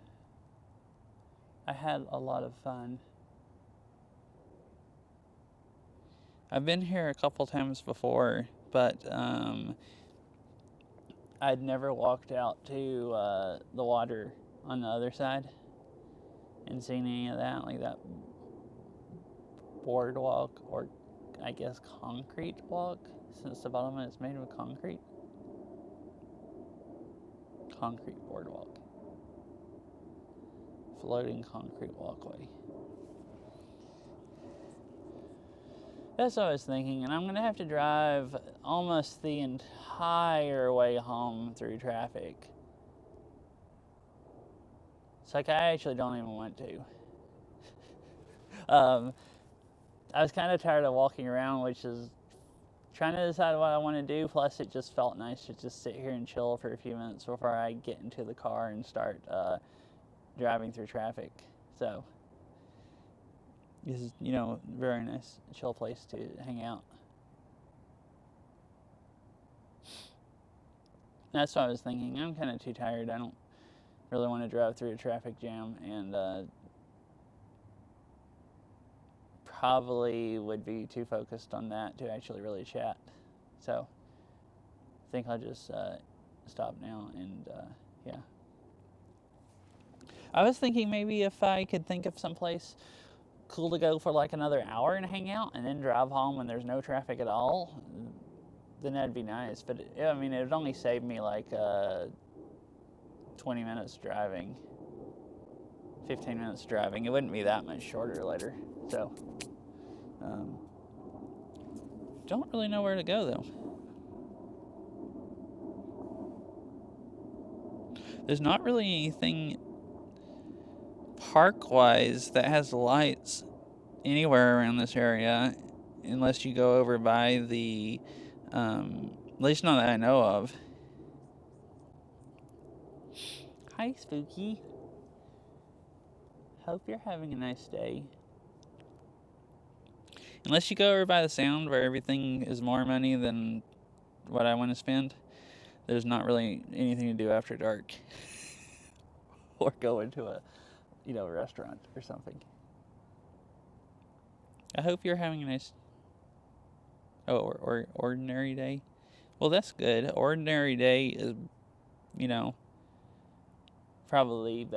I had a lot of fun. I've been here a couple times before, but I'd never walked out to the water on the other side and seen any of that, like that boardwalk, or I guess concrete walk, since the bottom of it's made of concrete. Concrete boardwalk. Floating concrete walkway. That's what I was thinking, and I'm going to have to drive almost the entire way home through traffic. It's like I actually don't even want to. I was kind of tired of walking around, which is trying to decide what I want to do, plus it just felt nice to just sit here and chill for a few minutes before I get into the car and start driving through traffic. So this is, very nice, chill place to hang out. That's what I was thinking. I'm kind of too tired. I don't really want to drive through a traffic jam, and probably would be too focused on that to actually really chat. So I think I'll just stop now, and yeah. I was thinking maybe if I could think of someplace cool to go for like another hour and hang out, and then drive home when there's no traffic at all, then that'd be nice. But it would only save me like 20 minutes driving, 15 minutes driving. It wouldn't be that much shorter later. So don't really know where to go though. There's not really anything park-wise that has lights anywhere around this area, unless you go over by the, at least not that I know of. Hi, Spooky. Hope you're having a nice day. Unless you go over by the sound where everything is more money than what I want to spend, there's not really anything to do after dark. Or go into a, restaurant or something. I hope you're having a nice, or ordinary day. Well, that's good. Ordinary day is, probably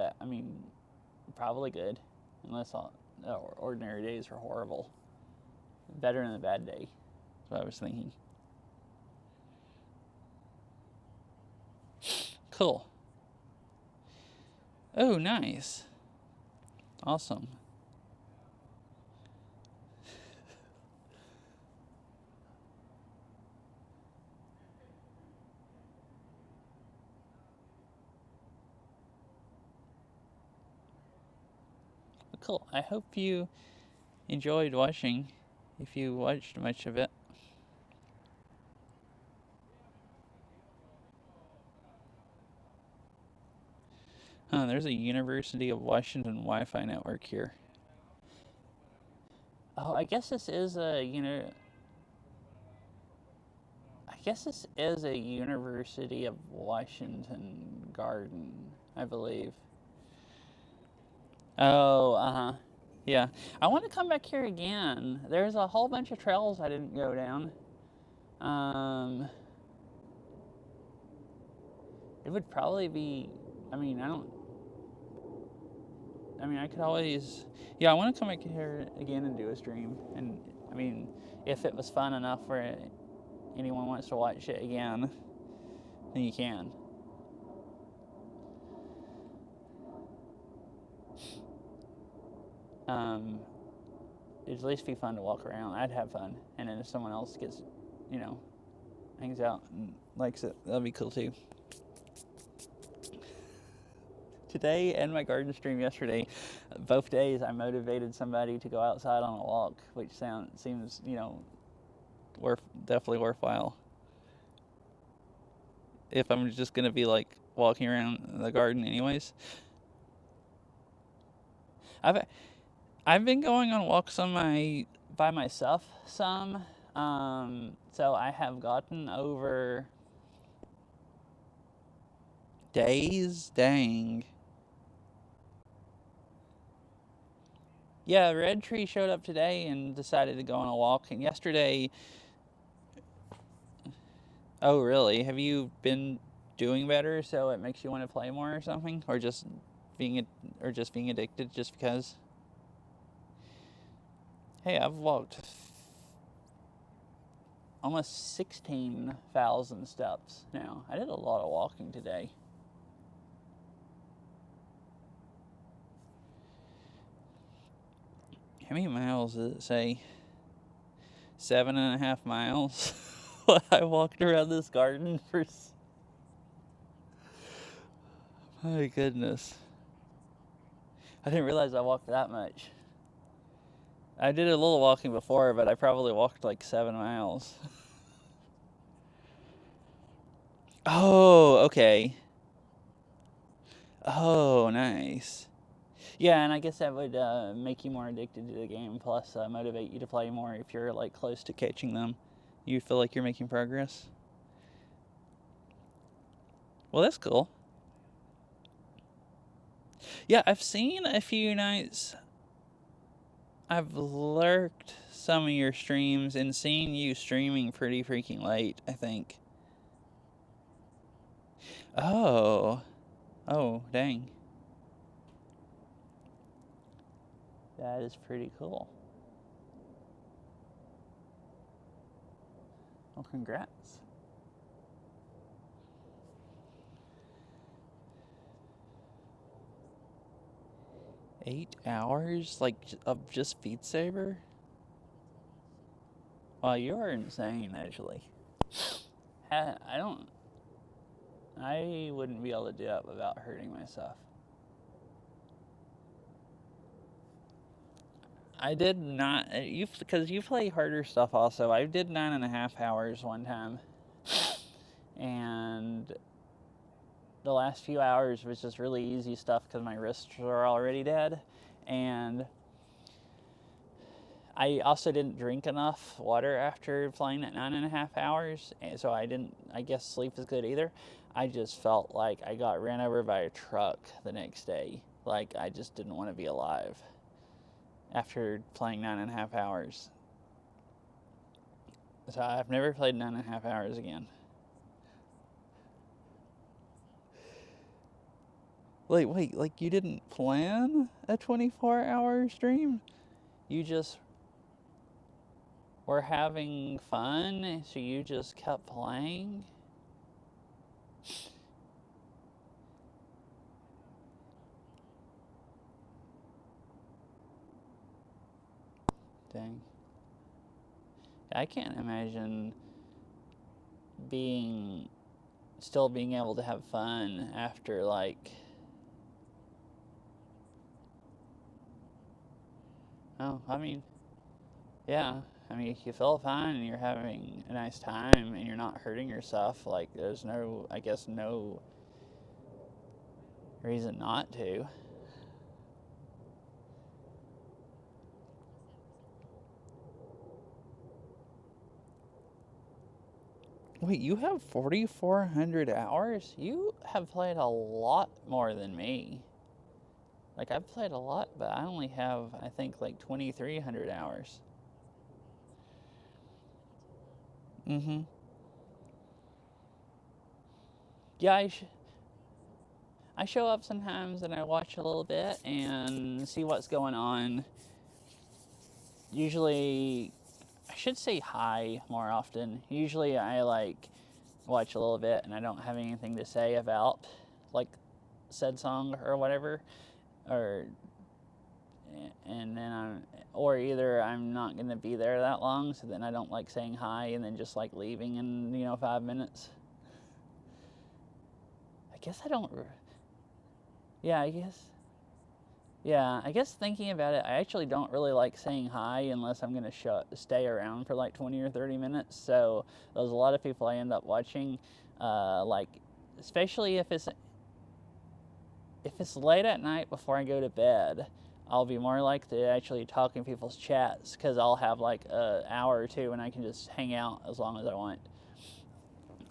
probably good. Unless ordinary days are horrible. Better than a bad day. That's what I was thinking. Cool. Oh, nice. Awesome. Cool. I hope you enjoyed watching, if you watched much of it. There's a University of Washington Wi-Fi network here. Oh, I guess this is a I guess this is a University of Washington garden, I believe. Oh, uh-huh. Yeah. I want to come back here again. There's a whole bunch of trails I didn't go down. It would probably be, I mean, I could always, yeah, I want to come back here again and do a stream. And, I mean, if it was fun enough where anyone wants to watch it again, then you can. It'd at least be fun to walk around. I'd have fun. And then if someone else gets, hangs out and likes it, that'd be cool too. Today and my garden stream yesterday, both days I motivated somebody to go outside on a walk, which seems, definitely worthwhile. If I'm just gonna be like walking around the garden anyways. I've been going on walks by myself some. So I have gotten over days. Dang. Yeah, Red Tree showed up today and decided to go on a walk. And yesterday, oh really? Have you been doing better so it makes you want to play more or something, or just being addicted just because? Hey, I've walked almost 16,000 steps now. I did a lot of walking today. How many miles does it say? 7.5 miles. I walked around this garden for. My goodness. I didn't realize I walked that much. I did a little walking before, but I probably walked like 7 miles. Oh, okay. Oh, nice. Yeah, and I guess that would make you more addicted to the game, plus motivate you to play more if you're like close to catching them. You feel like you're making progress. Well, that's cool. Yeah, I've seen a few nights. I've lurked some of your streams and seen you streaming pretty freaking late, I think. Oh. Oh, dang. That is pretty cool. Well, congrats. Eight hours? Like, of just Beat Saber? Wow, you are insane, actually. I wouldn't be able to do that without hurting myself. I did not, because you play harder stuff also. I did 9.5 hours one time. And the last few hours was just really easy stuff because my wrists were already dead. And I also didn't drink enough water after playing at 9.5 hours. And so I guess sleep is good either. I just felt like I got ran over by a truck the next day. Like I just didn't want to be alive after playing 9.5 hours. So I've never played 9.5 hours again. Wait, like you didn't plan a 24-hour stream? You just... were having fun, so you just kept playing? Dang. I can't imagine still being able to have fun after, like, oh, I mean, yeah. I mean, if you feel fine and you're having a nice time and you're not hurting yourself, like, there's no, I guess, no reason not to. Wait, you have 4,400 hours? You have played a lot more than me. Like, I've played a lot, but I only have, I think, like 2,300 hours. Mm-hmm. Yeah, I show up sometimes and I watch a little bit and see what's going on. Usually, I should say hi more often. Usually I like watch a little bit and I don't have anything to say about like said song or whatever, or and then or either I'm not gonna be there that long, so then I don't like saying hi and then just like leaving in 5 minutes. I guess I don't. Yeah, I guess. Yeah, I guess thinking about it, I actually don't really like saying hi unless I'm going to stay around for like 20 or 30 minutes. So there's a lot of people I end up watching, like, especially if it's late at night before I go to bed, I'll be more likely to actually talk in people's chats because I'll have like an hour or two and I can just hang out as long as I want.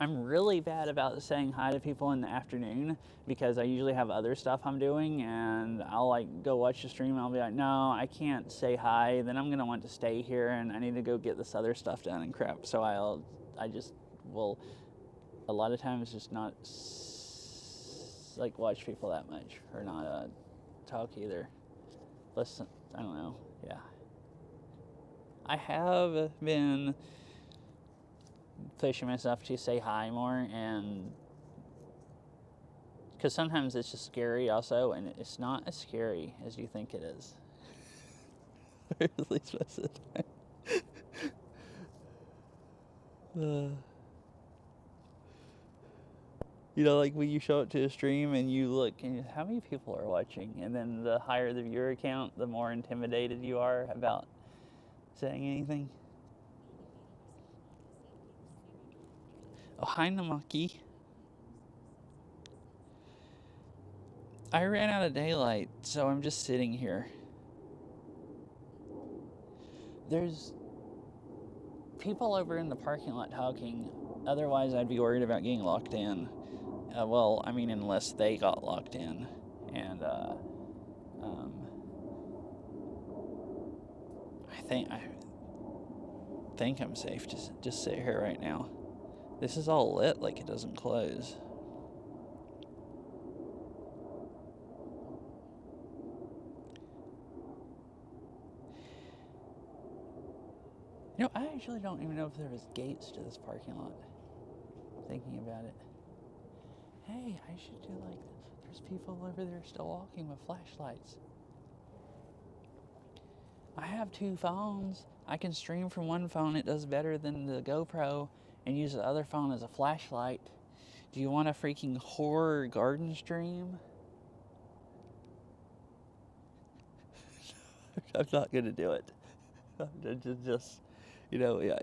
I'm really bad about saying hi to people in the afternoon because I usually have other stuff I'm doing, and I'll like go watch the stream and I'll be like, no, I can't say hi. Then I'm gonna want to stay here and I need to go get this other stuff done and crap. So I just will a lot of times just not like watch people that much or not talk either. Listen, I don't know. Yeah, I have been pushing myself to say hi more, and because sometimes it's just scary also, and it's not as scary as you think it is. Or at least most of the time. Like when you show up to a stream and you look and how many people are watching, and then the higher the viewer count, the more intimidated you are about saying anything. Oh, hi, Namaki. I ran out of daylight, so I'm just sitting here. There's people over in the parking lot talking, otherwise I'd be worried about getting locked in. Well, I mean, unless they got locked in. And I think I'm safe to just sit here right now. This is all lit like it doesn't close. I actually don't even know if there was gates to this parking lot. Thinking about it. Hey, I should do like this. There's people over there still walking with flashlights. I have 2 phones. I can stream from one phone. It does better than the GoPro, and use the other phone as a flashlight. Do you want a freaking horror garden stream? I'm not gonna do it. Just yeah,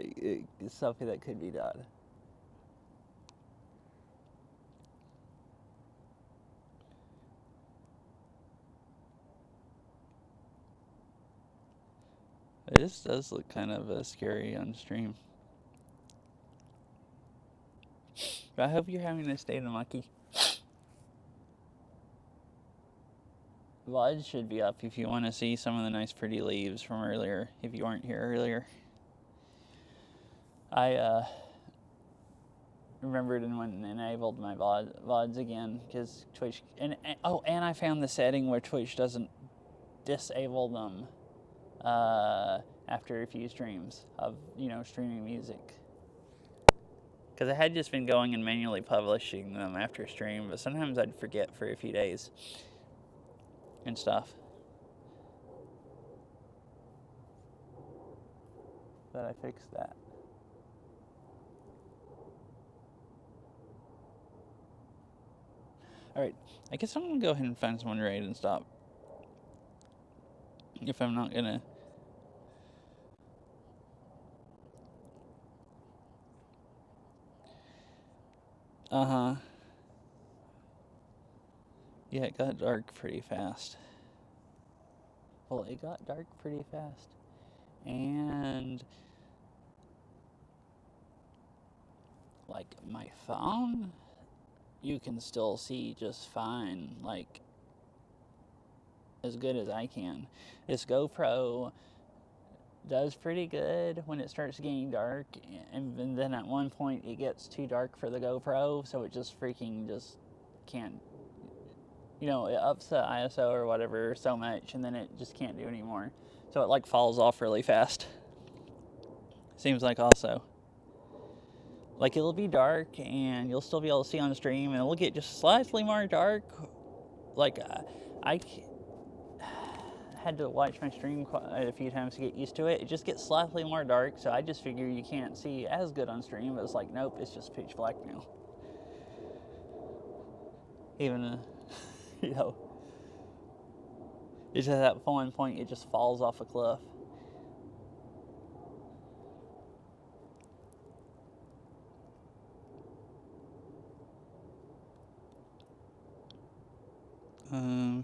it's something that could be done. This does look kind of scary on stream. But I hope you're having a day, Namaki. VOD should be up if you want to see some of the nice pretty leaves from earlier, if you weren't here earlier. I remembered and went and enabled my VODs again, because Twitch, and I found the setting where Twitch doesn't disable them after a few streams of, streaming music. Because I had just been going and manually publishing them after a stream, but sometimes I'd forget for a few days and stuff. But I fixed that. Alright, I guess I'm going to go ahead and find someone to raid and stop. If I'm not going to... Uh-huh. Yeah, it got dark pretty fast. Well, it got dark pretty fast. And... like, my phone, you can still see just fine, like, as good as I can. This GoPro does pretty good when it starts getting dark, and then at one point it gets too dark for the GoPro, so it just can't, it ups the ISO or whatever so much, and then it just can't do anymore. So it like falls off really fast. Seems like also. Like, it'll be dark, and you'll still be able to see on the stream, and it'll get just slightly more dark. Like, I had to watch my stream quite a few times to get used to it. It just gets slightly more dark, so I just figure you can't see as good on stream, but it's like, nope, it's just pitch black now. Even, it's at that one point, it just falls off a cliff.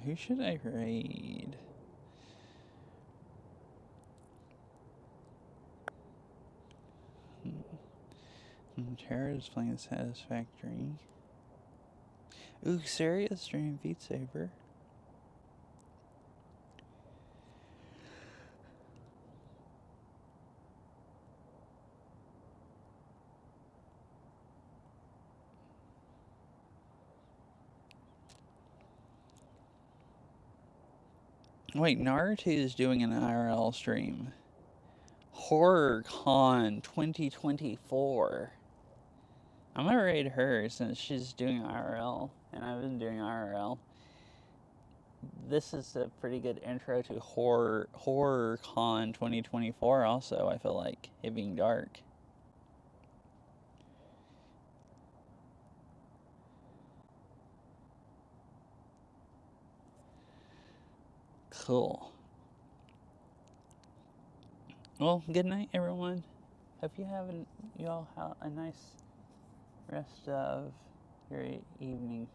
Who should I raid? Tara's playing Satisfactory. Ooh, Saria's streaming Beat Saber. Wait, Naruto is doing an IRL stream. HorrorCon 2024. I'm gonna raid her since she's doing IRL, and I've been doing IRL. This is a pretty good intro to HorrorCon 2024 also, I feel like, it being dark. Cool. Well, good night, everyone. Hope you all have a nice rest of your evening.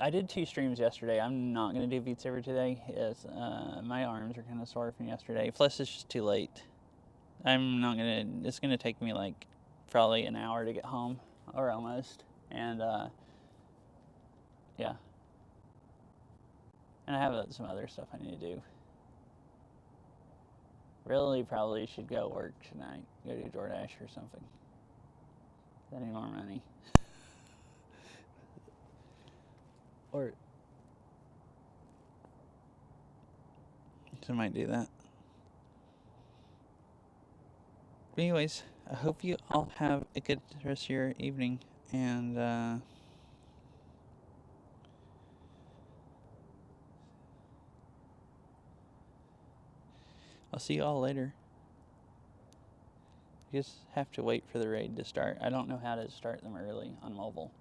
I did 2 streams yesterday. I'm not gonna do Beat Saber today. My arms are kind of sore from yesterday. Plus, it's just too late. It's gonna take me like probably an hour to get home, or almost. And yeah. And I have some other stuff I need to do. Really probably should go work tonight. Go do DoorDash or something. I need more money. Or so I might do that. But anyways, I hope you all have a good rest of your evening, and I'll see you all later. You just have to wait for the raid to start. I don't know how to start them early on mobile.